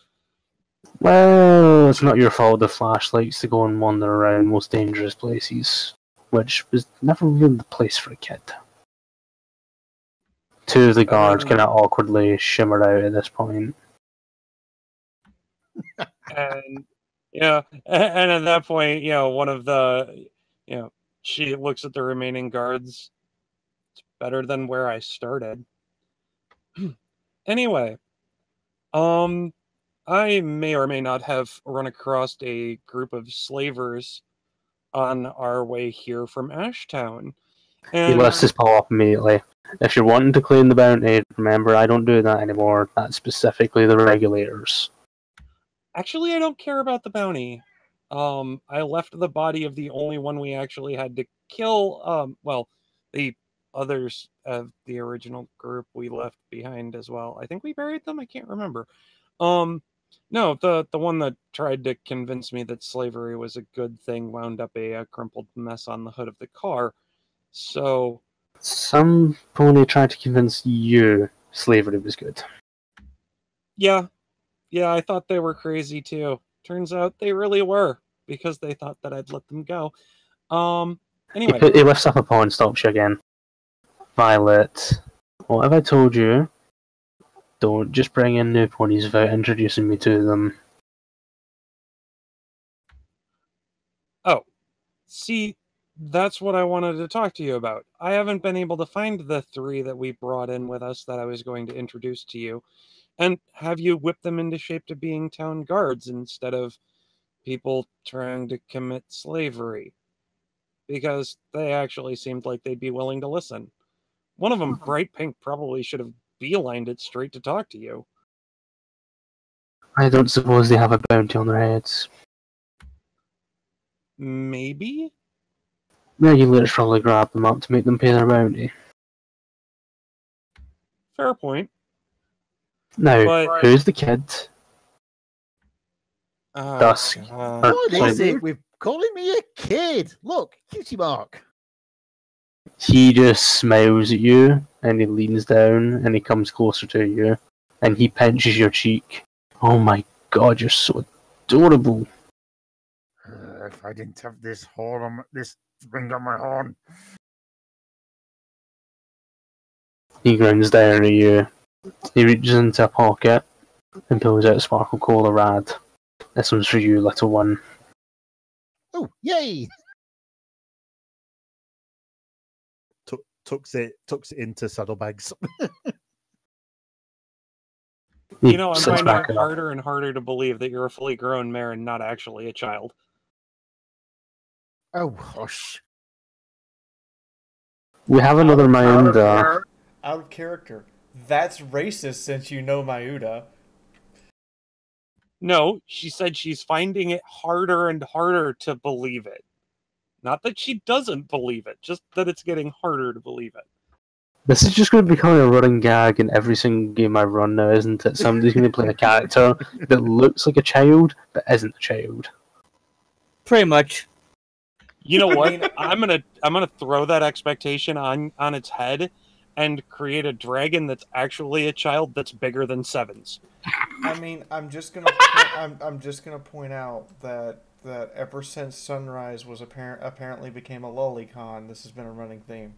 Well, it's not your fault the Flash likes to go and wander around most dangerous places, which was never really the place for a kid. Two of the guards kind of awkwardly shimmer out at this point. And, and at that point, one of the, she looks at the remaining guards. It's better than where I started. Anyway, I may or may not have run across a group of slavers on our way here from Ashtown. He lifts his paw up immediately. If you're wanting to claim the bounty, remember, I don't do that anymore. That's specifically the regulators. Actually, I don't care about the bounty. I left the body of the only one we actually had to kill. The others of the original group we left behind as well. I think we buried them. I can't remember. No, the one that tried to convince me that slavery was a good thing wound up a crumpled mess on the hood of the car. So some pony tried to convince you slavery was good. Yeah, I thought they were crazy too. Turns out they really were, because they thought that I'd let them go. Anyway. He lifts up a paw and stops you again. Violet, what have I told you? Don't just bring in new ponies without introducing me to them. Oh, see, that's what I wanted to talk to you about. I haven't been able to find the 3 that we brought in with us that I was going to introduce to you. And have you whipped them into shape to being town guards instead of people trying to commit slavery? Because they actually seemed like they'd be willing to listen. One of them, Bright Pink, probably should have beelined it straight to talk to you. I don't suppose they have a bounty on their heads. Maybe? Regulators probably grab them up to make them pay their bounty. Fair point. Now, who's the kid? Dusk. What is it with calling me a kid? Look, cutie mark. He just smiles at you, and he leans down, and he comes closer to you, and he pinches your cheek. Oh my god, you're so adorable. If I didn't have this ring on my horn. He grins down at you. He reaches into a pocket and pulls out a Sparkle Cola Rad. This one's for you, little one. Oh, yay! Tucks it into saddlebags. I'm finding it harder and harder to believe that you're a fully grown mare and not actually a child. Oh, hush. We have another mound. Out of character. That's racist since you know Mayuda. No, she said she's finding it harder and harder to believe it. Not that she doesn't believe it, just that it's getting harder to believe it. This is just going to become a running gag in every single game I run now, isn't it? Somebody's going to play a character that looks like a child, but isn't a child. Pretty much. You know what? I'm gonna throw that expectation on its head and create a dragon that's actually a child that's bigger than Sevens. I mean, I'm just gonna point out that ever since Sunrise was apparently became a lolicon, this has been a running theme.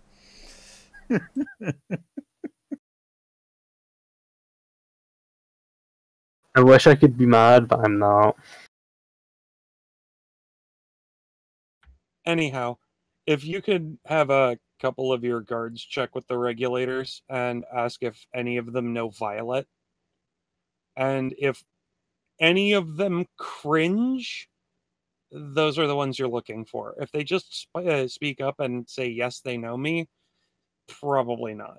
I wish I could be mad, but I'm not. Anyhow, if you could have a couple of your guards check with the regulators and ask if any of them know Violet, and if any of them cringe, those are the ones you're looking for. If they just speak up and say, yes, they know me, probably not.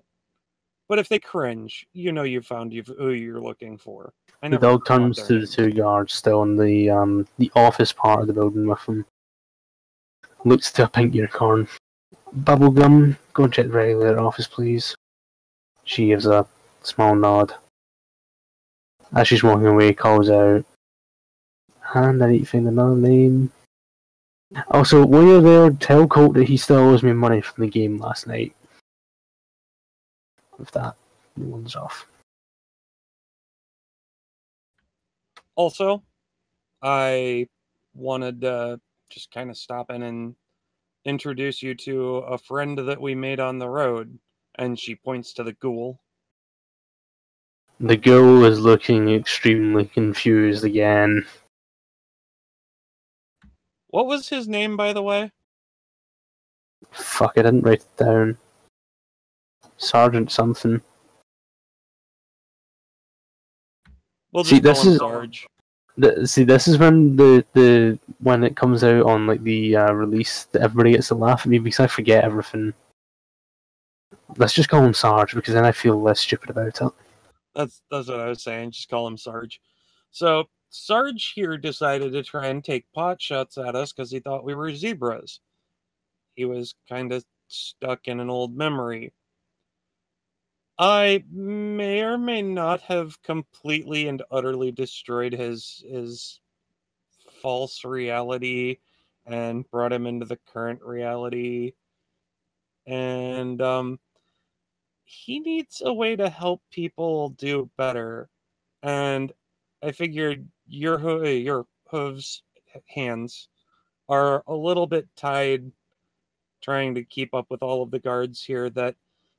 But if they cringe, you know you found who you're looking for. The dog turns to the two guards still in the office part of the building with him. Looks to a pink unicorn. Bubblegum, go and check the regulator office, please. She gives a small nod. As she's walking away, calls out, and I need to find another name. Also, while you're there, tell Colt that he still owes me money from the game last night. With that, no one's off. Also, I wanted to just kind of stop in and introduce you to a friend that we made on the road. And she points to the ghoul. The ghoul is looking extremely confused again. What was his name, by the way? Fuck, I didn't write it down. Sergeant something. We'll just call him Sarge. This is when when it comes out on like the release that everybody gets to laugh at me because I forget everything. Let's just call him Sarge because then I feel less stupid about it. That's what I was saying. Just call him Sarge. So Sarge here decided to try and take pot shots at us because he thought we were zebras. He was kind of stuck in an old memory. I may or may not have completely and utterly destroyed his false reality and brought him into the current reality. And he needs a way to help people do better. And I figured your hooves hands are a little bit tied trying to keep up with all of the guards here, that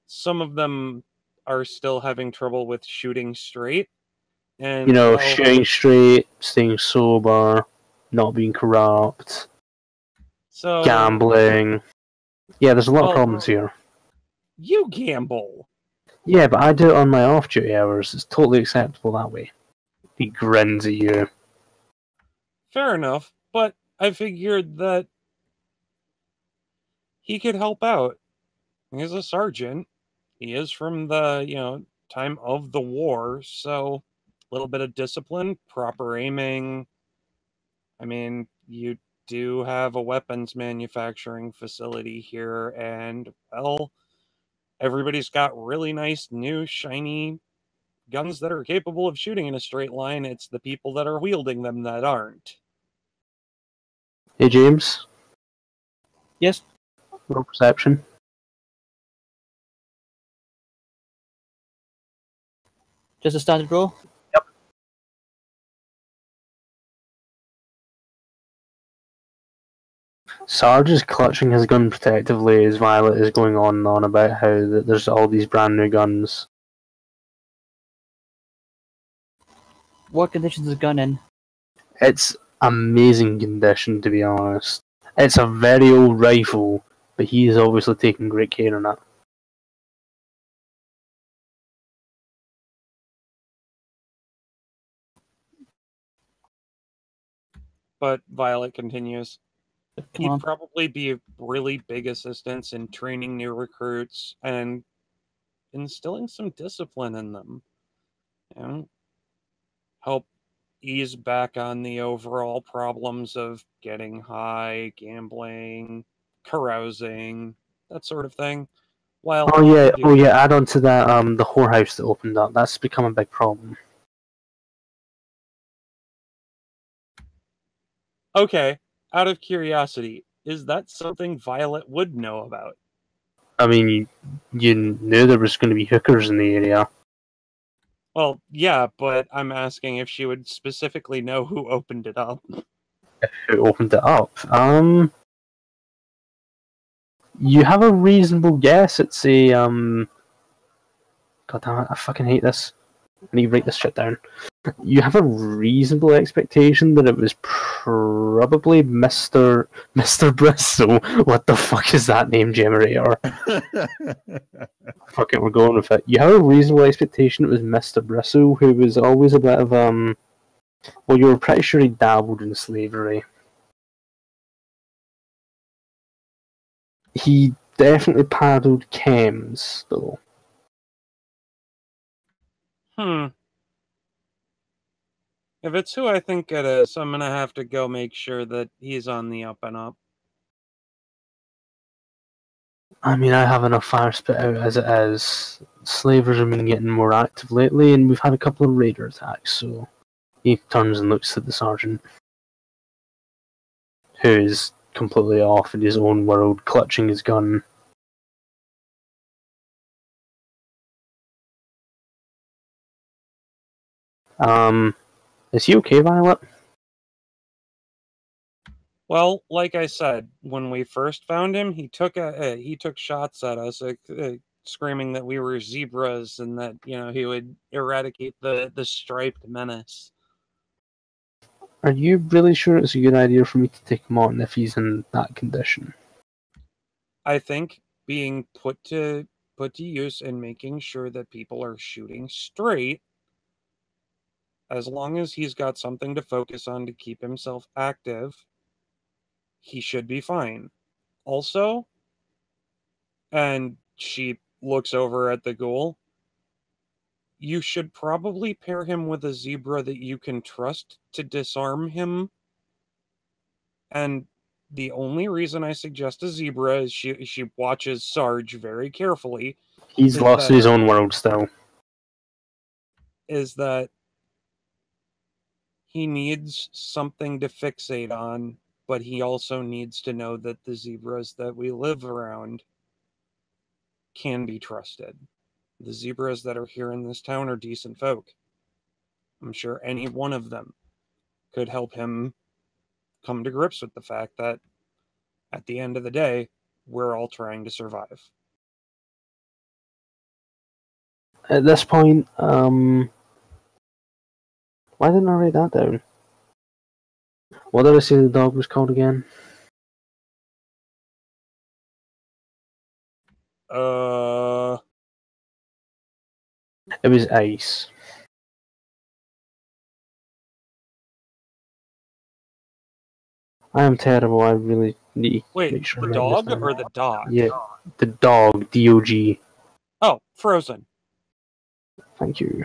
some of them are still having trouble with shooting straight. And shooting straight, staying sober, not being corrupt, gambling. Yeah, there's a lot of problems here. You gamble. Yeah, but I do it on my off-duty hours. It's totally acceptable that way. He grins at you. Fair enough, but I figured that he could help out. He's a sergeant. He is from the, time of the war, so a little bit of discipline, proper aiming. I mean, you do have a weapons manufacturing facility here, and, well, everybody's got really nice, new, shiny guns that are capable of shooting in a straight line. It's the people that are wielding them that aren't. Hey, James? Yes? Roll perception. Just a standard roll? Yep. Sarge is clutching his gun protectively as Violet is going on and on about how there's all these brand new guns. What condition is the gun in? It's amazing condition, to be honest. It's a very old rifle, but he is obviously taking great care of it. But Violet continues. He'd probably be a really big assistance in training new recruits and instilling some discipline in them. You know, help ease back on the overall problems of getting high, gambling, carousing, that sort of thing. While Oh yeah. Add on to that, the whorehouse that opened up. That's become a big problem. Okay, out of curiosity, is that something Violet would know about? I mean, you knew there was going to be hookers in the area. Well, yeah, but I'm asking if she would specifically know who opened it up. Who opened it up? You have a reasonable guess. It's a God damn it! I fucking hate this. I need to write this shit down. You have a reasonable expectation that it was probably Mr. Bristol. What the fuck is that name generator? Fuck it, we're going with it. You have a reasonable expectation it was Mr. Bristol, who was always a bit of well, you were pretty sure he dabbled in slavery. He definitely paddled chems, though. If it's who I think it is, I'm gonna have to go make sure that he's on the up and up. I mean, I have enough fire spit out as it is. Slavers have been getting more active lately, and we've had a couple of raider attacks, so he turns and looks at the sergeant, who is completely off in his own world, clutching his gun. Is he okay, Violet? Well, like I said, when we first found him, he took shots at us, screaming that we were zebras and that he would eradicate the striped menace. Are you really sure it's a good idea for me to take him on if he's in that condition? I think being put to use and making sure that people are shooting straight, as long as he's got something to focus on to keep himself active, he should be fine. Also, and she looks over at the ghoul, you should probably pair him with a zebra that you can trust to disarm him. And the only reason I suggest a zebra is she watches Sarge very carefully. He's lost his own world still. Is that he needs something to fixate on, but he also needs to know that the zebras that we live around can be trusted. The zebras that are here in this town are decent folk. I'm sure any one of them could help him come to grips with the fact that at the end of the day, we're all trying to survive. At this point, why didn't I write that down? What did I say the dog was called again? It was Ice. I am terrible. I really need to make sure. The dog or the dog? Yeah, the dog. D-O-G. Oh, Frozen. Thank you.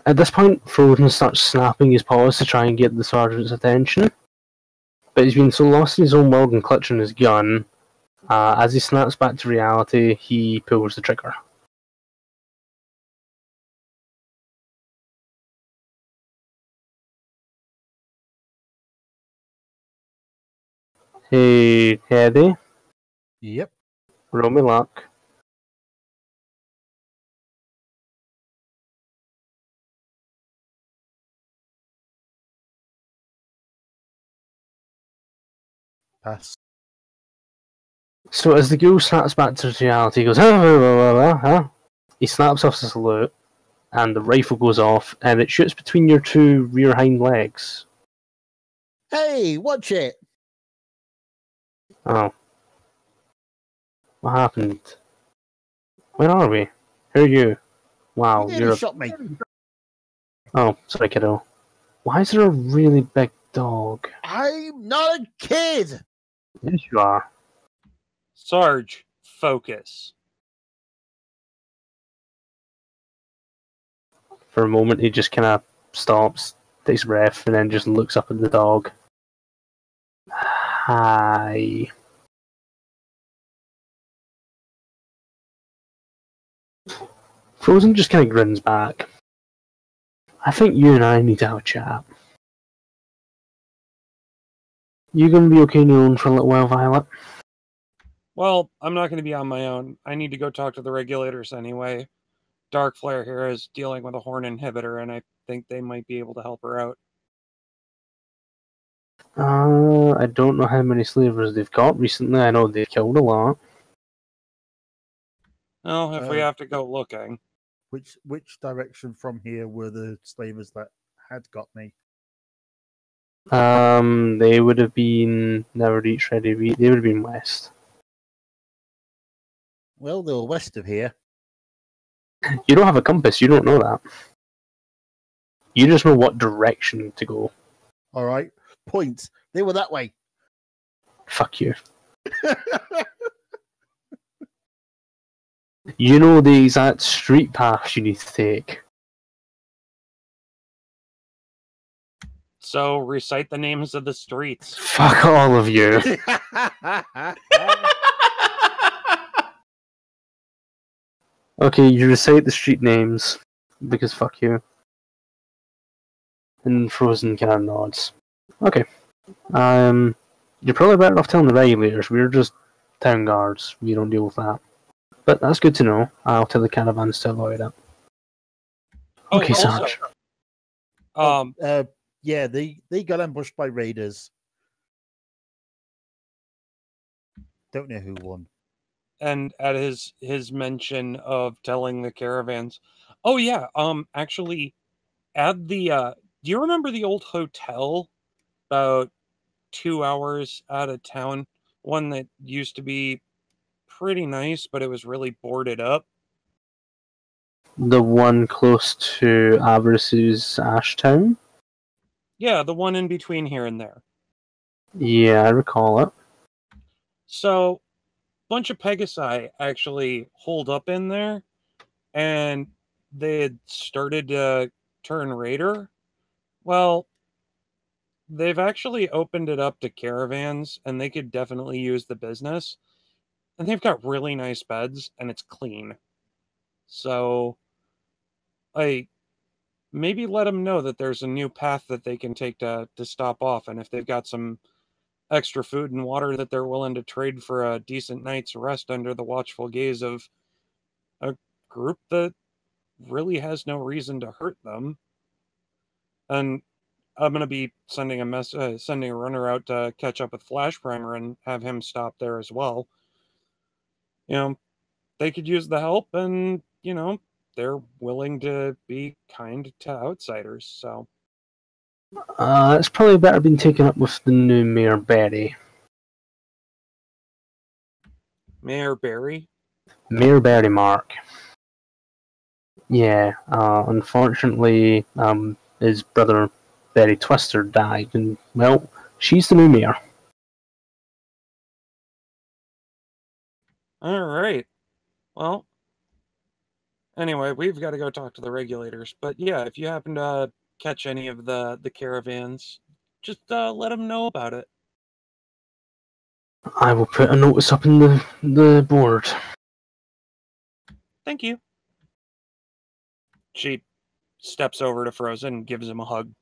At this point, Frozen starts snapping his paws to try and get the sergeant's attention, but he's been so lost in his own world and clutching his gun, as he snaps back to reality, he pulls the trigger. Hey, Eddie. Yep. Roll me luck. Pass. So as the ghoul snaps back to reality, he goes, huh? He snaps off the salute, and the rifle goes off, and it shoots between your two rear hind legs. Hey, watch it! Oh. What happened? Where are we? Who are you? Wow, You nearly shot me. Oh, sorry, kiddo. Why is there a really big dog. I'm not a kid! Yes, you are. Sarge, focus. For a moment, he just kind of stops, takes a breath, and then just looks up at the dog. Hi. Frozen just kind of grins back. I think you and I need to have a chat. You gonna be okay on your own for a little while, Violet? Well, I'm not going to be on my own. I need to go talk to the regulators anyway. Dark Flare here is dealing with a horn inhibitor, and I think they might be able to help her out. I don't know how many slavers they've got recently. I know they've killed a lot. Well, if we have to go looking. Which direction from here were the slavers that had got me? They would have been never reach ready. They would have been west. Well, they were west of here. You don't have a compass. You don't know that. You just know what direction to go. All right. Points. They were that way. Fuck you. You know the exact street paths you need to take. So recite the names of the streets. Fuck all of you. Okay, you recite the street names, because fuck you. And Frozen kind of nods. Okay. You're probably better off telling the regulators. We're just town guards. We don't deal with that. But that's good to know. I'll tell the caravans to avoid it. Okay, also, Sarge. Yeah, they got ambushed by raiders. Don't know who won. And at his mention of telling the caravans, oh yeah, actually, at the do you remember the old hotel about 2 hours out of town? One that used to be pretty nice, but it was really boarded up. The one close to Avarice's Ashtown? Yeah, the one in between here and there. Yeah, I recall it. So, bunch of Pegasi actually holed up in there, and they had started to turn raider. Well, they've actually opened it up to caravans, and they could definitely use the business. And they've got really nice beds, and it's clean. So, maybe let them know that there's a new path that they can take to stop off, and if they've got some extra food and water that they're willing to trade for a decent night's rest under the watchful gaze of a group that really has no reason to hurt them. And I'm going to be sending a runner out to catch up with Flash Primer and have him stop there as well. You know, they could use the help, and, you know, they're willing to be kind to outsiders, so. It's probably better been taken up with the new Mayor Berry. Mayor Barry? Mayor Berry, Mark. Yeah, unfortunately, his brother Barry Twister died, and, well, she's the new mayor. Alright. Well, anyway, we've got to go talk to the regulators. But yeah, if you happen to catch any of the caravans, just let them know about it. I will put a notice up in the board. Thank you. She steps over to Frozen and gives him a hug.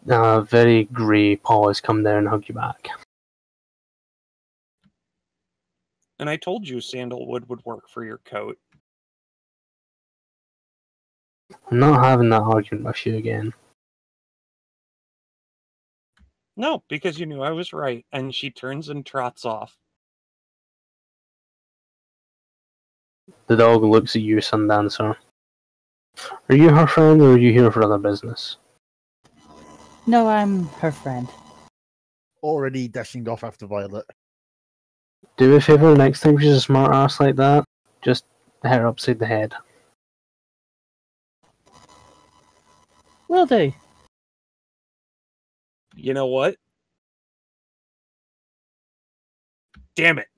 Very grey paws come down and hug you back. And I told you sandalwood would work for your coat. I'm not having that argument with you again. No, because you knew I was right. And she turns and trots off. The dog looks at you, Sundancer. Are you her friend, or are you here for other business? No, I'm her friend. Already dashing off after Violet. Do me a favour, next time she's a smart ass like that, just hit her upside the head. Will do. You know what? Damn it.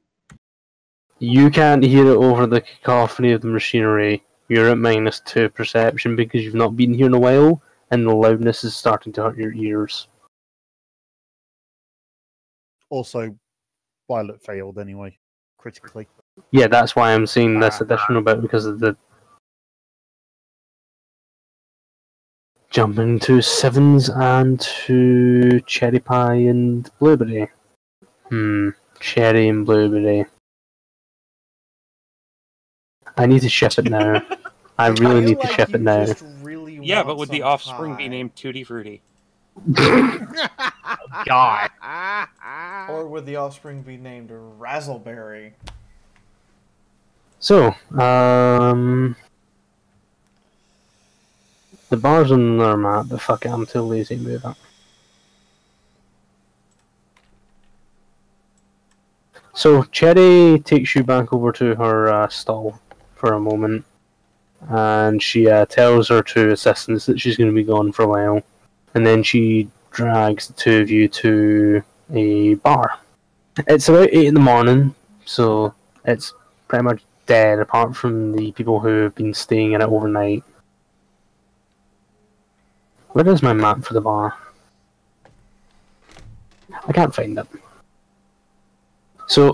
You can't hear it over the cacophony of the machinery. You're at -2 perception because you've not been here in a while, and the loudness is starting to hurt your ears. Also, Violet failed anyway, critically. Yeah, that's why I'm saying this additional bit, because of the jumping to sevens and to cherry pie and blueberry. Cherry and blueberry. I need to ship it now. I really need to ship it now. Really Yeah, but would the offspring be named Tutti Frutti? God. Or would the offspring be named Razzleberry? So, the bar's on another map, but fuck it, I'm too lazy to move it. So, Cherry takes you back over to her stall for a moment, and she tells her two assistants that she's going to be gone for a while, and then she drags the two of you to a bar. It's about 8 in the morning, so it's pretty much dead apart from the people who have been staying in it overnight. Where is my map for the bar? I can't find it. So,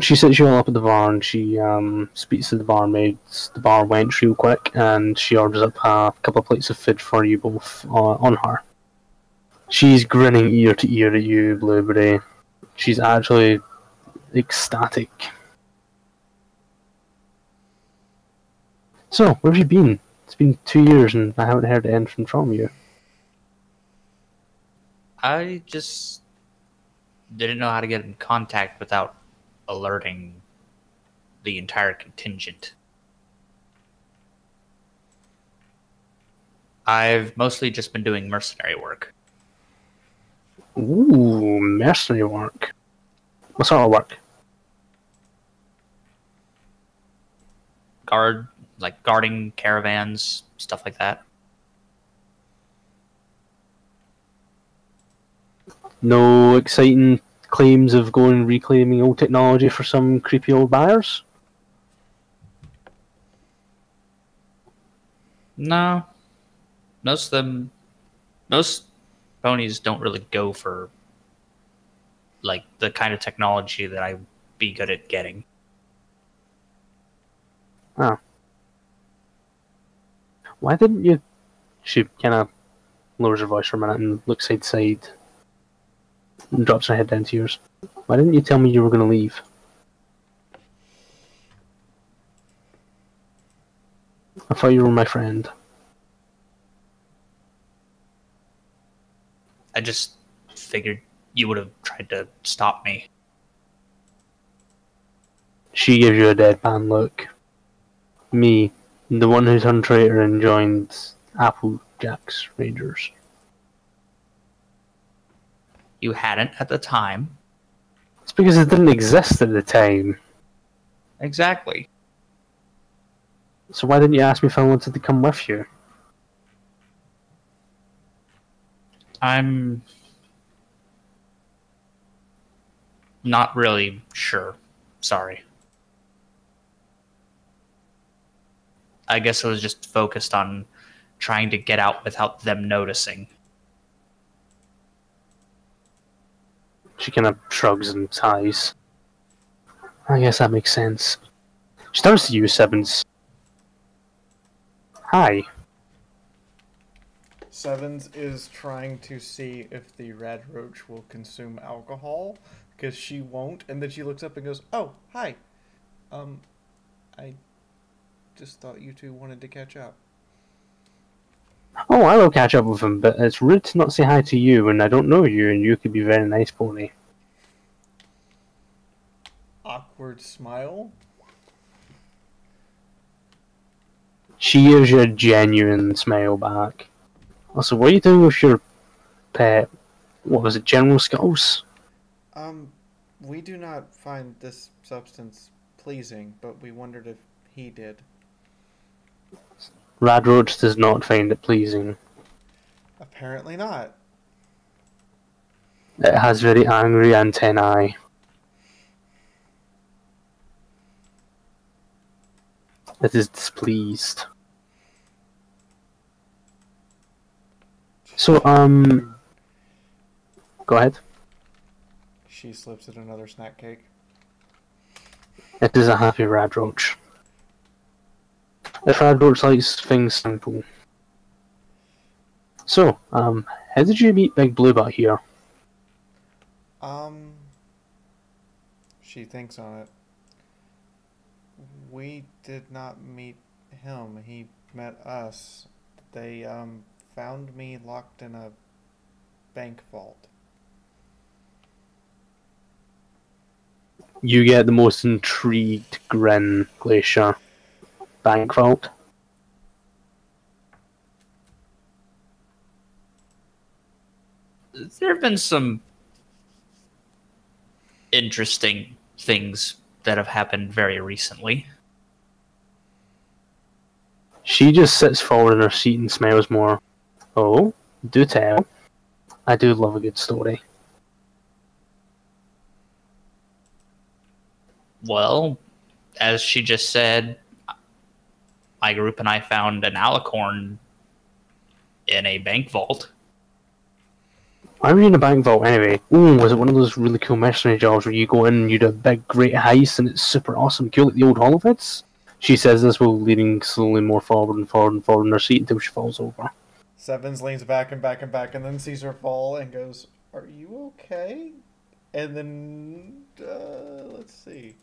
she sets you all up at the bar and she speaks to the barmaids. The bar went real quick and she orders up a couple of plates of food for you both on her. She's grinning ear to ear at you, Blueberry. She's actually ecstatic. So, where have you been? It's been 2 years and I haven't heard anything from you. I just didn't know how to get in contact without alerting the entire contingent. I've mostly just been doing mercenary work. Ooh, mercenary work. What sort of work? Guarding caravans, stuff like that. No exciting claims of going and reclaiming old technology for some creepy old buyers? No. Most ponies don't really go for the kind of technology that I'd be good at getting. Oh. Why didn't you... She kind of lowers her voice for a minute and looks side to side and drops her head down to yours. Why didn't you tell me you were going to leave? I thought you were my friend. I just figured you would have tried to stop me. She gives you a deadpan look. Me, the one who turned traitor and joined Applejack's Rangers. You hadn't at the time. It's because it didn't exist at the time. Exactly. So why didn't you ask me if I wanted to come with you? I'm not really sure. Sorry. I guess I was just focused on trying to get out without them noticing. She kind of shrugs and sighs. I guess that makes sense. She turns to you, Sevens. Hi. Sevens is trying to see if the red roach will consume alcohol, because she won't, and then she looks up and goes, "Oh, hi. I just thought you two wanted to catch up." Oh, I will catch up with him, but it's rude to not say hi to you when I don't know you and you could be very nice, Pony. Awkward smile. She gives you a genuine smile back. Also, what are you doing with your pet? What was it, General Skulls? We do not find this substance pleasing, but we wondered if he did. Radroach does not find it pleasing. Apparently not. It has very angry antennae. It is displeased. So, go ahead. She slips it another snack cake. It is a happy Radroach. If Radroach likes things simple. So, how did you meet Big Bluebot here? She thinks on it. We did not meet him. He met us. They, found me locked in a bank vault. You get the most intrigued grin, Glacier. Bank vault. There have been some interesting things that have happened very recently. She just sits forward in her seat and smiles more. Oh, do tell. I do love a good story. Well, as she just said, my group and I found an Alicorn in a bank vault. Why were you in a bank vault anyway? Ooh, was it one of those really cool mercenary jobs where you go in and you do a big, great heist and it's super awesome, cool like the old Holovids? She says this while leaning slowly more forward and forward and forward in her seat until she falls over. Sevens leans back and back and back and then sees her fall and goes, "Are you okay?" And then, let's see.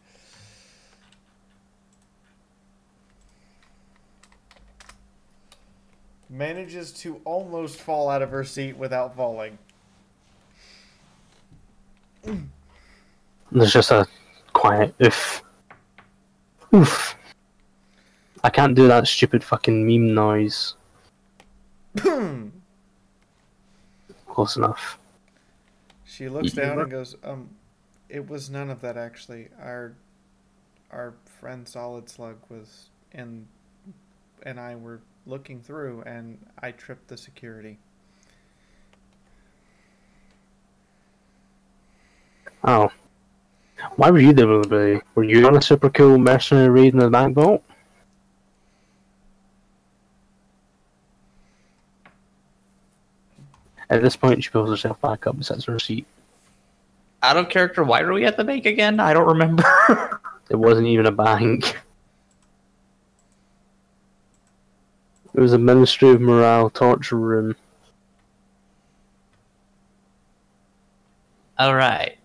Manages to almost fall out of her seat without falling. There's just a quiet oof. Oof. I can't do that stupid fucking meme noise. Close enough. She looks down and goes, it was none of that actually. Our friend Solid Slug was in, and I were looking through and I tripped the security. Oh. Why were you there, Billy? Were you on a super cool mercenary raid in the bank vault? At this point, she pulls herself back up and sits in her seat. Out of character, why were we at the bank again? I don't remember. It wasn't even a bank. It was a Ministry of Morale torture room. Alright.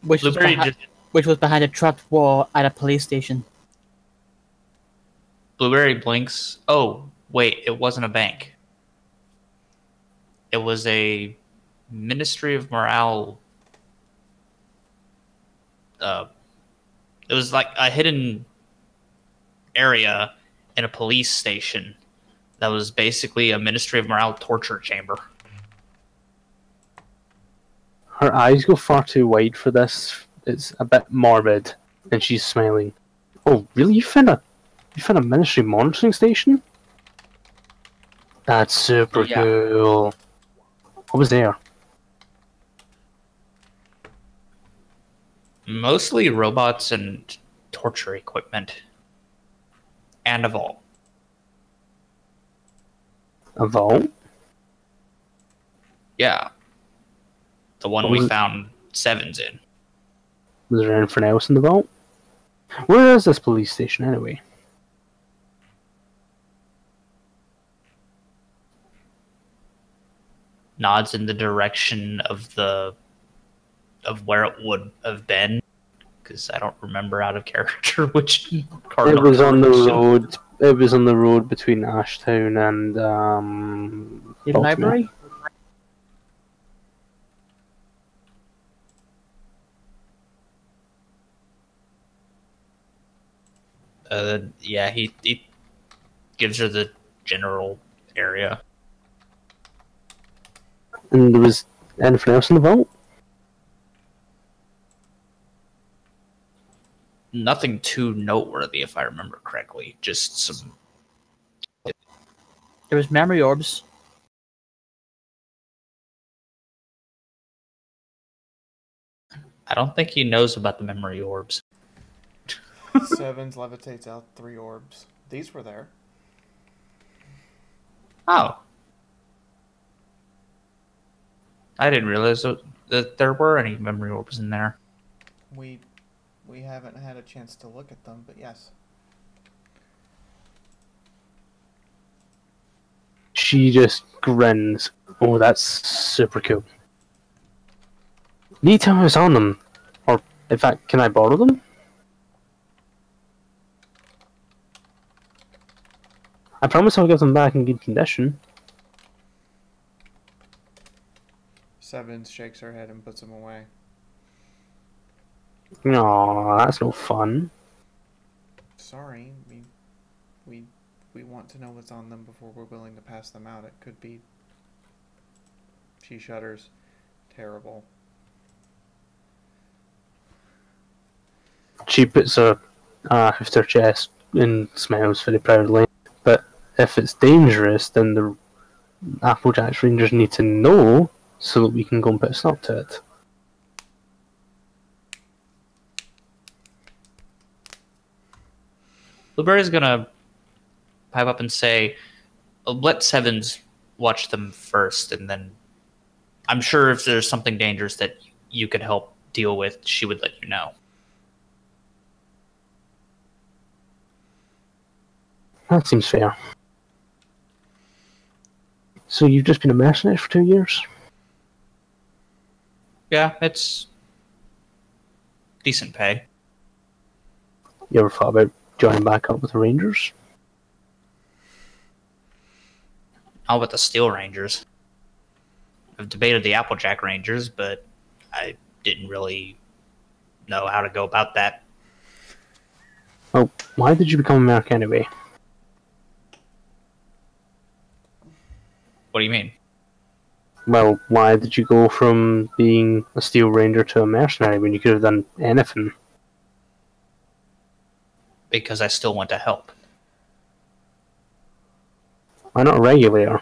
Which was behind a trapped wall at a police station. Blueberry blinks. Oh, wait, it wasn't a bank. It was a Ministry of Morale. It was like a hidden area in a police station that was basically a Ministry of Morale torture chamber. Her eyes go far too wide for this. It's a bit morbid, and she's smiling. Oh, really? You found a Ministry monitoring station? That's super cool. What was there? Mostly robots and torture equipment. And a vault. A vault? Yeah. The one we found Sevens in. Was there anything else in the vault? Where is this police station anyway? Nods in the direction of where it would have been, because I don't remember out of character which cardinal. It was on the road. It was on the road between Ashtown and The library. Yeah, he gives her the general area. And there was anything else in the vault? Nothing too noteworthy, if I remember correctly. Just some There was memory orbs. I don't think he knows about the memory orbs. Sevens levitates out 3 orbs. These were there. Oh. I didn't realize that there were any memory orbs in there. We haven't had a chance to look at them, but yes. She just grins. Oh, that's super cool. Need to tell me what's on them. Or, in fact, can I borrow them? I promise I'll give them back in good condition. Sevens shakes her head and puts them away. Aw, that's no fun. Sorry, we want to know what's on them before we're willing to pass them out. It could be... She shudders. Terrible. She puts her with her chest and smiles very proudly. But if it's dangerous, then the Applejack's Rangers need to know so that we can go and put a stop to it. Blueberry's gonna pipe up and say, let Sevens watch them first, and then I'm sure if there's something dangerous that you could help deal with, she would let you know. That seems fair. So you've just been a mercenary for 2 years? Yeah, it's decent pay. You ever thought about joining back up with the Rangers? Not with the Steel Rangers. I've debated the Applejack Rangers, but I didn't really know how to go about that. Well, why did you become a merc anyway? What do you mean? Well, why did you go from being a Steel Ranger to a mercenary when you could have done anything? Because I still want to help. Why not a regulator?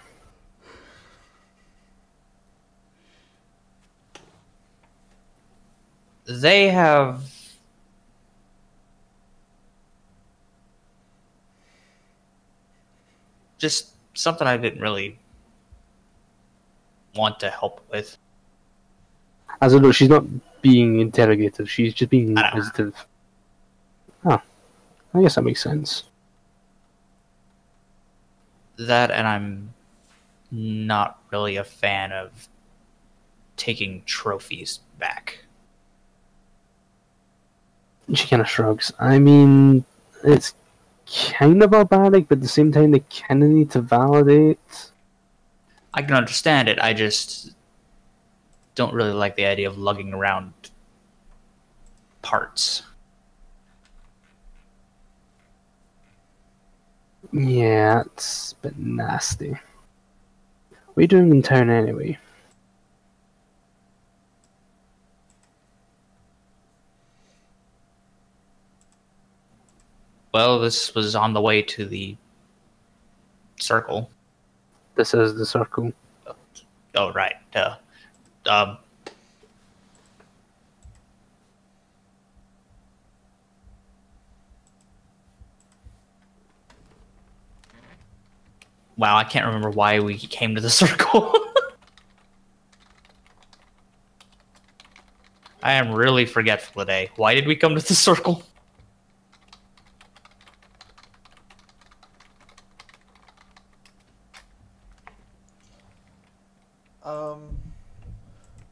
They have just something I didn't really want to help with. As I know, she's not being interrogative, she's just being inquisitive. Oh, I guess that makes sense. That, and I'm not really a fan of taking trophies back. She kind of shrugs. I mean, it's kind of barbaric, but at the same time, they kind of need to validate. I can understand it, I just don't really like the idea of lugging around parts. Yeah, it's a bit nasty. What are you doing in town anyway? Well, this was on the way to the circle. This is the circle. Oh, right. Wow, I can't remember why we came to the circle. I am really forgetful today. Why did we come to the circle?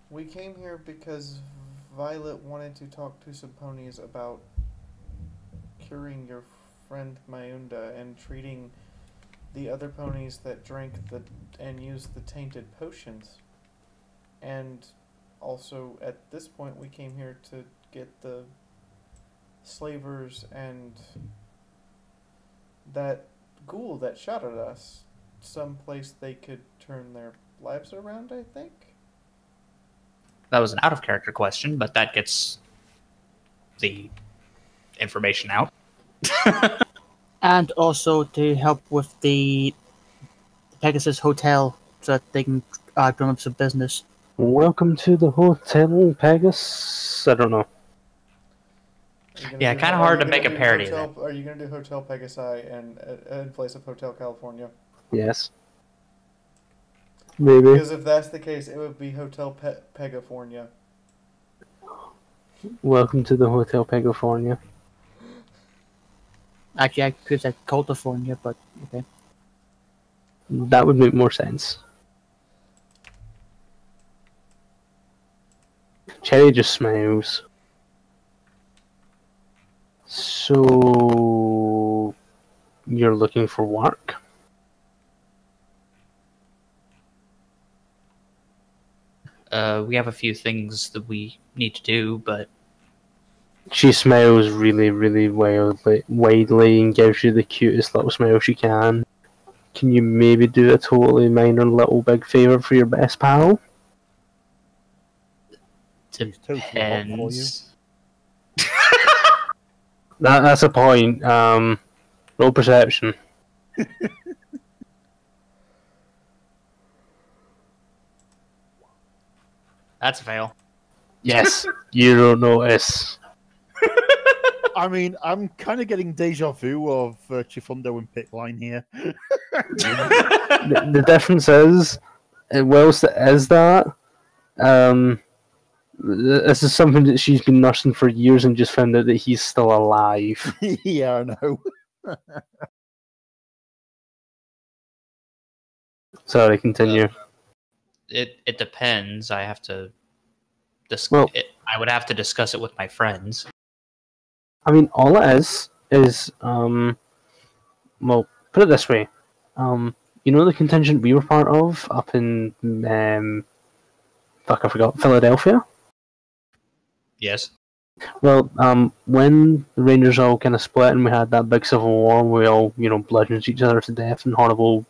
We came here because Violet wanted to talk to some ponies about curing your friend Mayunda and treating the other ponies that drank and used the tainted potions. And also, at this point, we came here to get the slavers and that ghoul that shot at us someplace they could turn their lives around, I think? That was an out-of-character question, but that gets the information out. And also to help with the Pegasus Hotel so that they can drum up some business. Welcome to the Hotel Pegasus. I don't know. Yeah, kind of hard to make a parody of that. Are you going to do Hotel Pegasi in place of Hotel California? Yes. Maybe. Because if that's the case, it would be Hotel Pegafornia. Welcome to the Hotel Pegafornia. Actually, I could have said California, but okay. That would make more sense. Cherry just smiles. So, you're looking for work? We have a few things that we need to do, but... She smiles really, really widely and gives you the cutest little smile she can. Can you maybe do a totally minor little big favour for your best pal? Depends. That's a point. Roll perception. That's a fail. Yes, you don't notice. I mean, I'm kind of getting deja vu of Chifundo and Pickline here. The difference is, whilst it is that, this is something that she's been nursing for years and just found out that he's still alive. Yeah, I know. Sorry, continue. It depends. I have to Well- I would have to discuss it with my friends. I mean, all it is, well, put it this way. You know the contingent we were part of up in, I forgot, Philadelphia? Yes. Well, when the Rangers all kind of split and we had that big civil war where we all, bludgeoned each other to death in horrible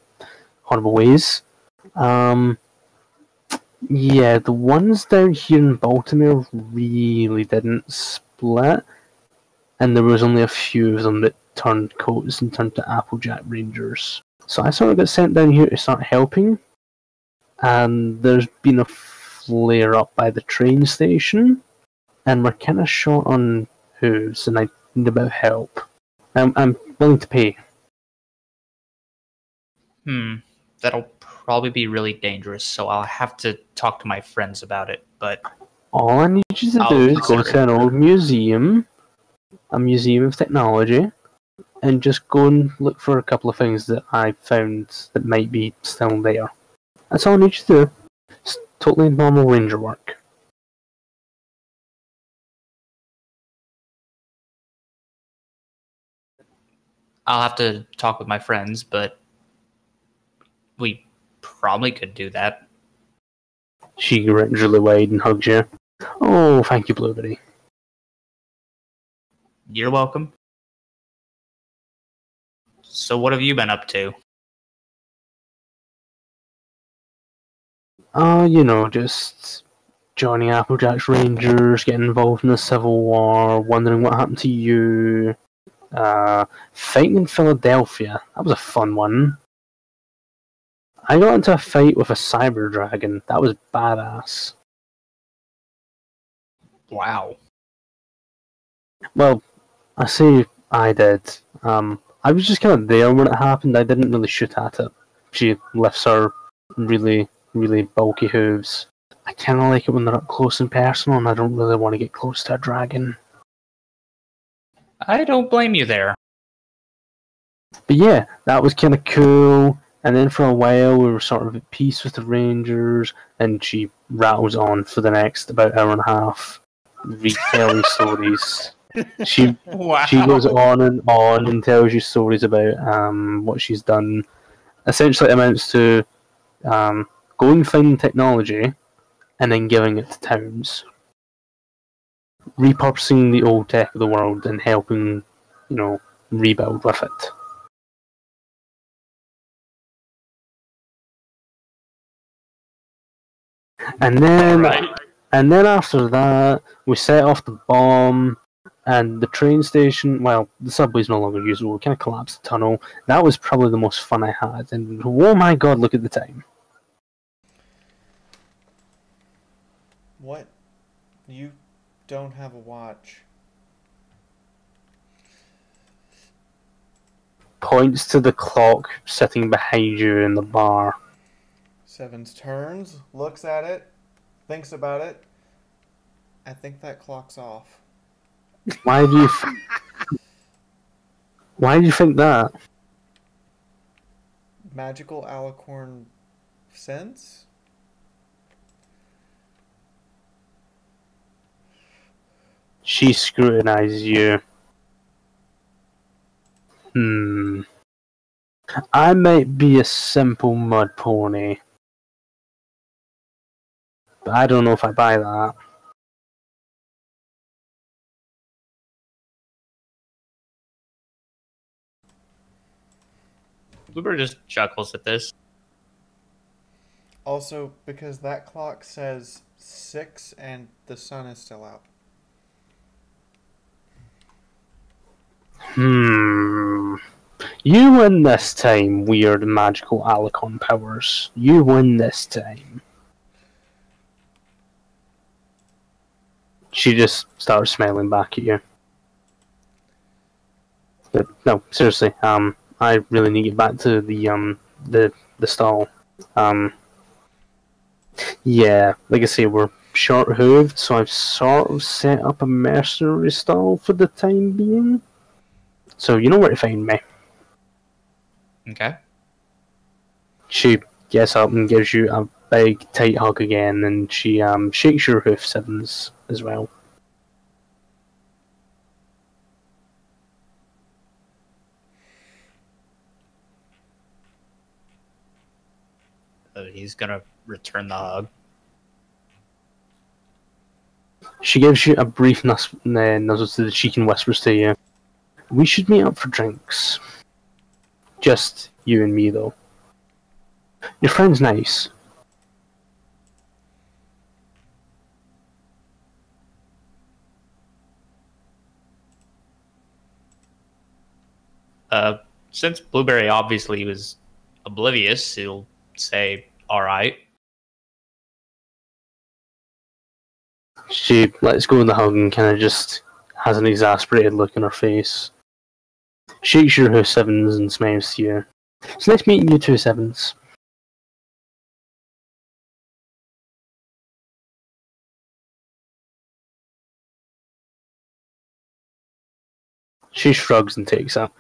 ways, yeah, the ones down here in Baltimore really didn't split, and there was only a few of them that turned coats and turned to Applejack Rangers. So I sort of got sent down here to start helping, and there's been a flare-up by the train station, and we're kind of short on hooves, and I need a bit of help. I'm willing to pay. That'll probably be really dangerous, so I'll have to talk to my friends about it, but... All I need you to do is go to an old museum, a museum of technology, and just go and look for a couple of things that I found that might be still there. That's all I need you to do. It's totally normal ranger work. I'll have to talk with my friends, but we probably could do that. She grins really wide and hugs you. Oh, thank you, Blueberry. You're welcome. So what have you been up to? Just joining Applejack's Rangers, getting involved in the Civil War, wondering what happened to you. Fighting in Philadelphia. That was a fun one. I got into a fight with a cyber dragon. That was badass. Wow. Well, I say I did. I was just kind of there when it happened. I didn't really shoot at it. She lifts her really, really bulky hooves. I kind of like it when they're up close and personal, and I don't really want to get close to a dragon. I don't blame you there. But yeah, that was kind of cool. And then for a while, we were sort of at peace with the Rangers, and she rattles on for the next about hour and a half, retelling stories. She goes on and tells you stories about what she's done. Essentially, it amounts to going finding technology and then giving it to towns, repurposing the old tech of the world and helping, rebuild with it. And then after that, we set off the bomb. And the train station, well, the subway's no longer usable. We kind of collapsed the tunnel. That was probably the most fun I had. And oh my god, look at the time. What? You don't have a watch. Points to the clock sitting behind you in the bar. Sevens turns, looks at it, thinks about it. I think that clock's off. Why do you? Why do you think that? Magical Alicorn sense? She scrutinizes you. I might be a simple mud pony, but I don't know if I buy that. Bluebird just chuckles at this. Also, because that clock says 6 and the sun is still out. You win this time, weird magical Alicorn powers. You win this time. She just starts smiling back at you. But no, seriously, I really need to get back to the stall. Yeah, like I say, we're short-hooved, so I've sort of set up a mercenary stall for the time being. So you know where to find me. Okay. She gets up and gives you a big, tight hug again, and she shakes your hoof sevens as well. He's gonna return the hug. She gives you a brief nuzzle to the cheek and whispers to you, "We should meet up for drinks. Just you and me, though. Your friend's nice." Since Blueberry obviously was oblivious, he'll say, "Alright." She lets go of the hug and kind of just has an exasperated look on her face. Shakes your hoof sevens and smiles to you. "It's nice meeting you too, Sevens." She shrugs and takes up.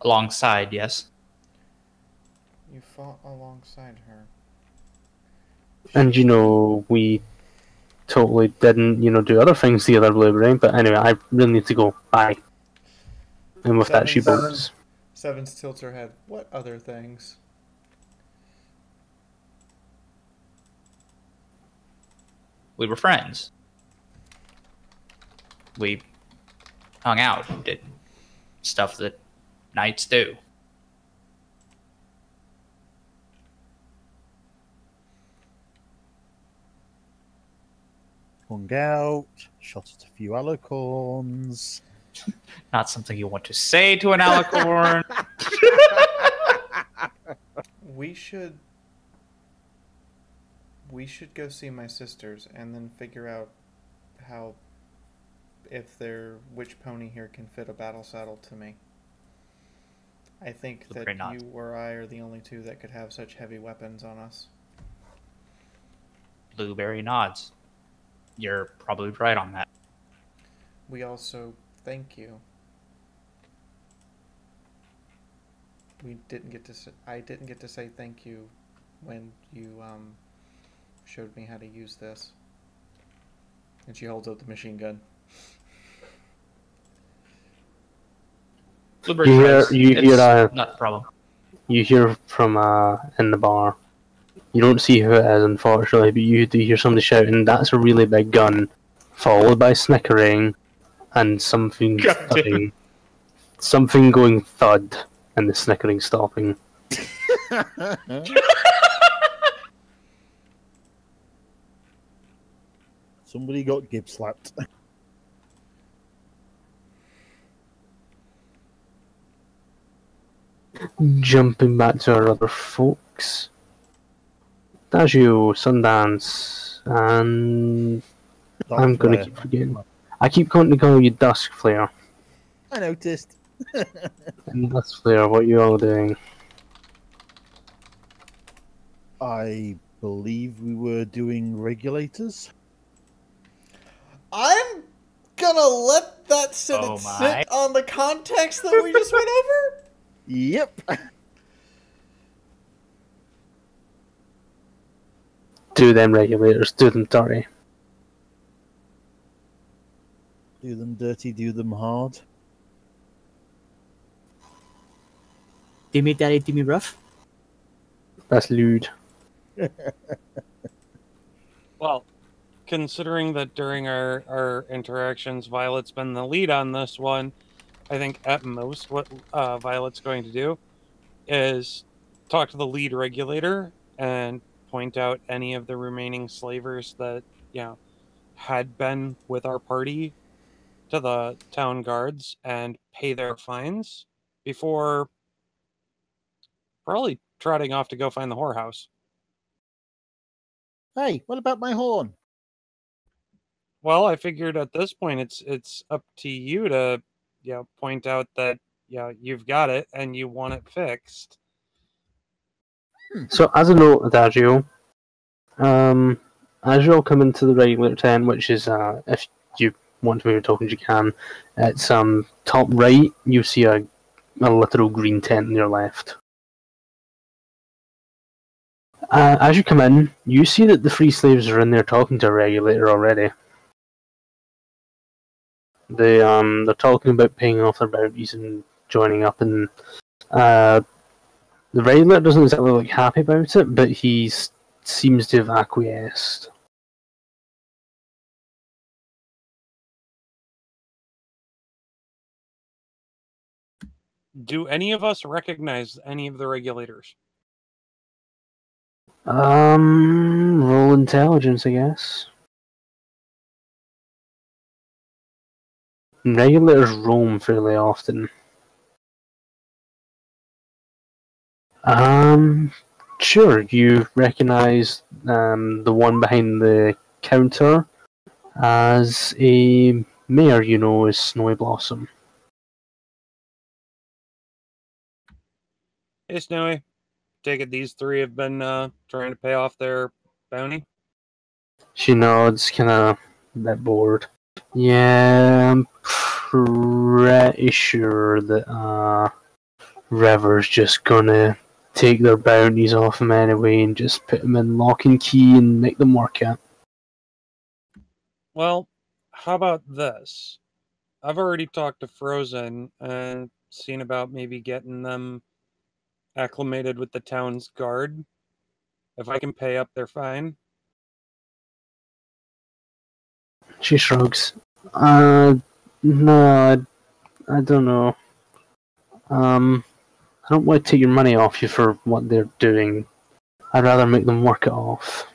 Alongside, yes. You fought alongside her. And we totally didn't, do other things together, Blueberry. But anyway, I really need to go. Bye. And with that, she bolts. Sevens tilts her head. What other things? We were friends. We hung out and did stuff that knights do. Hung out, shot at a few alicorns. Not something you want to say to an alicorn. We should go see my sisters and then figure out which pony here can fit a battle saddle to me. I think that you or I are the only two that could have such heavy weapons on us. Blueberry nods. You're probably right on that. We also thank you. I didn't get to say thank you when you showed me how to use this. And she holds up the machine gun. Blueberry not a problem. You hear from in the bar. You don't see who it is, unfortunately, but you do hear somebody shouting, "That's a really big gun," followed by snickering, and something God damn. thudding. Something going thud, and the snickering stopping. Somebody got gib slapped. Jumping back to our other folks. Dagio, Sundance, and I'm going to keep forgetting. I keep going to call you Dusk Flare. I noticed. And Dusk Flare, what are you all doing? I believe we were doing regulators. I'm gonna let that sit on the context that we just went over. Yep. Do them regulators, do them dirty. Do them dirty, do them hard. Do me daddy, do me rough. That's lewd. Well, considering that during our interactions, Violet's been the lead on this one, I think at most what Violet's going to do is talk to the lead regulator and point out any of the remaining slavers that, had been with our party to the town guards and pay their fines before probably trotting off to go find the whorehouse. Hey, what about my horn? Well, I figured at this point it's up to you to point out that you've got it and you want it fixed. So, as a note, Adagio, as you all come into the regulator tent, which is, if you want to move your tokens, you can, it's top right, you see a literal green tent on your left. As you come in, you see that the free slaves are in there talking to a regulator already. They're talking about paying off their bounties and joining up, and the regulator doesn't exactly look happy about it, but he seems to have acquiesced. Do any of us recognize any of the regulators? Roll intelligence, I guess. Regulators roam fairly often. Sure, you recognize the one behind the counter as a mayor you know is Snowy Blossom. Hey, Snowy. Take it these three have been trying to pay off their bounty? She nods, kinda a bit bored. Yeah, I'm pretty sure that Rever's just gonna take their bounties off them anyway and just put them in lock and key and make them work it. Well, how about this? I've already talked to Frozen and seen about maybe getting them acclimated with the town's guard. If I can pay up their fine. She shrugs. No, I don't know. I don't want to take your money off you for what they're doing. I'd rather make them work it off.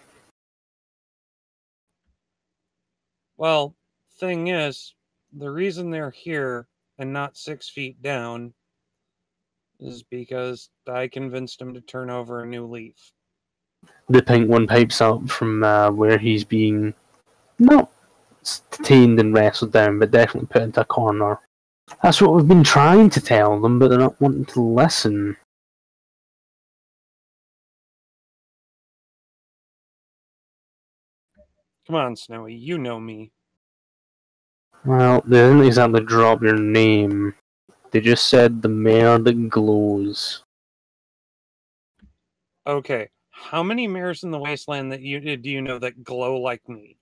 Well, thing is, the reason they're here and not 6 feet down is because I convinced them to turn over a new leaf. The pink one pipes up from where he's being not detained and wrestled down, but definitely put into a corner. That's what we've been trying to tell them, but they're not wanting to listen. Come on, Snowy, you know me. Well, they didn't exactly drop your name. They just said the mare that glows. Okay, how many mares in the Wasteland do you know that glow like me?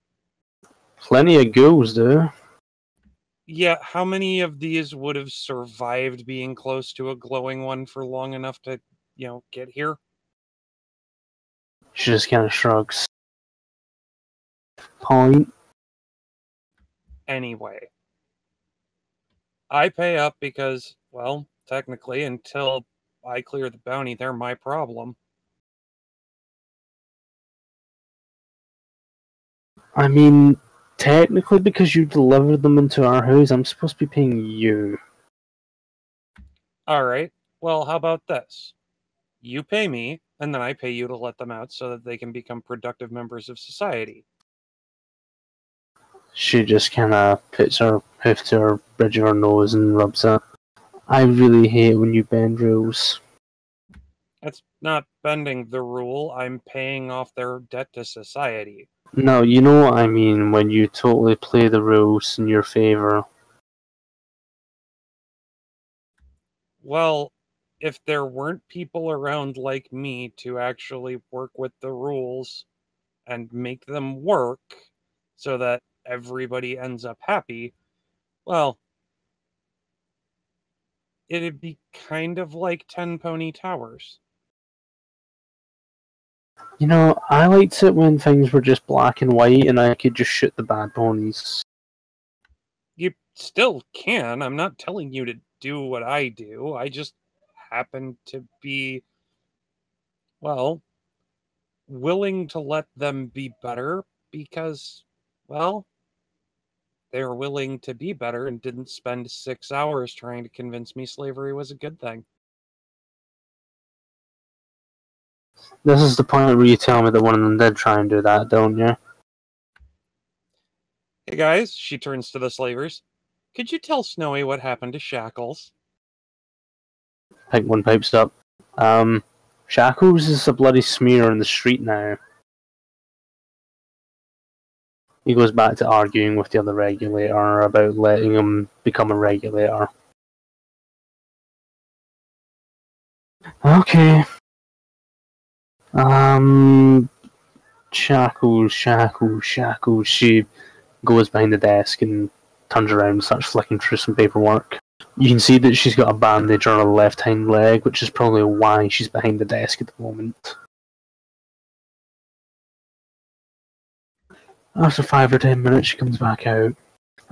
Plenty of ghouls, do. Yeah, how many of these would have survived being close to a glowing one for long enough to, get here? She just kind of shrugs. Point. Anyway, I pay up because, well, technically, until I clear the bounty, they're my problem. I mean, technically, because you delivered them into our house, I'm supposed to be paying you. Alright, well, how about this? You pay me, and then I pay you to let them out so that they can become productive members of society. She just kind of puts her hoof to her bridge of her nose and rubs it. I really hate when you bend rules. That's not bending the rule, I'm paying off their debt to society. No, you know what I mean when you totally play the rules in your favor. Well, if there weren't people around like me to actually work with the rules and make them work so that everybody ends up happy, well, it'd be kind of like 10 Pony Towers. You know, I liked it when things were just black and white and I could just shoot the bad ponies. You still can. I'm not telling you to do what I do. I just happen to be, well, willing to let them be better because, well, they're willing to be better and didn't spend 6 hours trying to convince me slavery was a good thing. This is the point where you tell me that one of them did try and do that, don't you? Hey guys, she turns to the slavers. Could you tell Snowy what happened to Shackles? Pink one pipes up. Shackles is a bloody smear in the street now. He goes back to arguing with the other regulator about letting him become a regulator. Okay. Shackles. She goes behind the desk and turns around and starts flicking through some paperwork. You can see that she's got a bandage on her left hind leg, which is probably why she's behind the desk at the moment. After 5 or 10 minutes, she comes back out.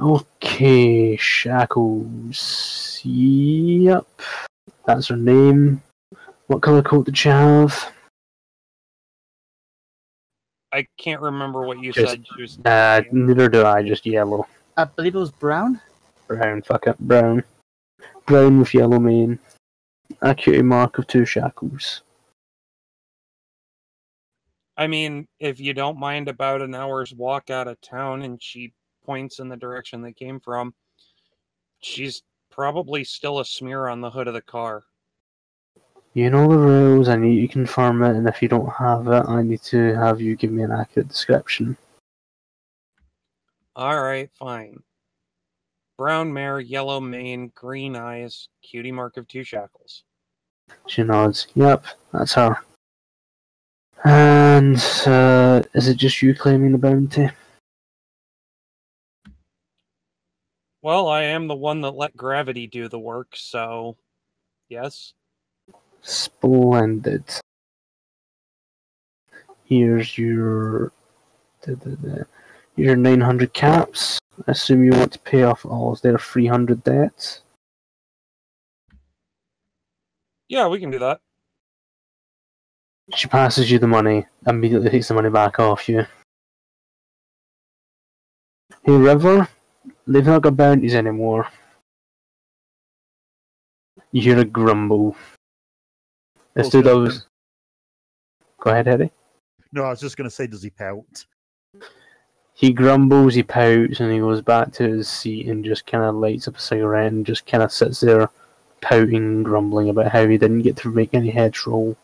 Okay, Shackles. Yep. That's her name. What colour coat did she have? I can't remember what you Just- said. She was Neither do I, just yellow. I believe it was brown. Brown, fuck it, brown. Brown with yellow mane. A cutie mark of 2 shackles. I mean, if you don't mind about an hour's walk out of town and she points in the direction they came from, she's probably still a smear on the hood of the car. You know the rules, I need you to confirm it, and if you don't have it, I need to have you give me an accurate description. Alright, fine. Brown mare, yellow mane, green eyes, cutie mark of 2 shackles. She nods. Yep, that's her. And, is it just you claiming the bounty? Well, I am the one that let gravity do the work, so yes. Splendid. Here's your 900 caps. I assume you want to pay off all of their 300 debts. Yeah, we can do that. She passes you the money, immediately takes the money back off you. Hey River, they've not got bounties anymore. You hear a grumble. Let's do those. Go ahead, Eddie. No, I was just going to say, does he pout? He grumbles, he pouts, and he goes back to his seat and just kind of lights up a cigarette and just kind of sits there pouting and grumbling about how he didn't get to make any heads roll.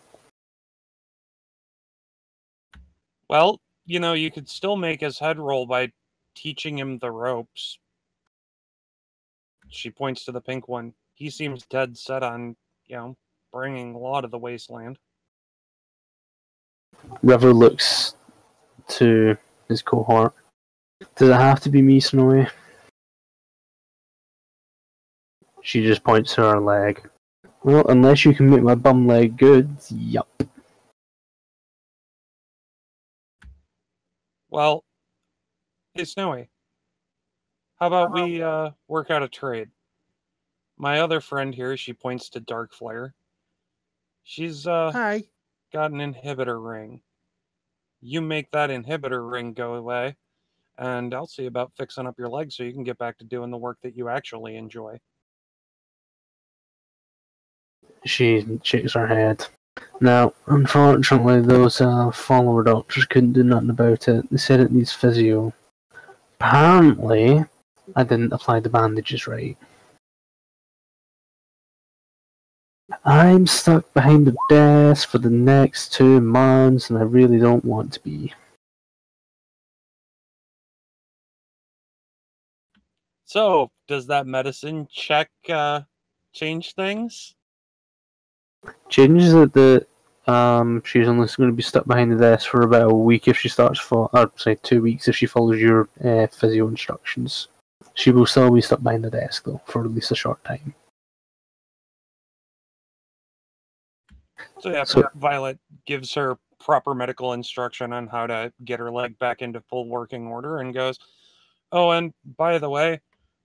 Well, you know, you could still make his head roll by teaching him the ropes. She points to the pink one. He seems dead set on, you know, bringing law to the wasteland. River looks to his cohort. Does it have to be me, Snowy? She just points to her leg. Well, unless you can make my bum leg good, yup. Well, hey, Snowy, how about we work out a trade? my other friend here, she points to Darkflare. She's Hi. got an inhibitor ring. You make that inhibitor ring go away, and I'll see about fixing up your leg so you can get back to doing the work that you actually enjoy. She shakes her head. Now, unfortunately, those follower doctors couldn't do nothing about it. They said it needs physio. Apparently, I didn't apply the bandages right. I'm stuck behind the desk for the next 2 months, and I really don't want to be. So, does that medicine check change things? Changes that she's only going to be stuck behind the desk for about a week if she starts for, or say 2 weeks if she follows your physio instructions. She will still be stuck behind the desk though for at least a short time. So yeah, So- Violet gives her proper medical instruction on how to get her leg back into full working order and goes, "Oh, and by the way,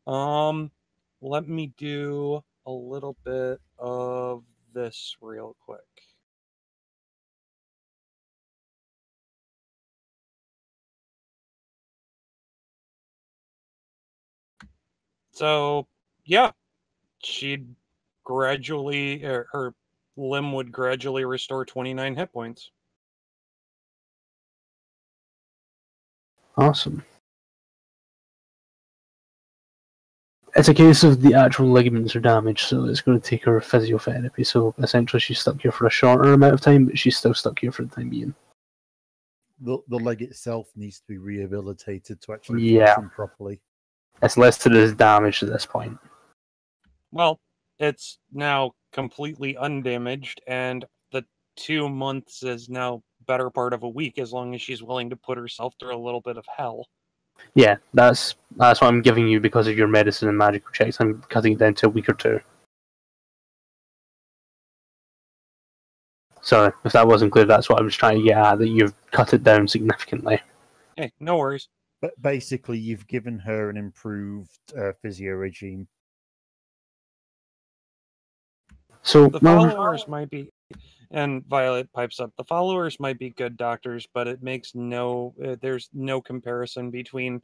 let me do a little bit of this real quick." So, yeah, she'd gradually, her limb would gradually restore 29 hit points. Awesome. It's a case of the actual ligaments are damaged, so it's going to take her physiotherapy. So essentially, she's stuck here for a shorter amount of time, but she's still stuck here for the time being. The leg itself needs to be rehabilitated to actually Yeah. function properly. It's listed as damaged at this point. Well, it's now completely undamaged, and the 2 months is now better part of a week as long as she's willing to put herself through a little bit of hell. Yeah, that's what I'm giving you because of your medicine and magical checks. I'm cutting it down to a week or 2. So if that wasn't clear, that's what I was trying to get at, that you've cut it down significantly. Hey, no worries. But basically, you've given her an improved physio regime. So The followers might be, and Violet pipes up, the followers might be good doctors, but it makes there's no comparison between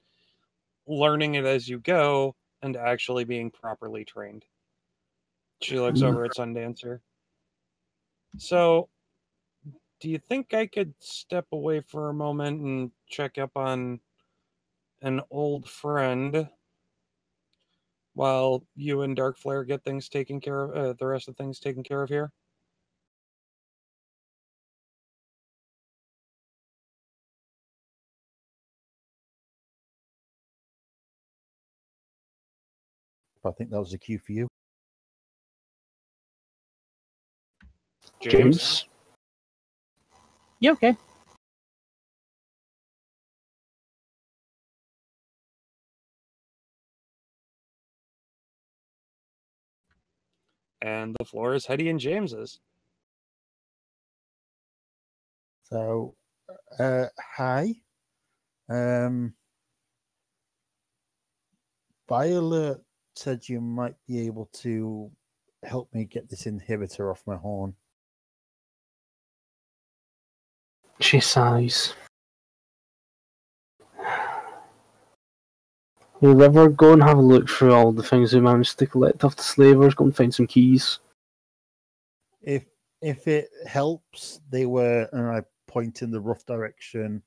learning it as you go and actually being properly trained. She looks over at Sundancer. So, do you think I could step away for a moment and check up on an old friend while you and Darkflare get things taken care of, the rest of things taken care of here? I think that was a cue for you. James? Yeah, okay. And the floor is Hetty and James's. So, hi. Violet said you might be able to help me get this inhibitor off my horn. She sighs. Hey, River, go and have a look through all the things we managed to collect off the slavers. Go and find some keys. If it helps, they were, and I point in the rough direction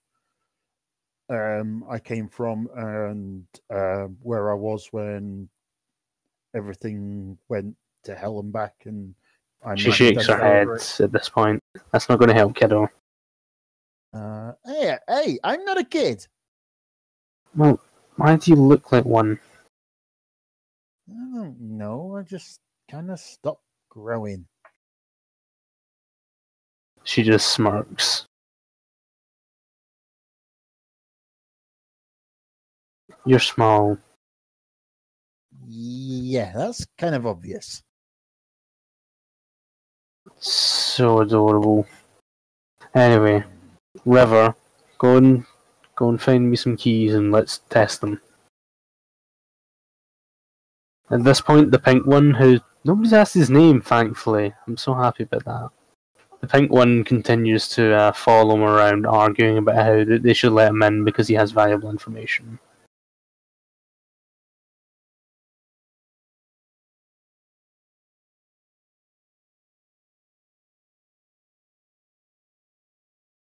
I came from and where I was when everything went to hell and back, and She shakes her head at this point. That's not going to help, kiddo. Hey, I'm not a kid. Well, why do you look like one? I don't know. I just kind of stopped growing. She just smirks. You're small. Yeah, that's kind of obvious. So adorable. Anyway, River, go and find me some keys and let's test them. At this point, the pink one, who nobody's asked his name, thankfully. I'm so happy about that. The pink one continues to follow him around, arguing about how they should let him in because he has valuable information.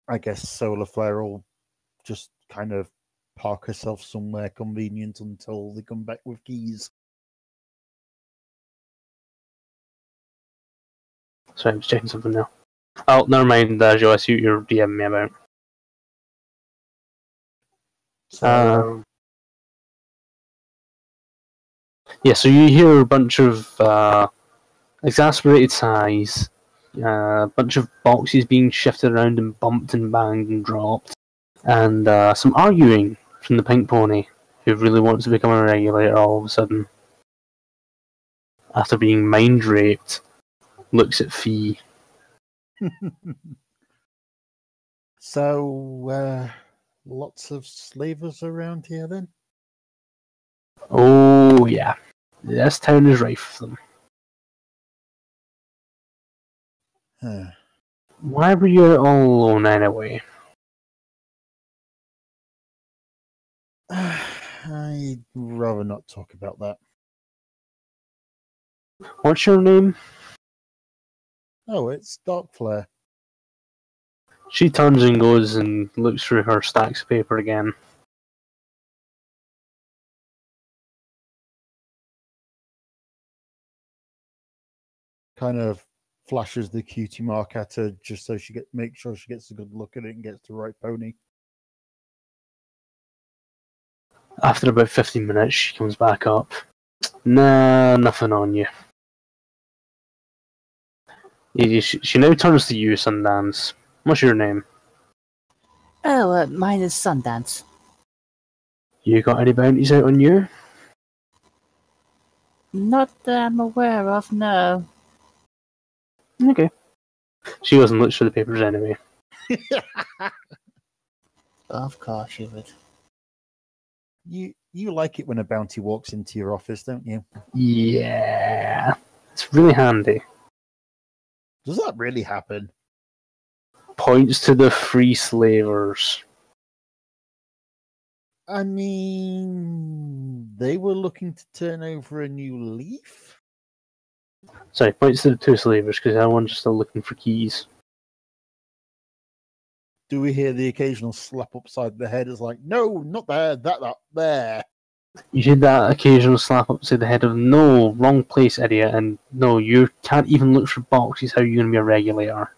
I guess Solar Flare will just kind of park herself somewhere convenient until they come back with keys. Sorry, I'm just checking something now. Oh, never mind, Joe, I see what you're DMing me about. So, Yeah, so you hear a bunch of exasperated sighs, a bunch of boxes being shifted around and bumped and banged and dropped, and some arguing from the pink pony, who really wants to become a regulator all of a sudden. After being mind raped, looks at Fee. so lots of slavers around here then? Oh, yeah. This town is rife for them. Huh. Why were you all alone anyway? I'd rather not talk about that. What's your name? Oh, it's Dark Flare. She turns and goes and looks through her stacks of paper again. Kind of flashes the cutie mark at her just so she make sure she gets a good look at it and gets the right pony. After about 15 minutes, she comes back up. Nah, nothing on you. She now turns to you, Sundance. What's your name? Oh, mine is Sundance. You got any bounties out on you? Not that I'm aware of, no. Okay. She goes and looks for the papers anyway. Of course you would. You like it when a bounty walks into your office, don't you? Yeah. It's really handy. Does that really happen? Points to the free slavers. I mean, they were looking to turn over a new leaf? Sorry, points to the two slavers because everyone's just still looking for keys. Do we hear the occasional slap upside the head? It's like, no, not there, that there. You hear that occasional slap upside the head of, no, wrong place, idiot, and no, you can't even look for boxes, how are you going to be a regulator?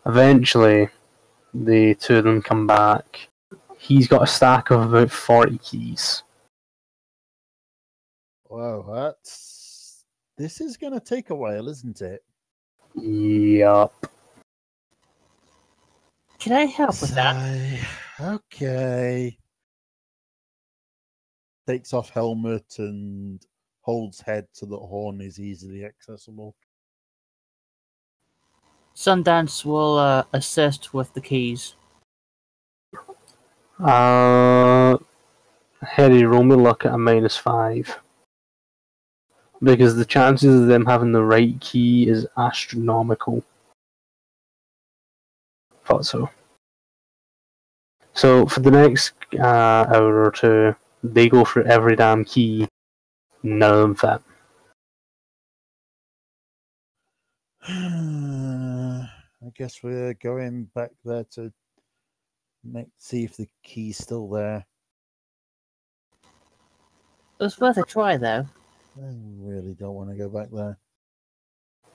Eventually, the two of them come back. He's got a stack of about 40 keys. Wow, this is going to take a while, isn't it? Yup. Can I help with that? Okay. Takes off helmet and holds head so that horn is easily accessible. Sundance will assist with the keys. Harry, roll me luck at a -5. Because the chances of them having the right key is astronomical. Thought so. So for the next hour or two, they go through every damn key. None of them fit. I guess we're going back there to see if the key's still there. It was worth a try, though. I really don't want to go back there.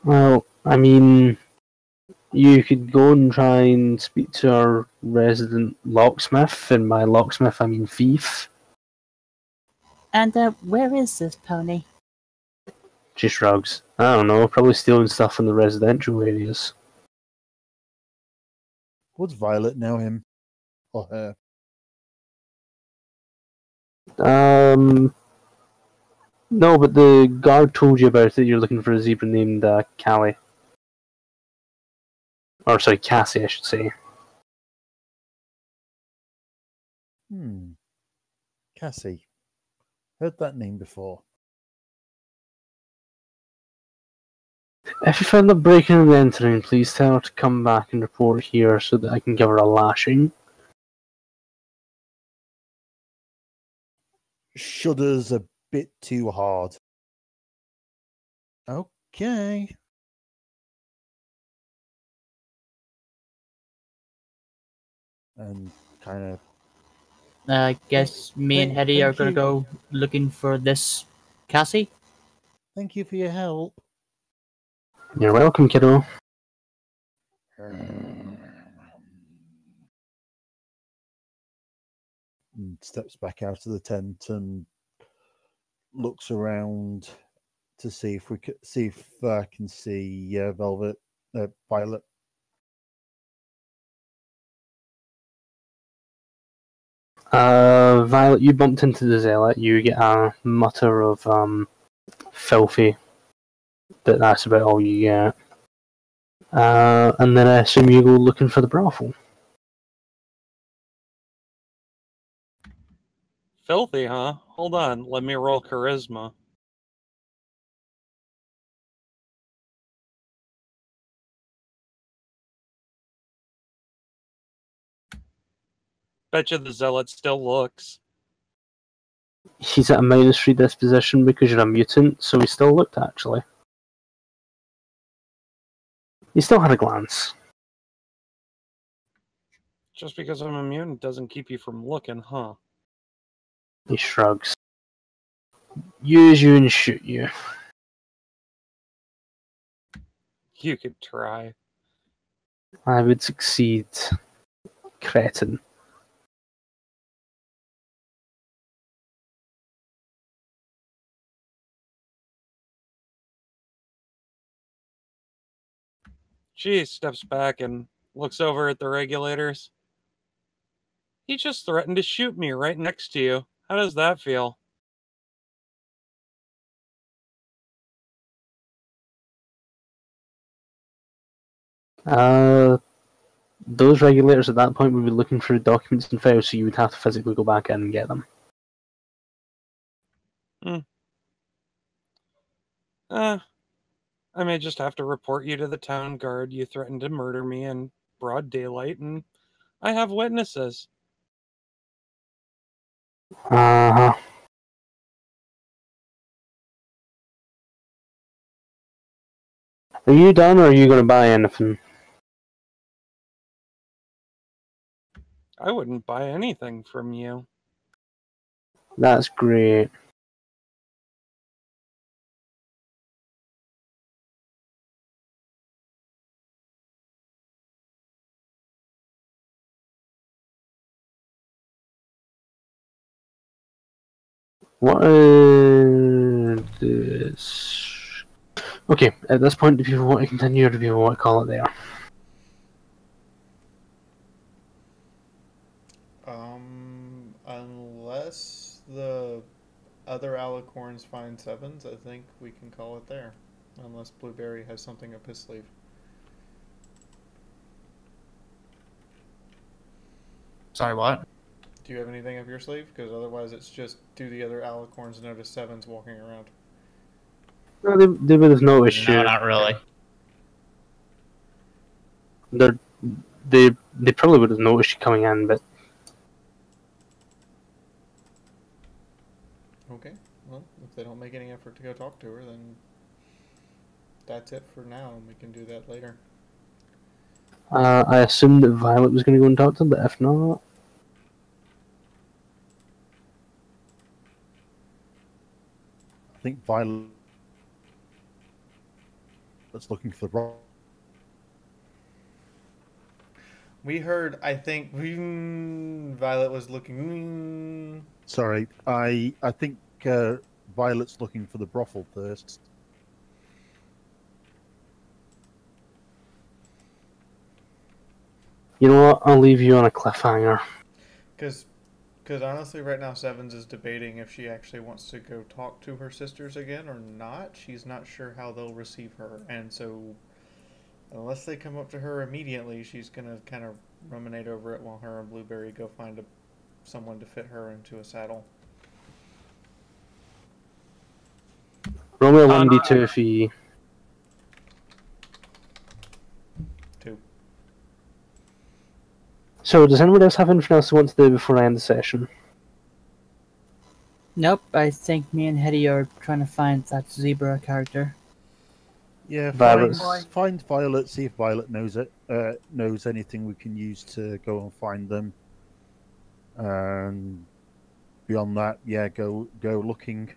Well, I mean, you could go and try and speak to our resident locksmith, and by locksmith I mean thief. And where is this pony? She shrugs. I don't know, probably stealing stuff from the residential areas. Would Violet know him? Or her? No, but the guard told you about it. You're looking for a zebra named Callie. Or sorry, Cassie, I should say. Cassie. Heard that name before. If you find the breaking and entering, please tell her to come back and report here so that I can give her a lashing. Shudders a bit too hard. Okay. And kind of. I guess me and Hetty are gonna go looking for this Cassie. Thank you for your help. You're welcome, kiddo. And steps back out of the tent and looks around to see if I can see Violet. Violet, you bumped into the zealot. You get a mutter of filthy. That's about all you get. And then I assume you go looking for the brothel. Filthy, huh? Hold on, let me roll charisma. Betcha the zealot still looks. He's at a -3 disposition because you're a mutant, so he still looked, actually. He still had a glance. Just because I'm immune doesn't keep you from looking, huh? He shrugs. Use you and shoot you. You could try. I would succeed. Cretin. She steps back and looks over at the regulators. He just threatened to shoot me right next to you. How does that feel? Those regulators at that point would be looking through documents and files, so you would have to physically go back in and get them. I may just have to report you to the town guard. You threatened to murder me in broad daylight, and I have witnesses. Uh-huh. Are you done, or are you going to buy anything? I wouldn't buy anything from you. That's great. What is this? Okay, at this point, do people want to continue, or do people want to call it there? Unless the other Alicorns find sevens, I think we can call it there. Unless Blueberry has something up his sleeve. Sorry, what? Do you have anything up your sleeve? Because otherwise it's just do the other Alicorns notice sevens walking around. No, they would have noticed you. No, not really. They probably would have noticed you coming in, but Okay, well, if they don't make any effort to go talk to her, then that's it for now, and we can do that later. I assumed that Violet was going to go and talk to them, but if not... I think Violet's looking for the We heard, I think, Violet was looking... Sorry, I think Violet's looking for the brothel first. You know what? I'll leave you on a cliffhanger. Because honestly, right now, Sevens is debating if she actually wants to go talk to her sisters again or not. She's not sure how they'll receive her. And so, unless they come up to her immediately, she's going to kind of ruminate over it while her and Blueberry go find a someone to fit her into a saddle. Roll me a 1d2 fee. 2. So, does anyone else have anything else they want to do before I end the session? Nope, I think me and Hetty are trying to find that zebra character. Yeah, Violet's- find Violet. See if Violet knows anything we can use to go and find them. And beyond that, yeah, go looking.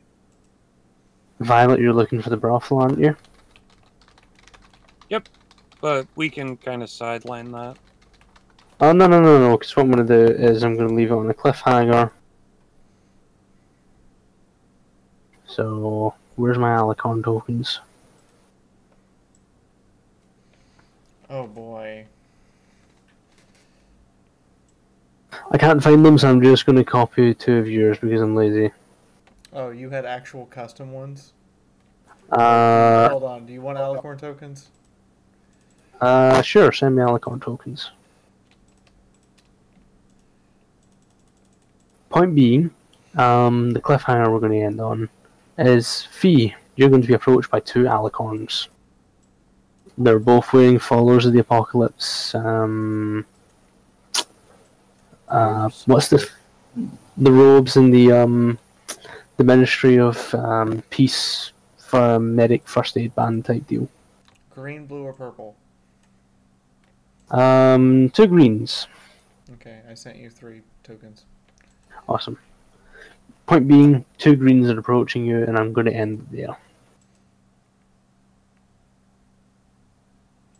Violet, you're looking for the brothel, aren't you? Yep, but we can kind of sideline that. Oh, no, because what I'm going to do is I'm going to leave it on a cliffhanger. So, where's my Alicorn tokens? Oh boy. I can't find them, so I'm just going to copy 2 of yours because I'm lazy. Oh, you had actual custom ones? Uh, Hold on, do you want Alicorn tokens? Sure, send me Alicorn tokens. Point being, the cliffhanger we're going to end on is Fee. You're going to be approached by 2 Alicorns. They're both wearing followers of the apocalypse. What's the robes in the Ministry of Peace for medic first aid band type deal? Green, blue, or purple? 2 greens. Okay, I sent you 3 tokens. Awesome. Point being, 2 greens are approaching you, and I'm going to end it there.